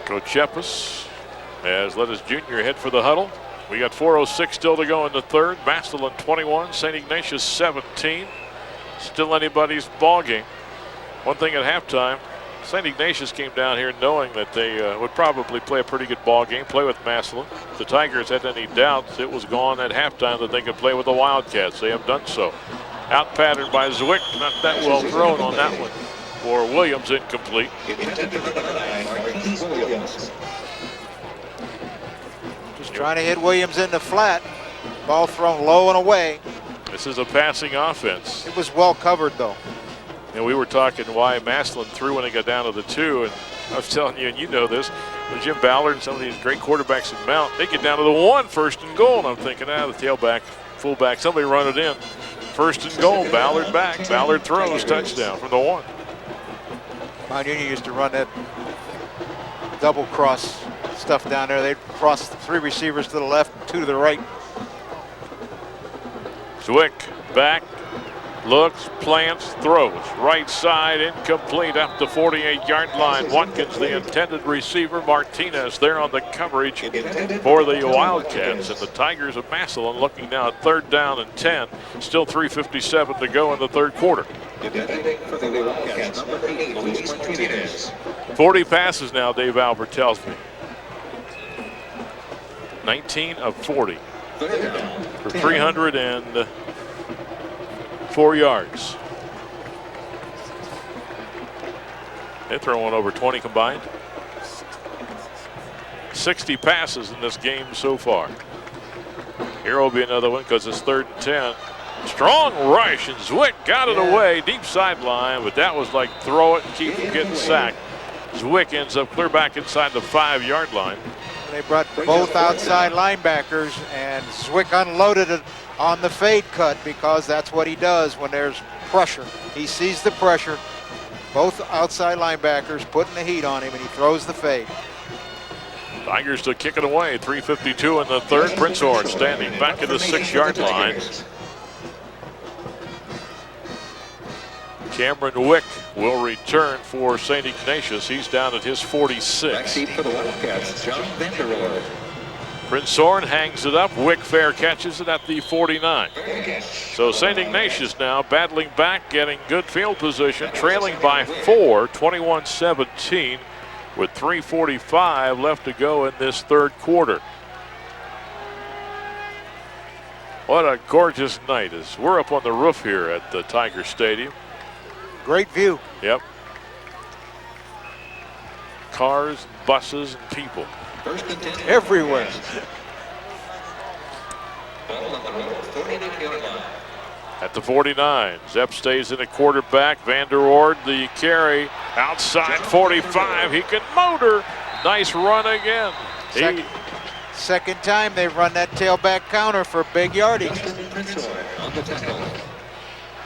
Speaker 1: Coach Shepis has let his junior head for the huddle. We got 4:06 still to go in the third. Massillon 21, St. Ignatius 17. Still anybody's ball game. One thing at halftime, St. Ignatius came down here knowing that they would probably play a pretty good ball game, play with Massillon. If the Tigers had any doubts, it was gone at halftime that they could play with the Wildcats. They have done so. Out pattern by ZWICK, not that well thrown on that one. For Williams, incomplete.
Speaker 2: Just trying to hit Williams in the flat. Ball thrown low and away.
Speaker 1: This is a passing offense.
Speaker 2: It was well covered, though.
Speaker 1: And we were talking why Massillon threw when they got down to the 2, and I was telling you, and you know this, with Jim Ballard and some of these great quarterbacks in Mount, they get down to the 1, first and goal, and I'm thinking, the tailback, fullback, somebody run it in. First and goal, Ballard back. Ballard throws, touchdown from the 1.
Speaker 2: Mount Union used to run that double cross stuff down there. They'd cross 3 receivers to the left, 2 to the right.
Speaker 1: ZWICK back, Looks, plants, throws. Right side, incomplete up the 48-yard line. Watkins, the intended receiver. Martinez there on the coverage for the Wildcats. And the Tigers of Massillon looking now at 3rd down and 10. Still 3:57 to go in the 3rd quarter. 40 passes now, Dave Albert tells me. 19 of 40 for 304 yards. They're throwing over 20 combined. 60 passes in this game so far. Here will be another one because it's 3rd and 10. Strong rush, and ZWICK got it away, deep sideline, but that was like throw it and keep from getting sacked. ZWICK ends up clear back inside the 5-yard line.
Speaker 2: They brought both outside linebackers, and ZWICK unloaded it on the fade cut because that's what he does when there's pressure. He sees the pressure, both outside linebackers putting the heat on him, and he throws the fade.
Speaker 1: Tigers to kick it away, 3:52 in the 3rd. Prince Orr standing back at the 6-yard line. Cameron Wick will return for St. Ignatius. He's down at his 46.
Speaker 4: For the Wildcats, John Vanderroor.
Speaker 1: Prince Orr hangs it up. Wick fair catches it at the 49. So St. Ignatius now battling back, getting good field position, trailing by 4, 21-17, with 3:45 left to go in this 3rd quarter. What a gorgeous night as we're up on the roof here at the Tiger Stadium.
Speaker 2: Great view.
Speaker 1: Yep. Cars, buses, and people.
Speaker 2: Everywhere.
Speaker 1: At the 49, Zepp stays in a quarterback. Vanderroor, the carry outside 45. He can motor. Nice run again.
Speaker 2: Second time they've run that tailback counter for big yardage.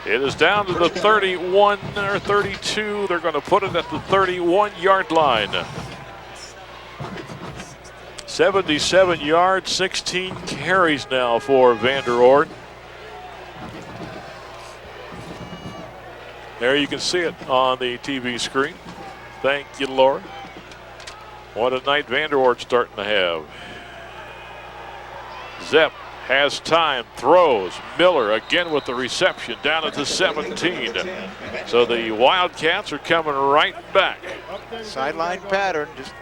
Speaker 1: It is down to the 31 or 32. They're going to put it at the 31-yard line. 77 yards, 16 carries now for Vanderroor. There you can see it on the TV screen. Thank you, Laura. What a night Vanderroor's starting to have. Zepp has time, throws. Miller again with the reception down at the 17. So the Wildcats are coming right back.
Speaker 2: Sideline pattern, just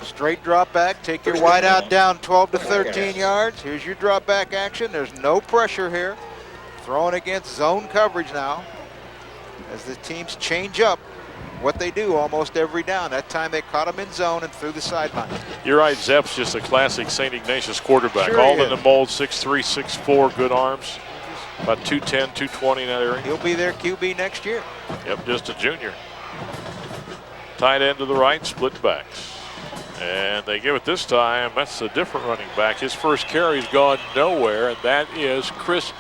Speaker 2: straight drop back. Take your wide out down 12 to 13 yards. Here's your drop back action. There's no pressure here. Throwing against zone coverage now as the teams change up what they do almost every down. That time they caught him in zone and through the sideline.
Speaker 1: You're right, Zepp's just a classic St. Ignatius quarterback.
Speaker 2: Sure
Speaker 1: All in the mold, 6'3", 6'4", good arms. About 210, 220 in that area.
Speaker 2: He'll be their QB next year.
Speaker 1: Yep, just a junior. Tight end to the right, split backs. And they give it this time. That's a different running back. His first carry's gone nowhere, and that is Chris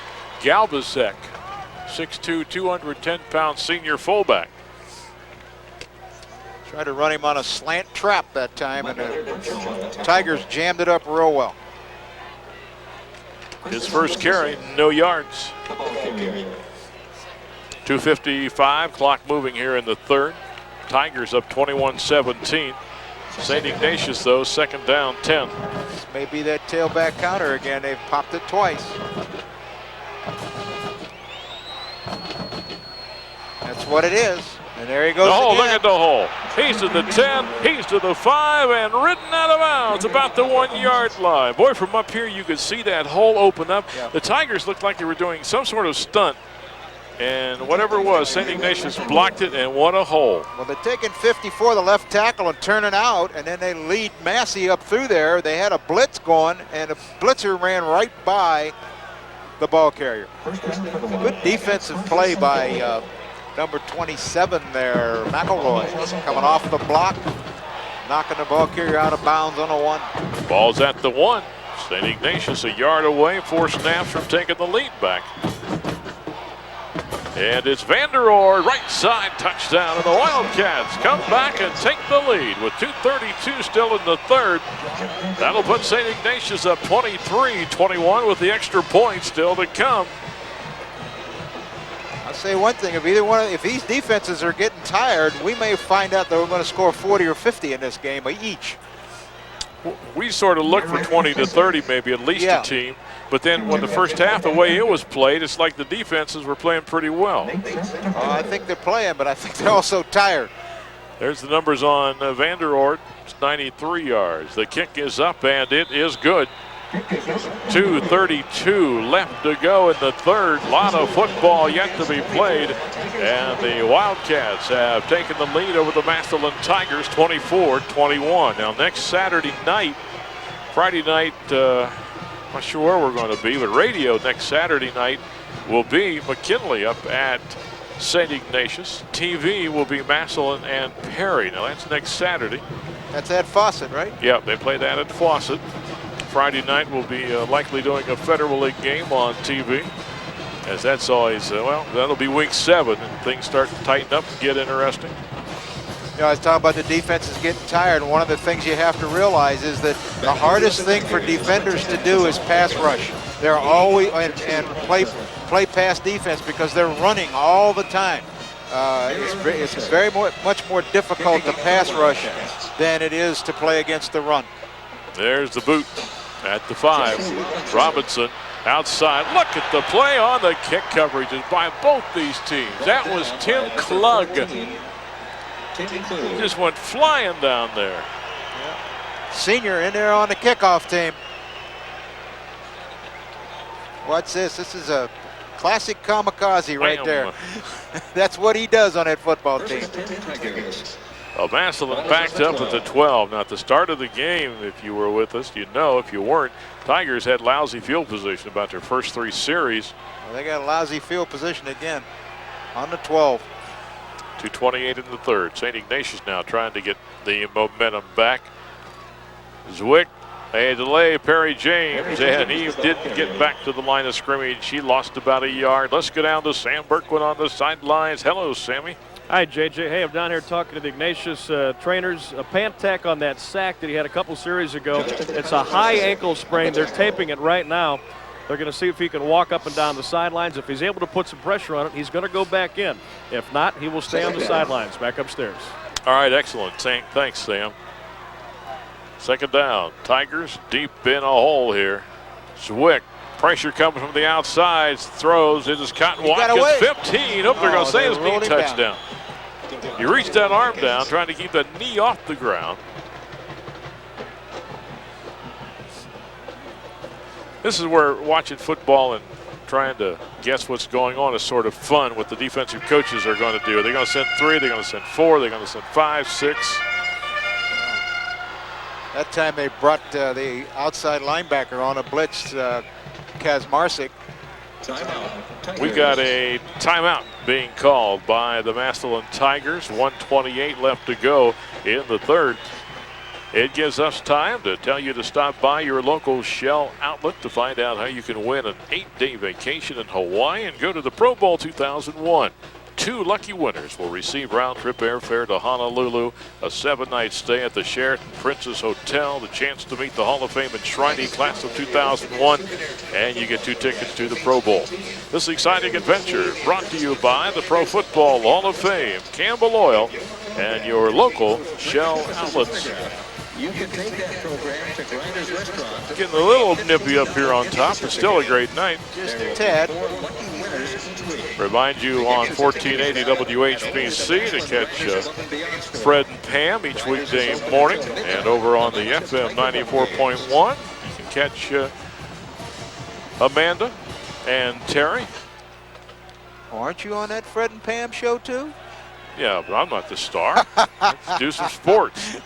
Speaker 1: Galbasek, 6'2", 210-pound senior fullback.
Speaker 2: Tried to run him on a slant trap that time, and the Tigers jammed it up real well.
Speaker 1: His first carry, no yards. 2:55, clock moving here in the 3rd. Tigers up 21-17. St. Ignatius, though, 2nd down, 10.
Speaker 2: This may be that tailback counter again. They've popped it twice. That's what it is. And there he goes
Speaker 1: Oh,
Speaker 2: again.
Speaker 1: look at the hole. He's to the 10, he's to the 5, and ridden out of bounds about the 1-yard line. Boy, from up here, you could see that hole open up.
Speaker 2: Yeah.
Speaker 1: The Tigers looked like they were doing some sort of stunt. And whatever it was, St. Ignatius blocked it, and what a hole.
Speaker 2: Well, they're taking 54, the left tackle, and turning out, and then they lead Massey up through there. They had a blitz going, and a blitzer ran right by the ball carrier. Good defensive play by number 27 there, McElroy, coming off the block, knocking the ball carrier out of bounds on a 1.
Speaker 1: Ball's at the 1. St. Ignatius a yard away, 4 snaps from taking the lead back. And it's Vanderroor, right side touchdown, and the Wildcats come back and take the lead with 2:32 still in the 3rd. That'll put St. Ignatius up 23-21 with the extra point still to come.
Speaker 2: say one thing: if these defenses are getting tired, we may find out that we're going to score 40 or 50 in this game each.
Speaker 1: We sort of look for 20 to 30, maybe at least a team. But then when the first half, the way it was played, it's like the defenses were playing pretty well.
Speaker 2: I think they're playing, but I think they're also tired.
Speaker 1: There's the numbers on Vanderort. It's 93 yards. The kick is up, and it is good. 2:32 left to go in the third. A lot of football yet to be played. And the Wildcats have taken the lead over the Massillon Tigers, 24-21. Now, next Saturday night, Friday night, not sure where we're going to be, but radio next Saturday night will be McKinley up at St. Ignatius. TV will be Massillon and Perry. Now, that's next Saturday.
Speaker 2: That's at Fawcett, right?
Speaker 1: Yeah, they play that at Fawcett. Friday night we'll be likely doing a Federal League game on TV, as that's always, well, that'll be week 7 and things start to tighten up and get interesting.
Speaker 2: You know, I was talking about the defense is getting tired, and one of the things you have to realize is that the hardest thing for defenders to do is pass rush. They're always, and play pass defense, because they're running all the time. It's very much more difficult to pass rush than it is to play against the run.
Speaker 1: There's the boot at the 5. Robinson outside. Look at the play on the kick coverages by both these teams. That was Tim Klug. He just went flying down there.
Speaker 2: Senior in there on the kickoff team. What's this? This is a classic kamikaze right there. That's what he does on that football team.
Speaker 1: Well, Massillon backed up at the 12. Now, at the start of the game, if you were with us, you'd know. If you weren't, Tigers had lousy field position about their first 3 series.
Speaker 2: Well, they got a lousy field position again on the 12.
Speaker 1: 2:28 in the third. St. Ignatius now trying to get the momentum back. ZWICK, a delay, Perry James, and he didn't get back to the line of scrimmage. He lost about a yard. Let's go down to Sam Berkwin on the sidelines. Hello, Sammy.
Speaker 3: Hi, JJ. Hey, I'm down here talking to the Ignatius trainers. A Pantac on that sack that he had a couple series ago. It's a high ankle sprain. They're taping it right now. They're going to see if he can walk up and down the sidelines. If he's able to put some pressure on it, he's going to go back in. If not, he will stay on the sidelines, back upstairs.
Speaker 1: All right, excellent. Thanks, Sam. Second down. Tigers deep in a hole here. ZWICK, pressure coming from the outside. Throws. It is Cotton Watkins. 15. They're going to say his knee touchdown. He reached that arm down, trying to keep the knee off the ground. This is where watching football and trying to guess what's going on is sort of fun. What the defensive coaches are going to do. Are they going to send 3? They're going to send 4? They're going to send 5, 6?
Speaker 2: That time they brought the outside linebacker on a blitz, Kazmarczyk.
Speaker 1: We've got a timeout being called by the Massillon Tigers. 1:28 left to go in the third. It gives us time to tell you to stop by your local Shell outlet to find out how you can win an 8-day vacation in Hawaii and go to the Pro Bowl 2001. 2 lucky winners will receive round-trip airfare to Honolulu, a 7-night stay at the Sheraton Princess Hotel, the chance to meet the Hall of Fame enshrinee class of 2001, and you get 2 tickets to the Pro Bowl. This exciting adventure brought to you by the Pro Football Hall of Fame, Campbell Oil, and your local Shell outlets.
Speaker 4: You can take that program to Grinders Restaurant.
Speaker 1: Getting a little nippy up here on top, but still a great night.
Speaker 2: Just a tad.
Speaker 1: Remind you on 1480 WHBC to catch Fred and Pam each weekday morning. And over on the FM 94.1, you can catch Amanda and Terry.
Speaker 2: Aren't you on that Fred and Pam show too?
Speaker 1: Yeah, but I'm not the star. Let's do some sports.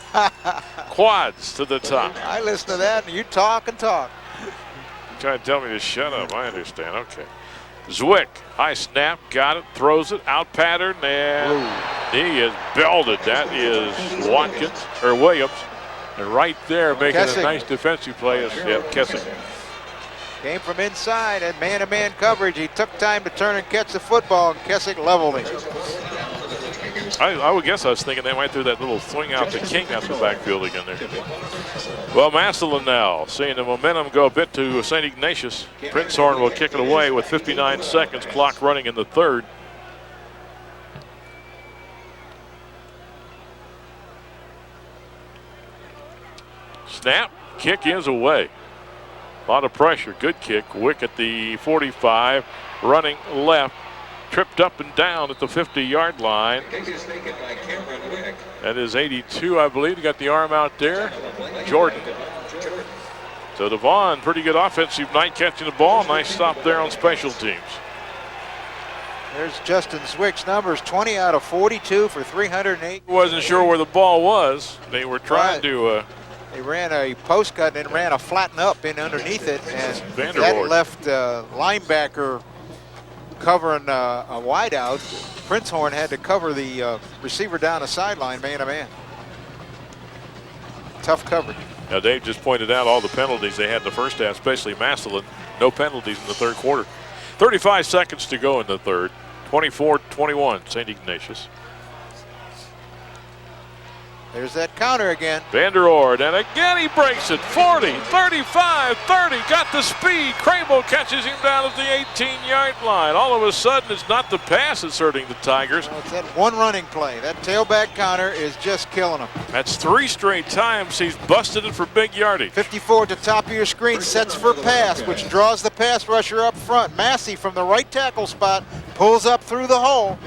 Speaker 1: Quads to the top.
Speaker 2: I listen to that and you talk and talk.
Speaker 1: You're trying to tell me to shut up. I understand. Okay. ZWICK, high snap, got it, throws it, out pattern, and he is belted. That is Williams. And right there making a nice defensive play is Kessick.
Speaker 2: Came from inside and man-to-man coverage. He took time to turn and catch the football, and Kessick leveled him.
Speaker 1: I would guess I was thinking they might do that little swing out to King out the backfield again there. Well, Massillon now seeing the momentum go a bit to St. Ignatius. Prinzhorn will kick it away with 59 seconds, clock running in the third. Snap. Kick is away. A lot of pressure. Good kick. Wick at the 45. Running left. Tripped up and down at the 50-yard line. That is 82, I believe. He got the arm out there. Jordan. So Devon, pretty good offensive night catching the ball. Nice stop there on special teams.
Speaker 2: There's Justin Zwick's numbers, 20 out of 42 for 308.
Speaker 1: Wasn't sure where the ball was. They were trying to...
Speaker 2: They ran a post cut and then ran a flatten up in underneath it, and that
Speaker 1: Vandervoort
Speaker 2: left linebacker covering a wideout. Prinzhorn had to cover the receiver down the sideline, man-to-man. Tough coverage.
Speaker 1: Now, Dave just pointed out all the penalties they had in the first half, especially Massillon. No penalties in the third quarter. 35 seconds to go in the third. 24-21, St. Ignatius.
Speaker 2: There's that counter again.
Speaker 1: Vandervoort, and again he breaks it. 40, 35, 30, got the speed. Crable catches him down at the 18-yard line. All of a sudden, it's not the pass that's hurting the Tigers.
Speaker 2: Well, it's that one running play. That tailback counter is just killing them.
Speaker 1: That's 3 straight times he's busted it for big yardage.
Speaker 2: 54 at the top of your screen, sets for pass, which draws the pass rusher up front. Massey from the right tackle spot pulls up through the hole,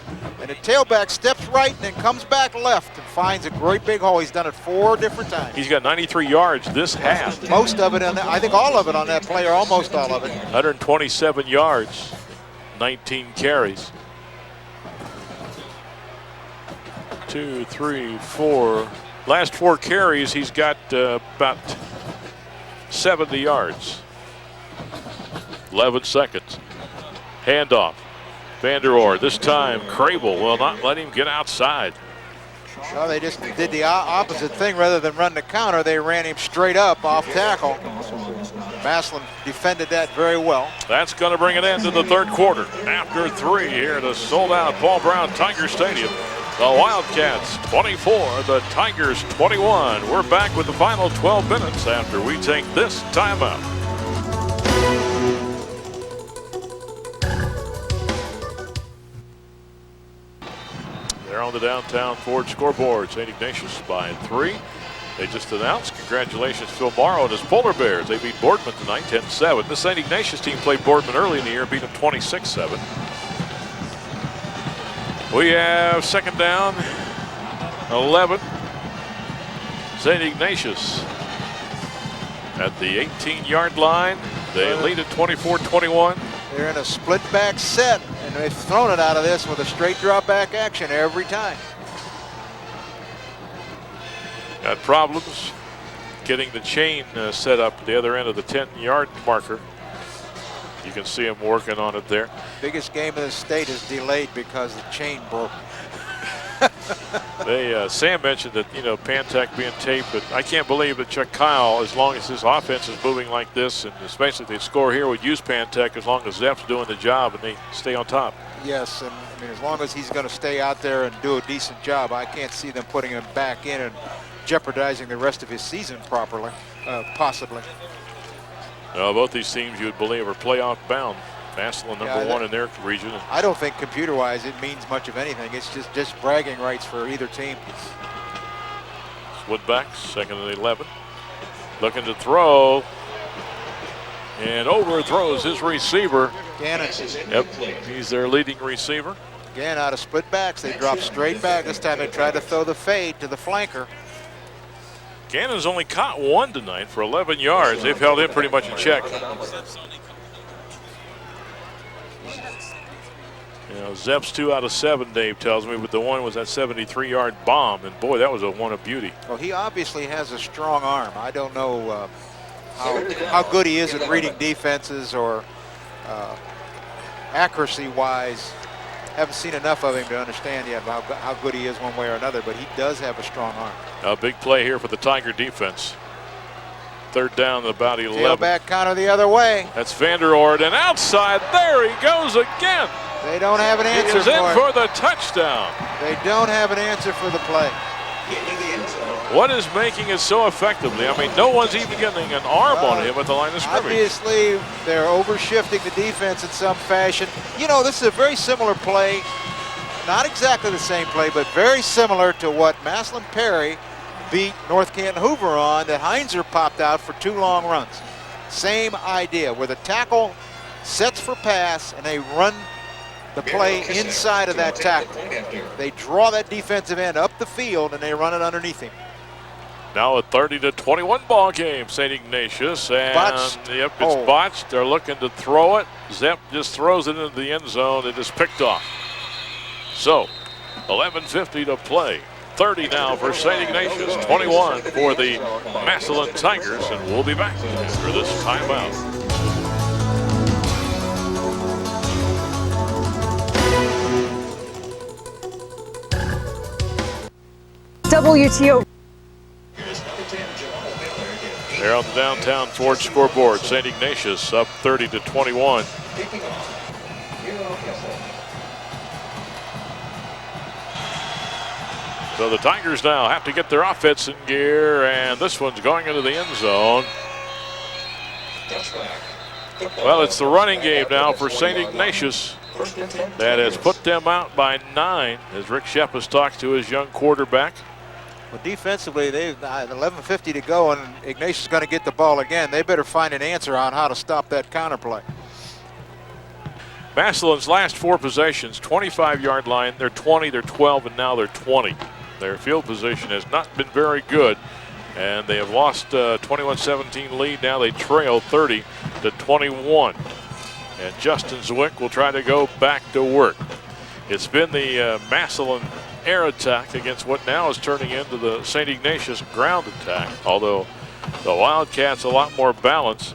Speaker 2: and the tailback steps right and then comes back left and finds a great big hole. He's done it 4 different times.
Speaker 1: He's got 93 yards this half.
Speaker 2: Most of it on that, I think all of it on that play, or almost all of it.
Speaker 1: 127 yards, 19 carries. 2, 3, 4. Last 4 carries, he's got about 70 yards. 11 seconds. Handoff. Vandervoort, this time Crable will not let him get outside.
Speaker 2: Well, they just did the opposite thing. Rather than run the counter, they ran him straight up off tackle. Massillon defended that very well.
Speaker 1: That's going to bring an end to the third quarter. After 3 here at a sold-out Paul Brown Tiger Stadium. The Wildcats 24, the Tigers 21. We're back with the final 12 minutes after we take this timeout. They're on the downtown Ford scoreboard. St. Ignatius by 3. They just announced, congratulations, Phil Morrow and his Polar Bears. They beat Boardman tonight, 10-7. The St. Ignatius team played Boardman early in the year, beat them 26-7. We have second down, 11. St. Ignatius at the 18-yard line. They lead at 24-21.
Speaker 2: They're in a split back set, and they've thrown it out of this with a straight drop back action every time.
Speaker 1: Got problems getting the chain set up at the other end of the 10-yard marker. You can see them working on it there.
Speaker 2: Biggest game of the state is delayed because the chain broke.
Speaker 1: Sam mentioned that, Pantech being taped, but I can't believe that Chuck Kyle, as long as his offense is moving like this, and especially if they score here, would use Pantech as long as Zepp's doing the job and they stay on top.
Speaker 2: Yes, and I mean, as long as he's going to stay out there and do a decent job, I can't see them putting him back in and jeopardizing the rest of his season properly, possibly.
Speaker 1: Both these teams, you would believe, are playoff bound. Massillon number 1 in their region.
Speaker 2: I don't think computer-wise it means much of anything. It's just bragging rights for either team.
Speaker 1: Woodback, second and 11. Looking to throw. And overthrows his receiver.
Speaker 2: Gannon.
Speaker 1: Yep, he's their leading receiver.
Speaker 2: Again, out of split backs, they drop straight back. This time they tried to throw the fade to the flanker.
Speaker 1: Gannon's only caught 1 tonight for 11 yards. They've held him pretty much in check. Zepp's 2 out of 7, Dave tells me, but the one was that 73-yard bomb, and boy, that was a one of beauty.
Speaker 2: Well, he obviously has a strong arm. I don't know how good he is at reading defenses or accuracy-wise. Haven't seen enough of him to understand yet how good he is one way or another, but he does have a strong arm.
Speaker 1: A big play here for the Tiger defense. Third down, about 11.
Speaker 2: Tailback counter the other way.
Speaker 1: That's Vandervoort, and outside, there he goes again.
Speaker 2: They don't have an answer
Speaker 1: for it. He is in for the touchdown.
Speaker 2: They don't have an answer for the play.
Speaker 1: What is making it so effectively? I mean, no one's even getting an arm on him at the line of scrimmage.
Speaker 2: Obviously, they're overshifting the defense in some fashion. This is a very similar play. Not exactly the same play, but very similar to what Massillon Perry beat North Canton Hoover on that Heinzer popped out for 2 long runs. Same idea, where the tackle sets for pass and they run the play inside of that tackle. They draw that defensive end up the field and they run it underneath him.
Speaker 1: Now a 30-21 ball game, St. Ignatius, and
Speaker 2: Botched.
Speaker 1: Yep, it's botched. They're looking to throw it. Zepp just throws it into the end zone. It is picked off. So 11:50 to play. 30 now for St. Ignatius, 21 for the Massillon Tigers, and we'll be back after this timeout.
Speaker 8: WTO.
Speaker 1: There on the downtown Ford scoreboard, St. Ignatius up 30-21. So the Tigers now have to get their offense in gear, and this one's going into the end zone. Well, it's the running game now for St. Ignatius that has put them out by 9 as Rick Shepp has talked to his young quarterback.
Speaker 2: Well, defensively, they've 11:50 to go, and Ignatius is going to get the ball again. They better find an answer on how to stop that counterplay.
Speaker 1: Massillon's last 4 possessions, 25-yard line. They're 20, they're 12, and now they're 20. Their field position has not been very good, and they have lost a 21-17 lead. Now they trail 30-21. And Justin ZWICK will try to go back to work. It's been the Massillon air attack against what now is turning into the St. Ignatius ground attack, although the Wildcats a lot more balance.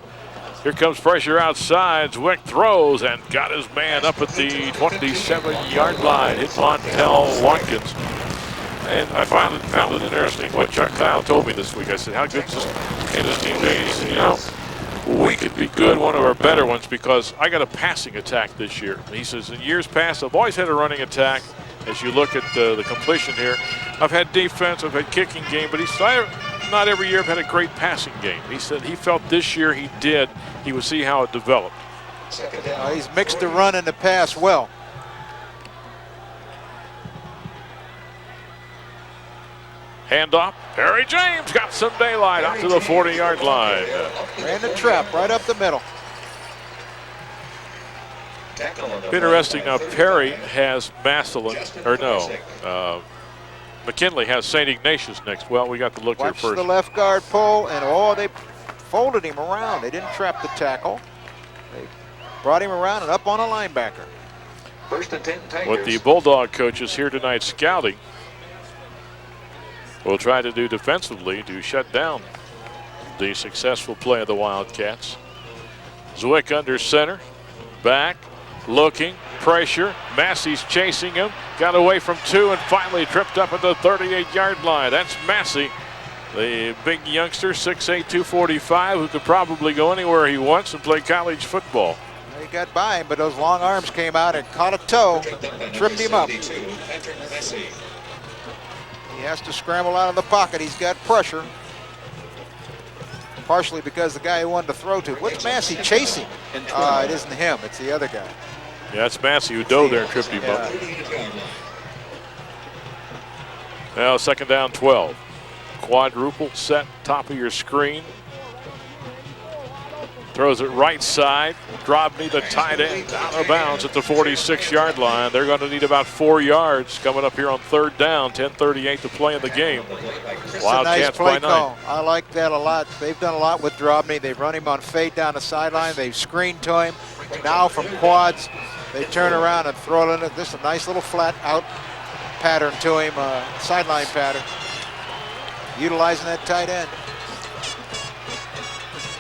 Speaker 1: Here comes pressure outside. ZWICK throws and got his man up at the 27-yard line. Hit Montel Watkins. And I found it interesting what Chuck Kyle told me this week. I said, how good is this team be? He said, you know, we could be good, one of our better ones, because I got a passing attack this year. And he says, in years past, I've always had a running attack. As you look at the completion here, I've had defense, I've had kicking game, but he said, not every year I've had a great passing game. He said he felt this year he did. He would see how it developed.
Speaker 2: He's mixed the run and the pass well.
Speaker 1: Handoff. Perry James got some daylight out to the 40-yard line.
Speaker 2: Ran the trap right up the middle.
Speaker 1: Interesting. Now Perry has Massillon, or no, McKinley has St. Ignatius next. Well, we got to look here
Speaker 2: Watch
Speaker 1: first.
Speaker 2: the left guard pull, and they folded him around. They didn't trap the tackle. They brought him around and up on a linebacker.
Speaker 4: First and 10 Tigers.
Speaker 1: What the Bulldog coaches here tonight scouting will try to do defensively to shut down the successful play of the Wildcats. ZWICK under center, back, looking, pressure. Massey's chasing him, got away from 2 and finally tripped up at the 38-yard line. That's Massey, the big youngster, 6'8", 245, who could probably go anywhere he wants and play college football.
Speaker 2: He got by him, but those long arms came out and caught a toe, tripped him up. He has to scramble out of the pocket. He's got pressure. Partially because the guy he wanted to throw to. What's Massey chasing? It isn't him, it's the other guy.
Speaker 1: Yeah, it's Massey who dove there and tripped him up. Now second down 12. Quadruple set, top of your screen. Throws it right side. Drobny, the tight end, out of bounds at the 46-yard line. They're going to need about 4 yards coming up here on third down. 10:38 to play in the game.
Speaker 2: It's
Speaker 1: Wildcats
Speaker 2: a nice play
Speaker 1: by 9.
Speaker 2: call. I like that a lot. They've done a lot with Drobny. They've run him on fade down the sideline. They've screened to him. Now from quads, they turn around and throw it in. This is a nice little flat out pattern to him, sideline pattern. Utilizing that tight end.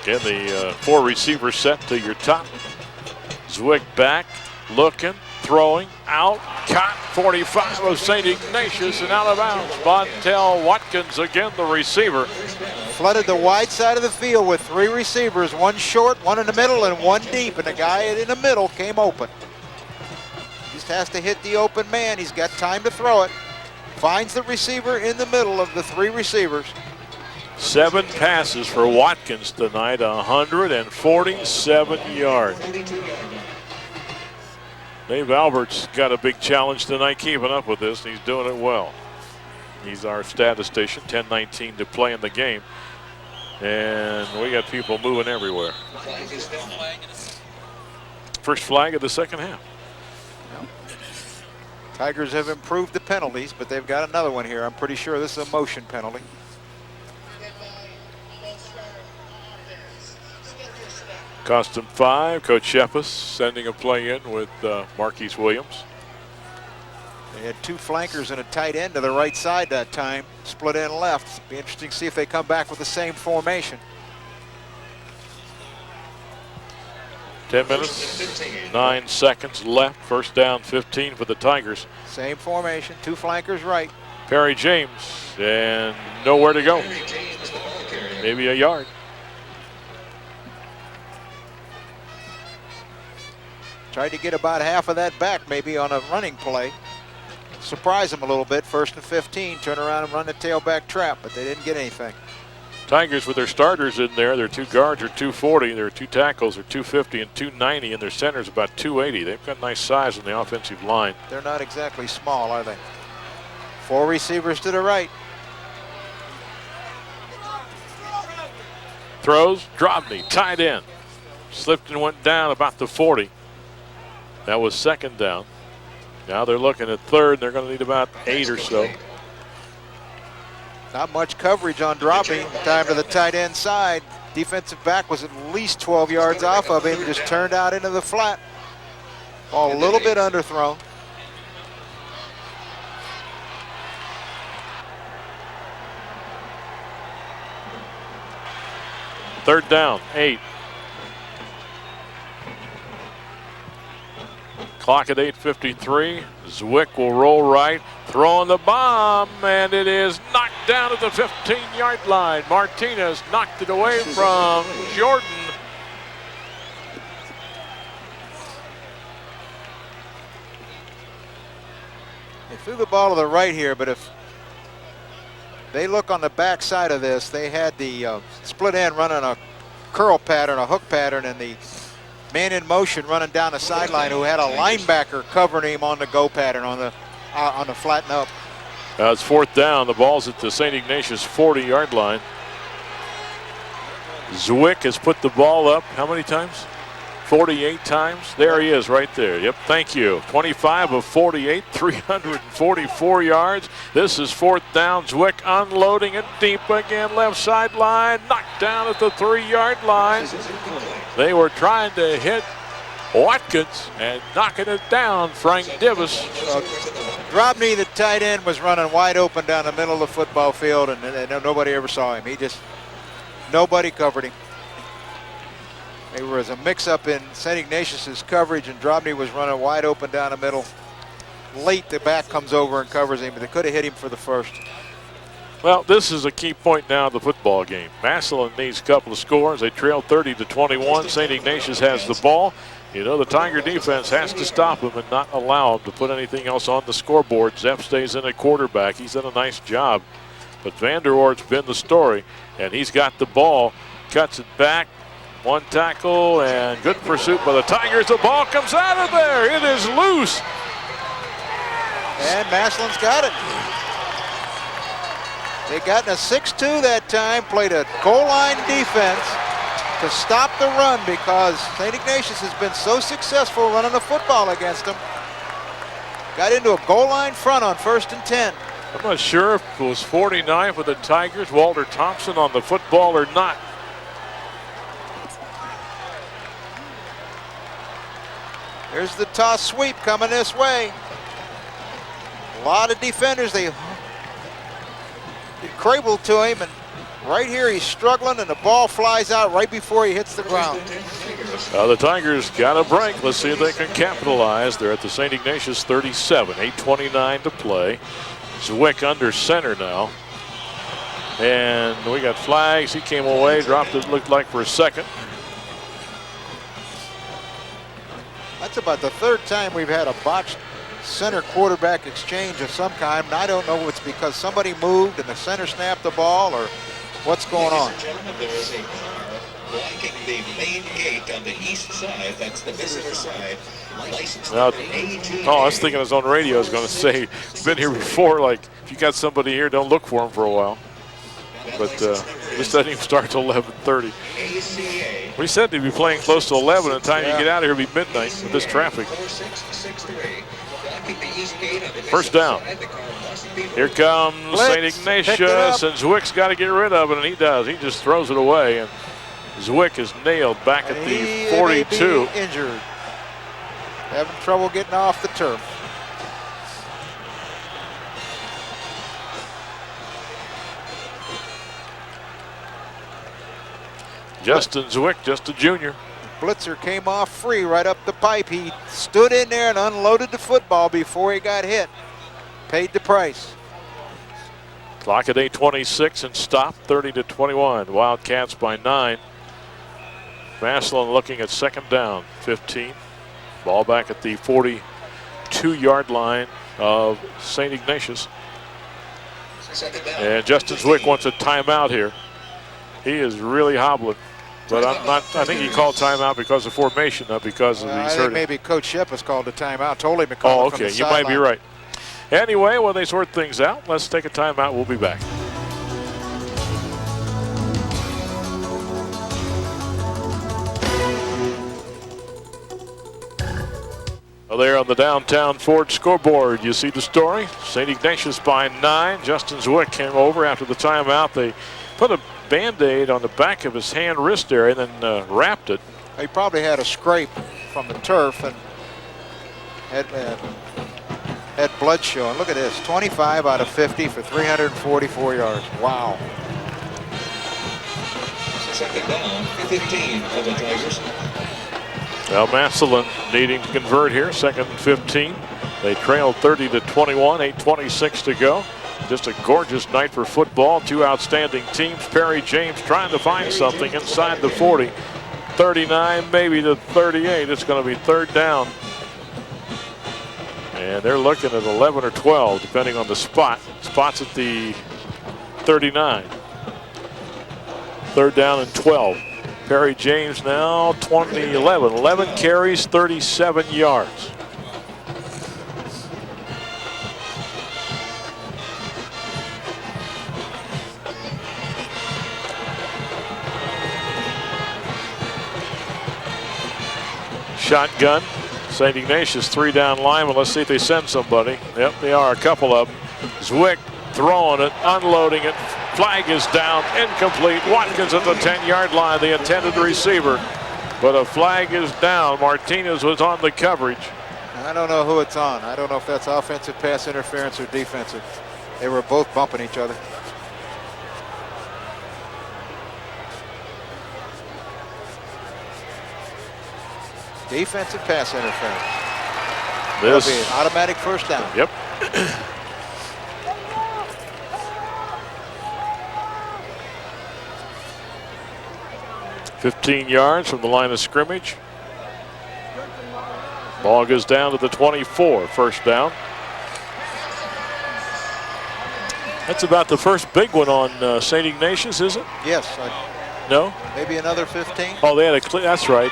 Speaker 1: Again, the 4 receiver set to your top. ZWICK back, looking, throwing, out, caught, 45 of St. Ignatius and out of bounds. Montel Watkins again, the receiver.
Speaker 2: Flooded the wide side of the field with 3 receivers, 1 short, 1 in the middle, and 1 deep, and the guy in the middle came open. Just has to hit the open man. He's got time to throw it. Finds the receiver in the middle of the 3 receivers.
Speaker 1: 7 passes for Watkins tonight, 147 yards. Dave Albert's got a big challenge tonight keeping up with this, and he's doing it well. He's our statistician. 10:19 to play in the game. And we got people moving everywhere. First flag of the second half.
Speaker 2: Tigers have improved the penalties, but they've got another one here. I'm pretty sure this is a motion penalty.
Speaker 1: Cost him 5. Coach Shepis sending a play in with Marquise Williams.
Speaker 2: They had 2 flankers and a tight end to the right side that time. Split in left. Be interesting to see if they come back with the same formation.
Speaker 1: 10 minutes, 9 seconds left. First down, 15 for the Tigers.
Speaker 2: Same formation, 2 flankers right.
Speaker 1: Perry James, and nowhere to go. Maybe a yard.
Speaker 2: Tried to get about half of that back maybe on a running play. Surprise them a little bit. 1st and 15, turn around and run the tailback trap, but they didn't get anything.
Speaker 1: Tigers with their starters in there. Their 2 guards are 240. Their 2 tackles are 250 and 290, and their center's about 280. They've got nice size on the offensive line.
Speaker 2: They're not exactly small, are they? 4 receivers to the right.
Speaker 1: Throws, Drobny, tight end. Slipped and went down about the 40. That was second down. Now they're looking at third. They're going to need about 8 or so.
Speaker 2: Not much coverage on Drobny. Time to the tight end side. Defensive back was at least 12 yards off of him. Just turned out into the flat. Ball a little bit underthrown.
Speaker 1: Third down, 8. Clock at 8:53. ZWICK will roll right, throwing the bomb, and it is knocked down at the 15-yard line. Martinez knocked it away from Jordan.
Speaker 2: They threw the ball to the right here, but if they look on the back side of this, they had the split end running a curl pattern, a hook pattern, and the man in motion running down the sideline who had a linebacker covering him on the go pattern on the flatten up.
Speaker 1: It's 4th down. The ball's at the St. Ignatius 40-yard line. ZWICK has put the ball up how many times? 48 times. There he is right there. Yep, thank you. 25 of 48, 344 yards. This is 4th down. ZWICK unloading it deep again. Left sideline, knocked down at the 3-yard line. They were trying to hit Watkins and knocking it down, Frank Divis.
Speaker 2: Drobny, the tight end, was running wide open down the middle of the football field, and nobody ever saw him. Nobody covered him. There was a mix-up in St. Ignatius's coverage, and Drobny was running wide open down the middle. Late, the back comes over and covers him, but they could have hit him for the first.
Speaker 1: Well, this is a key point now of the football game. Massillon needs a couple of scores. They trail 30-21. St. Ignatius has the ball. You know, the Tiger defense has to stop him and not allow him to put anything else on the scoreboard. Zepp stays in at quarterback. He's done a nice job. But Vanderhoort's been the story, and he's got the ball, cuts it back. 1 tackle and good pursuit by the Tigers. The ball comes out of there. It is loose.
Speaker 2: And Massillon's got it. They got in a 6-2 that time, played a goal line defense to stop the run because St. Ignatius has been so successful running the football against them. Got into a goal line front on 1st and 10.
Speaker 1: I'm not sure if it was 49 for the Tigers, Walter Thompson on the football or not.
Speaker 2: There's the toss sweep coming this way. A lot of defenders, they crable to him, and right here he's struggling, and the ball flies out right before he hits the ground.
Speaker 1: The Tigers got a break. Let's see if they can capitalize. They're at the St. Ignatius 37, 8:29 to play. ZWICK under center now. And we got flags. He came away, dropped it, looked like for a second.
Speaker 2: That's about the 3rd time we've had a botched center quarterback exchange of some kind. And I don't know if it's because somebody moved and the center snapped the ball or what's going on.
Speaker 4: blocking the main gate on the east side. That's the visitor side. License
Speaker 1: Now,
Speaker 4: number A2A.
Speaker 1: I was thinking his own radio is going to say, been here before, like, if you got somebody here, don't look for him for a while. But this doesn't even start till 11:30. We said to be playing close to 11. By the time you get out of here, it'll be midnight with this traffic. First down. Here comes St. Ignatius, and ZWICK's got to get rid of it, and he does. He just throws it away, and ZWICK is nailed back at the 42.
Speaker 2: May be injured. Having trouble getting off the turf.
Speaker 1: Justin ZWICK, just a junior.
Speaker 2: Blitzer came off free right up the pipe. He stood in there and unloaded the football before he got hit. Paid the price.
Speaker 1: Clock at 8:26 and stopped, 30-21. Wildcats by 9. Massillon looking at second down, 15. Ball back at the 42-yard line of St. Ignatius. And Justin ZWICK wants a timeout here. He is really hobbling. But I think he called timeout because of formation, not because of he's hurt.
Speaker 2: Maybe Coach Shep has called a timeout. Told him to call it from the
Speaker 1: you might be
Speaker 2: sideline.
Speaker 1: right. Anyway, while they sort things out, let's take a timeout. We'll be back. Well, there on the downtown Ford scoreboard, you see the story. St. Ignatius by 9. Justin ZWICK came over after the timeout. They put a Band-Aid on the back of his hand wrist area and then wrapped it.
Speaker 2: He probably had a scrape from the turf and had blood showing. Look at this, 25 out of 50 for 344 yards. Wow.
Speaker 4: Second down, 15 for the Tigers.
Speaker 1: Well, Massillon needing to convert here, second and 15. They trail 30-21, 8:26 to go. Just a gorgeous night for football. Two outstanding teams. Perry James trying to find something inside the 40. 39, maybe to 38. It's going to be third down. And they're looking at 11 or 12, depending on the spot. Spots at the 39. Third down and 12. Perry James now 20-11. 11 carries, 37 yards. Shotgun. St. Ignatius 3 down lineman. Let's see if they send somebody. Yep, they are, a couple of them. ZWICK throwing it, unloading it. Flag is down, incomplete. Watkins at the 10-yard line, the intended receiver. But a flag is down. Martinez was on the coverage.
Speaker 2: I don't know who it's on. I don't know if that's offensive pass interference or defensive. They were both bumping each other. Defensive pass interference. That'll be an automatic first down.
Speaker 1: Yep. $15 yards from the line of scrimmage. Ball goes down to the 24, first down. That's about the first big one on St. Ignatius, is it?
Speaker 2: Yes.
Speaker 1: No?
Speaker 2: Maybe another 15.
Speaker 1: Oh, they had a that's right.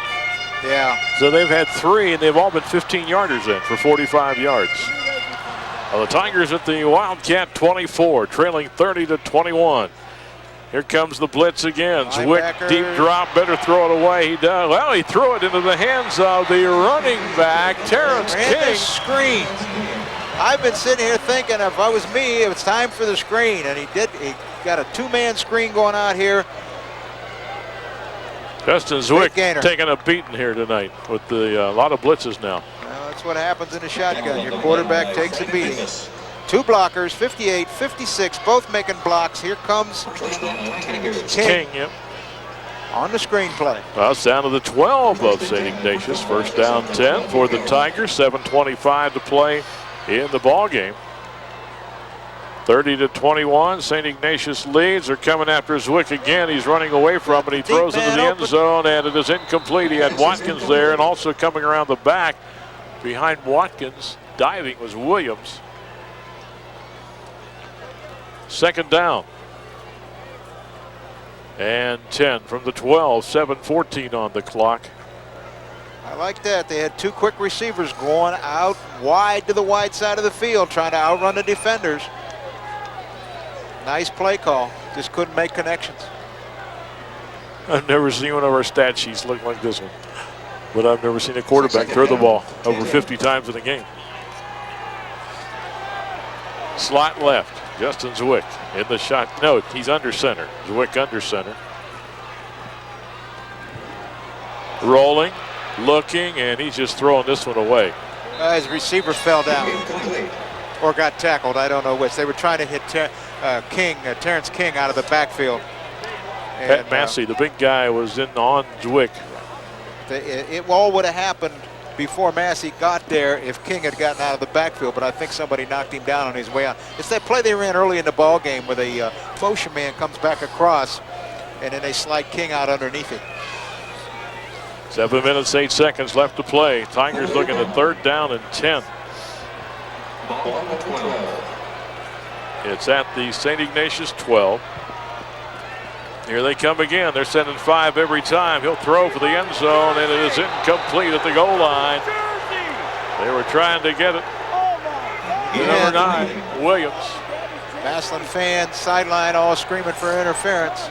Speaker 2: Yeah.
Speaker 1: So they've had 3, and they've all been 15-yarders then for 45 yards. Well, the Tigers at the Wildcat 24, trailing 30-21. Here comes the blitz again. ZWICK, deep drop, better throw it away. He does. Well, he threw it into the hands of the running back, Terrence King.
Speaker 2: Screen. I've been sitting here thinking if I was me, it's time for the screen, and he did. He got a 2-man screen going out here.
Speaker 1: Justin ZWICK taking a beating here tonight with the lot of blitzes now.
Speaker 2: Well, that's what happens in a shotgun. Your quarterback takes a beating. 2 blockers, 58, 56, both making blocks. Here comes King.
Speaker 1: Yep.
Speaker 2: On the screenplay.
Speaker 1: Well, it's down to the 12 of St. Ignatius. First down 10 for the Tigers. 7:25 to play in the ball game. 30-21. St. Ignatius leads. They're coming after ZWICK again. He's running away from it. He throws into the end zone, and it is incomplete. He had Watkins there, and also coming around the back behind Watkins, diving was Williams. Second down. And 10 from the 12, 7:14 on the clock.
Speaker 2: I like that. They had two quick receivers going out wide to the wide side of the field, trying to outrun the defenders. Nice play call. Just couldn't make connections.
Speaker 1: I've never seen one of our stat sheets look like this one. But I've never seen a quarterback throw the ball over 50 times in a game. Slot left. Justin ZWICK in the shot. No, he's under center. ZWICK under center. Rolling, looking, and he's just throwing this one away.
Speaker 2: His receiver fell down or got tackled. I don't know which. They were trying to hit Terrence King out of the backfield.
Speaker 1: Pat Massey, the big guy, was in on ZWICK.
Speaker 2: It all would have happened before Massey got there if King had gotten out of the backfield, but I think somebody knocked him down on his way out. It's that play they ran early in the ball game where the motion man comes back across and then they slide King out underneath it.
Speaker 1: 7 minutes, 8 seconds left to play. Tigers looking at 3rd down and 10. It's at the St. Ignatius 12. Here they come again. They're sending 5 every time. He'll throw for the end zone, and it is incomplete at the goal line. They were trying to get it. Number 9, Williams.
Speaker 2: Massillon fans sideline all screaming for interference.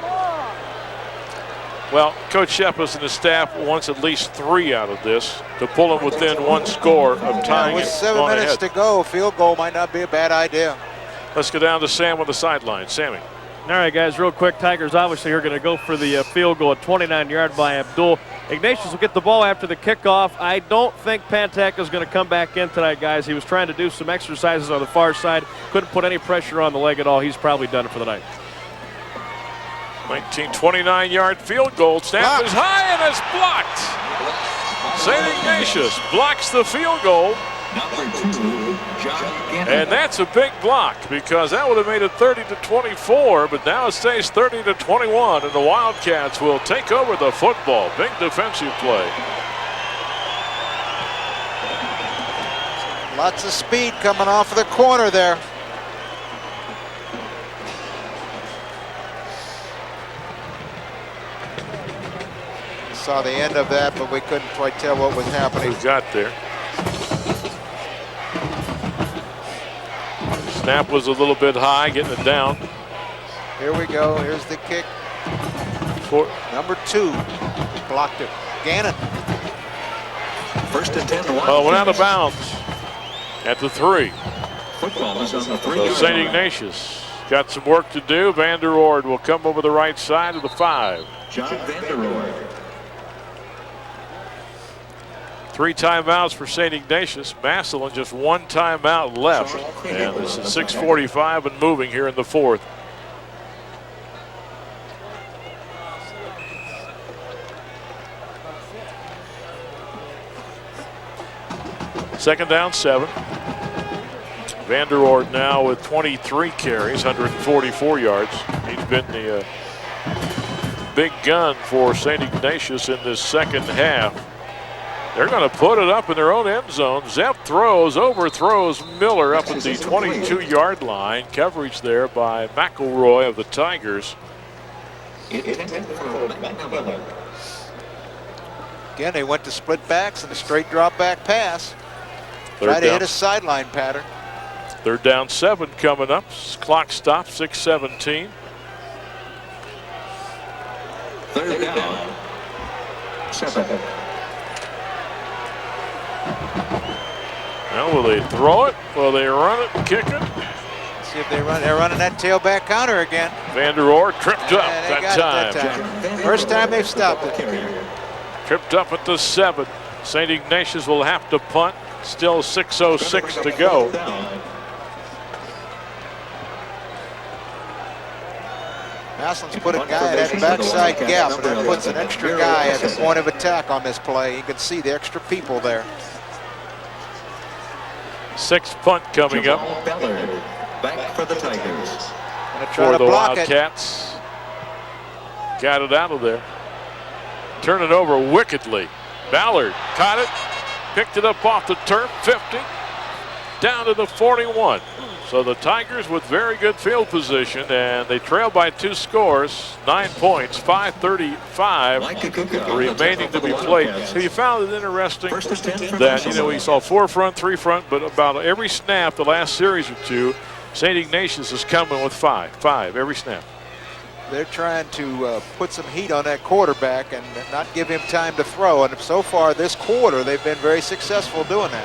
Speaker 1: Well, Coach Shepis and his staff wants at least 3 out of this to pull them within 1 score of tying
Speaker 2: with
Speaker 1: it
Speaker 2: 7 minutes to go, field goal might not be a bad idea.
Speaker 1: Let's go down to Sam on the sideline. Sammy.
Speaker 3: All right, guys, real quick. Tigers obviously are going to go for the field goal at 29-yard by Abdul. Ignatius will get the ball after the kickoff. I don't think Pantek is going to come back in tonight, guys. He was trying to do some exercises on the far side. Couldn't put any pressure on the leg at all. He's probably done it for the night.
Speaker 1: 29-yard field goal. Snap is high and it's blocked. St. Ignatius blocks the field goal. And that's a big block because that would have made it 30-24, but now it stays 30-21, and the Wildcats will take over the football. Big defensive play.
Speaker 2: Lots of speed coming off of the corner there. Saw the end of that, but we couldn't quite tell what was happening.
Speaker 1: Who got there? Snap was a little bit high, getting it down.
Speaker 2: Here we go. Here's the kick. Number 2 blocked it. Gannon.
Speaker 4: 1st and 10.
Speaker 1: Well, went out of bounds at the 3.
Speaker 4: Football is on the 3.
Speaker 1: So St. Ignatius got some work to do. Van der Oord will come over the right side of the 5.
Speaker 4: John Van der Oord.
Speaker 1: 3 timeouts for St. Ignatius. Massillon just 1 timeout left. And this is 6:45 and moving here in the 4th. Second down, 7. Van der Oord now with 23 carries, 144 yards. He's been the big gun for St. Ignatius in this second half. They're going to put it up in their own end zone. Zepp throws, overthrows Miller up at the 22-yard line. Coverage there by McElroy of the Tigers.
Speaker 2: Again, they went to split backs and a straight drop back pass. Try to hit a sideline pattern.
Speaker 1: 3rd down, 7 coming up. Clock stops, 6:17.
Speaker 4: 3rd down, 7.
Speaker 1: Now, will they throw it? Will they run it, kick it?
Speaker 2: See if they run. They're running that tailback counter again.
Speaker 1: Van der Oord tripped up that
Speaker 2: time. First time they've stopped it.
Speaker 1: Tripped up at the 7. St. Ignatius will have to punt. Still 6:06 to go.
Speaker 2: Massillon's put a guy at that backside gap, and it puts an extra guy at the point of attack on this play. You can see the extra people there.
Speaker 1: 6th punt coming up
Speaker 4: back for the Tigers.
Speaker 1: For the Wildcats. Got it out of there. Turn it over wickedly. Ballard caught it, picked it up off the turf, 50, down to the 41. So the Tigers with very good field position, and they trail by 2 scores, 9 points, 5:35 remaining to be played. Have you found it interesting that, you know, we saw 4 front, 3 front, but about every snap the last series or two, St. Ignatius is coming with 5 every snap.
Speaker 2: They're trying to put some heat on that quarterback and not give him time to throw. And so far this quarter, they've been very successful doing that.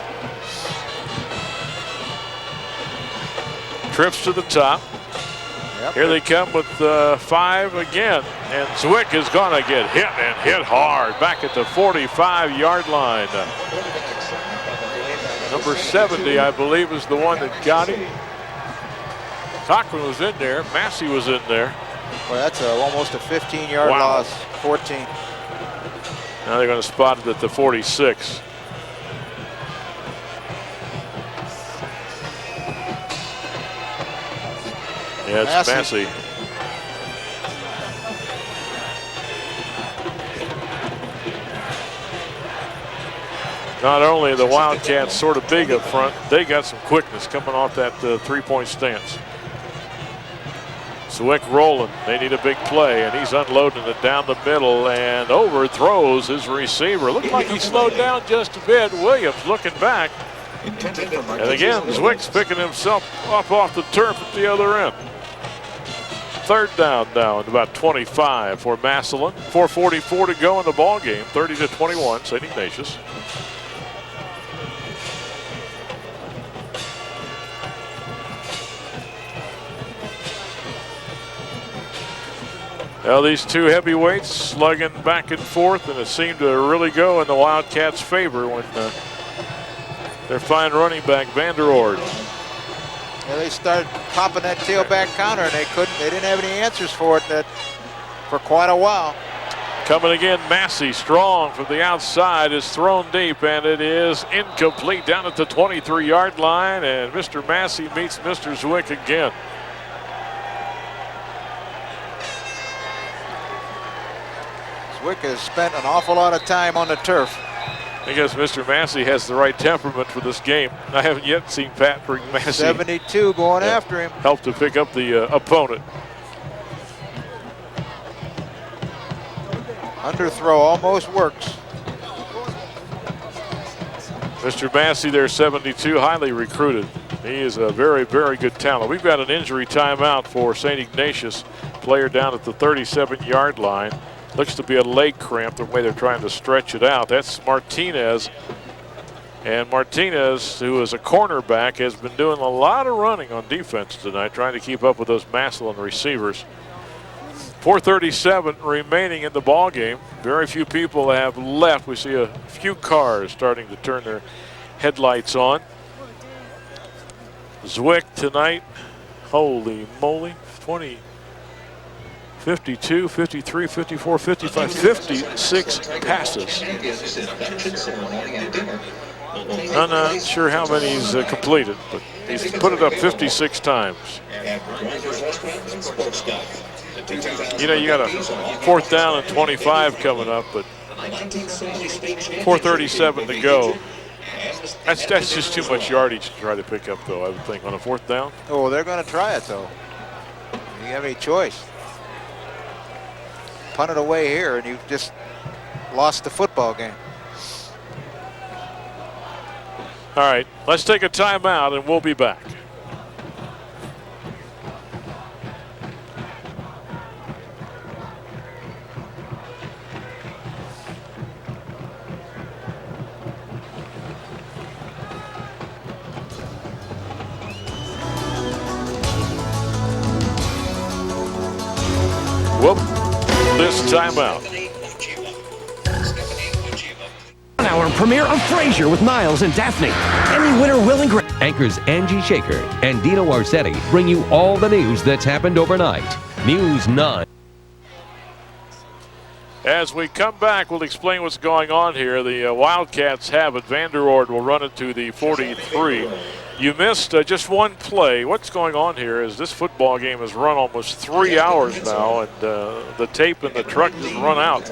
Speaker 1: Trips to the top.
Speaker 2: Yep.
Speaker 1: Here they come with 5 again. And ZWICK is going to get hit and hit hard back at the 45-yard line. Number 70, I believe, is the one that got him. Cochran was in there. Massey was in there.
Speaker 2: Well, that's almost a 15-yard loss, 14.
Speaker 1: Now they're going to spot it at the 46. Yeah, it's Massey. Not only are the Wildcats sort of big up front, they got some quickness coming off that 3-point stance. ZWICK rolling. They need a big play, and he's unloading it down the middle and overthrows his receiver. Looked like he slowed down just a bit. Williams looking back. And again, ZWICK's picking himself up off the turf at the other end. 3rd down now at about 25 for Massillon. 4:44 to go in the ball game. 30-21, St. Ignatius. Well, these two heavyweights slugging back and forth, and it seemed to really go in the Wildcats' favor when their fine running back Vanderord.
Speaker 2: Yeah, they started popping that tailback counter, and they didn't have any answers for it for quite a while.
Speaker 1: Coming again, Massey, strong from the outside, is thrown deep, and it is incomplete down at the 23-yard line, and Mr. Massey meets Mr. ZWICK again.
Speaker 2: ZWICK has spent an awful lot of time on the turf.
Speaker 1: I guess Mr. Massey has the right temperament for this game. I haven't yet seen Patrick Massey.
Speaker 2: 72 going after him.
Speaker 1: Help to pick up the opponent.
Speaker 2: Underthrow almost works.
Speaker 1: Mr. Massey there, 72, highly recruited. He is a very, very good talent. We've got an injury timeout for St. Ignatius, player down at the 37-yard line. Looks to be a leg cramp the way they're trying to stretch it out. That's Martinez. And Martinez, who is a cornerback, has been doing a lot of running on defense tonight, trying to keep up with those Massillon receivers. 4:37 remaining in the ball game. Very few people have left. We see a few cars starting to turn their headlights on. ZWICK tonight, holy moly, 20, 52, 53, 54, 55, 56 passes. I'm not sure how many he's completed, but he's put it up 56 times. You know, you got a 4th down and 25 coming up, but 4:37 to go. That's just too much yardage to try to pick up, though, I would think, on a 4th down.
Speaker 2: Oh, they're going to try it, though. You have any choice. Punt it away here, and you've just lost the football game.
Speaker 1: All right, let's take a timeout, and we'll be back. Whoop, this timeout.
Speaker 9: Our premiere of Frasier with Niles and Daphne. Emmy winner Will and Grace.
Speaker 10: Anchors Angie Shaker and Dino Arsetti bring you all the news that's happened overnight. News 9.
Speaker 1: As we come back, we'll explain what's going on here. The Wildcats have it. Vanderord will run it to the 43. You missed just one play. What's going on here is this football game has run almost 3 hours now, and the tape in the truck has run out.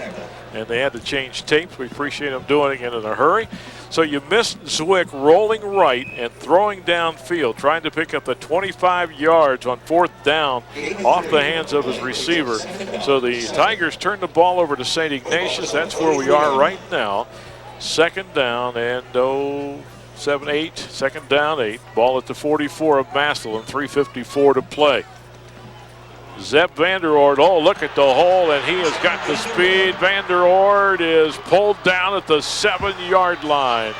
Speaker 1: and they had to change tapes. We appreciate them doing it in a hurry. So you missed ZWICK rolling right and throwing downfield, trying to pick up the 25 yards on 4th down off the hands of his receiver. So the Tigers turned the ball over to St. Ignatius. That's where we are right now. 2nd down and 7-8. 2nd down, 8. Ball at the 44 of Massillon. 3:54 to play. Zeb Vanderoord, oh, look at the hole, and he has got the speed. Vanderoord is pulled down at the 7-yard line.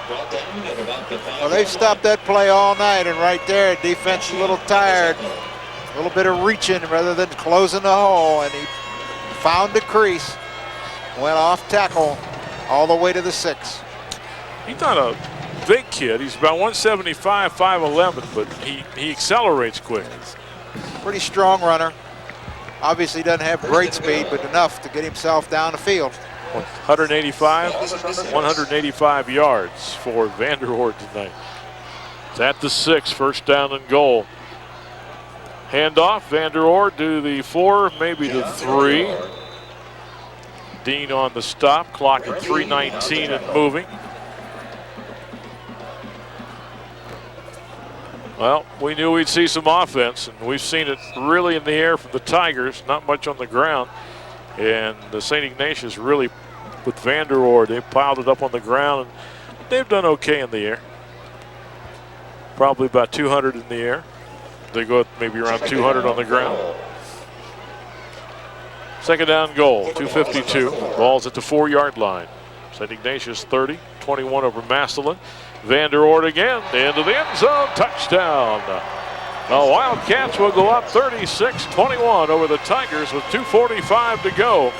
Speaker 2: Well, they've stopped that play all night, and right there, defense a little tired. A little bit of reaching rather than closing the hole, and he found the crease, went off tackle all the way to the 6.
Speaker 1: He's not a big kid. He's about 175, 5'11", but he accelerates quick.
Speaker 2: Pretty strong runner. Obviously doesn't have great speed, but enough to get himself down the field.
Speaker 1: 185 yards for Vanderoord tonight. It's at the 6, 1st down and goal. Handoff, Vanderoord to the 4, maybe the 3. Dean on the stop, clock at 3:19 and moving. Well, we knew we'd see some offense, and we've seen it really in the air from the Tigers, not much on the ground. And the St. Ignatius really, with Vanderoord, they've piled it up on the ground, and they've done okay in the air. Probably about 200 in the air. They go maybe around 200 on the ground. 2nd down goal, 2:52. Ball's at the 4-yard line. St. Ignatius 30, 21 over Massillon. Vanderoord again into the end zone, touchdown. The Wildcats will go up 36-21 over the Tigers with 2:45 to go.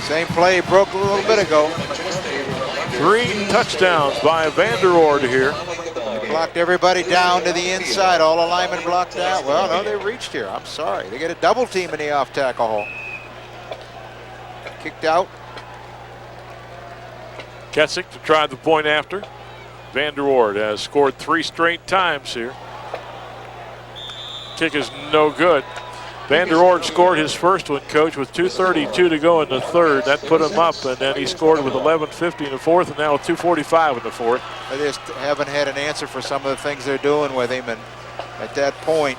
Speaker 2: Same play broke a little bit ago.
Speaker 1: 3 touchdowns by Vanderoord here.
Speaker 2: Blocked everybody down to the inside. All the linemen blocked out. Well, no, they reached here. I'm sorry. They get a double team in the off tackle hole. Kicked out.
Speaker 1: Ketzik to try the point after. Vanderoord has scored 3 straight times here. Kick is no good. Vanderoord scored his first one, Coach, with 2:32 to go in the 3rd. That put him up, and then he scored with 11:50 in the 4th, and now with 2:45 in the 4th.
Speaker 2: They just haven't had an answer for some of the things they're doing with him, and at that point,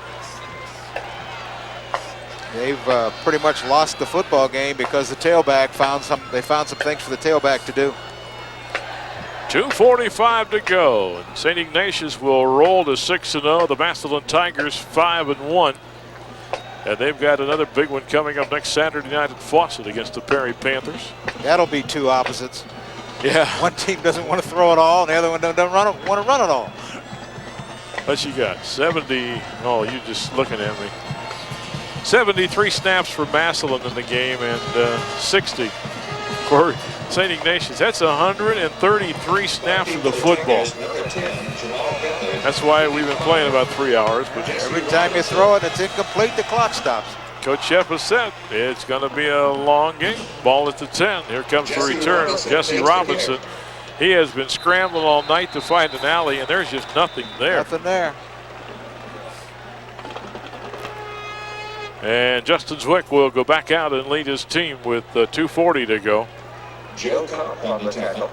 Speaker 2: they've pretty much lost the football game because the tailback found some things for the tailback to do.
Speaker 1: 2:45 to go, and St. Ignatius will roll to 6-0. The Massillon Tigers 5-1. And they've got another big one coming up next Saturday night at Fawcett against the Perry Panthers.
Speaker 2: That'll be 2 opposites.
Speaker 1: Yeah.
Speaker 2: One team doesn't want to throw it all, and the other one doesn't want to run it all.
Speaker 1: What you got? 70. Oh, you're just looking at me. 73 snaps for Massillon in the game and 60 for St. Ignatius. That's 133 snaps of the football. That's why we've been playing about 3 hours. But
Speaker 2: every time you throw it, it's incomplete. The clock stops.
Speaker 1: Coach Sheff has said it's going to be a long game. Ball at the 10. Here comes the return. Jesse Robinson. He has been scrambling all night to find an alley, and there's just nothing there.
Speaker 2: Nothing there.
Speaker 1: And Justin ZWICK will go back out and lead his team with 2:40 to go.
Speaker 4: Joe Cobb on the tackle.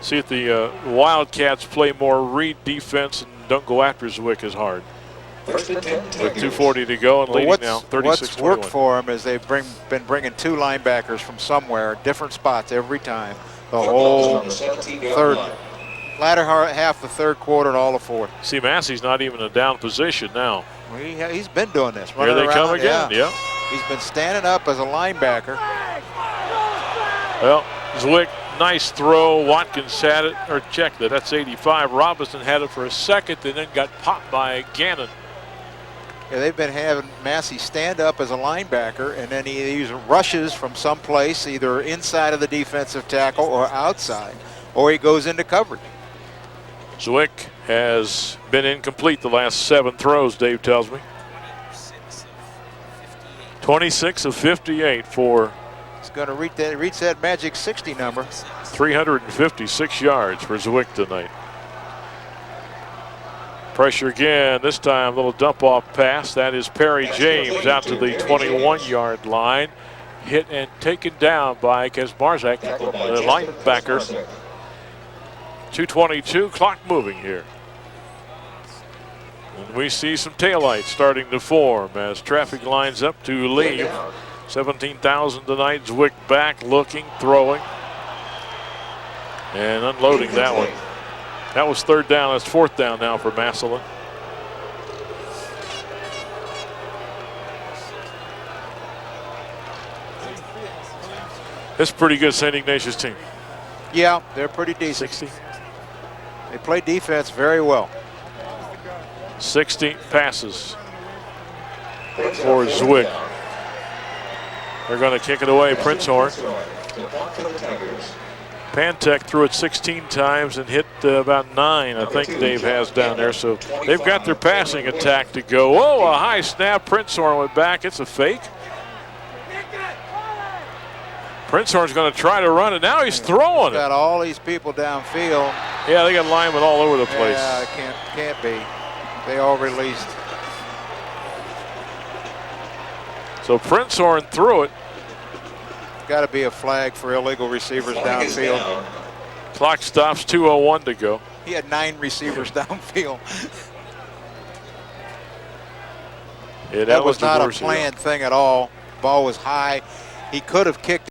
Speaker 1: See if the Wildcats play more read defense and don't go after ZWICK as hard. With 2:40 to go and leading now 36-21.
Speaker 2: What's worked for them is they've been bringing 2 linebackers from somewhere, different spots every time. The whole latter half the 3rd quarter and all the 4th.
Speaker 1: See, Massey's not even a down position now.
Speaker 2: He's been doing this.
Speaker 1: Here they come again, yeah.
Speaker 2: He's been standing up as a linebacker.
Speaker 1: Well, ZWICK, nice throw. Watkins had it, or checked it. That's 85. Robinson had it for a second and then got popped by Gannon.
Speaker 2: Yeah, they've been having Massey stand up as a linebacker, and then he rushes from someplace, either inside of the defensive tackle or outside, or he goes into coverage.
Speaker 1: ZWICK has been incomplete the last 7 throws, Dave tells me. 26 of 58 for.
Speaker 2: It's going to reach that magic 60 number.
Speaker 1: 356 yards for ZWICK tonight. Pressure again, this time a little dump off pass. That is Perry James out to the 21-yard line. Hit and taken down by Kaczmarzyk, the linebacker. 2:22, clock moving here. And we see some taillights starting to form as traffic lines up to leave. 17,000 tonight. ZWICK back, looking, throwing, and unloading that one. That was third down. That's fourth down now for Massillon. It's a pretty good St. Ignatius team.
Speaker 2: Yeah, they're pretty decent.
Speaker 1: 60.
Speaker 2: They play defense very well.
Speaker 1: 60 passes for ZWICK. They're going to kick it away, Princehorn. Pantek threw it 16 times and hit about 9, I think Dave has down there. So they've got their passing attack to go. Whoa, a high snap. Princehorn went back. It's a fake. Princehorn's going to try to run it. Now he's throwing it.
Speaker 2: Got all these people downfield.
Speaker 1: Yeah, they got linemen all over the place.
Speaker 2: Yeah, it can't be. They all released.
Speaker 1: So Princehorn threw it.
Speaker 2: Got to be a flag for illegal receivers downfield.
Speaker 1: Clock stops, 2:01 to go.
Speaker 2: He had 9 receivers downfield.
Speaker 1: Yeah,
Speaker 2: that was not a planned thing at all. Ball was high. He could have kicked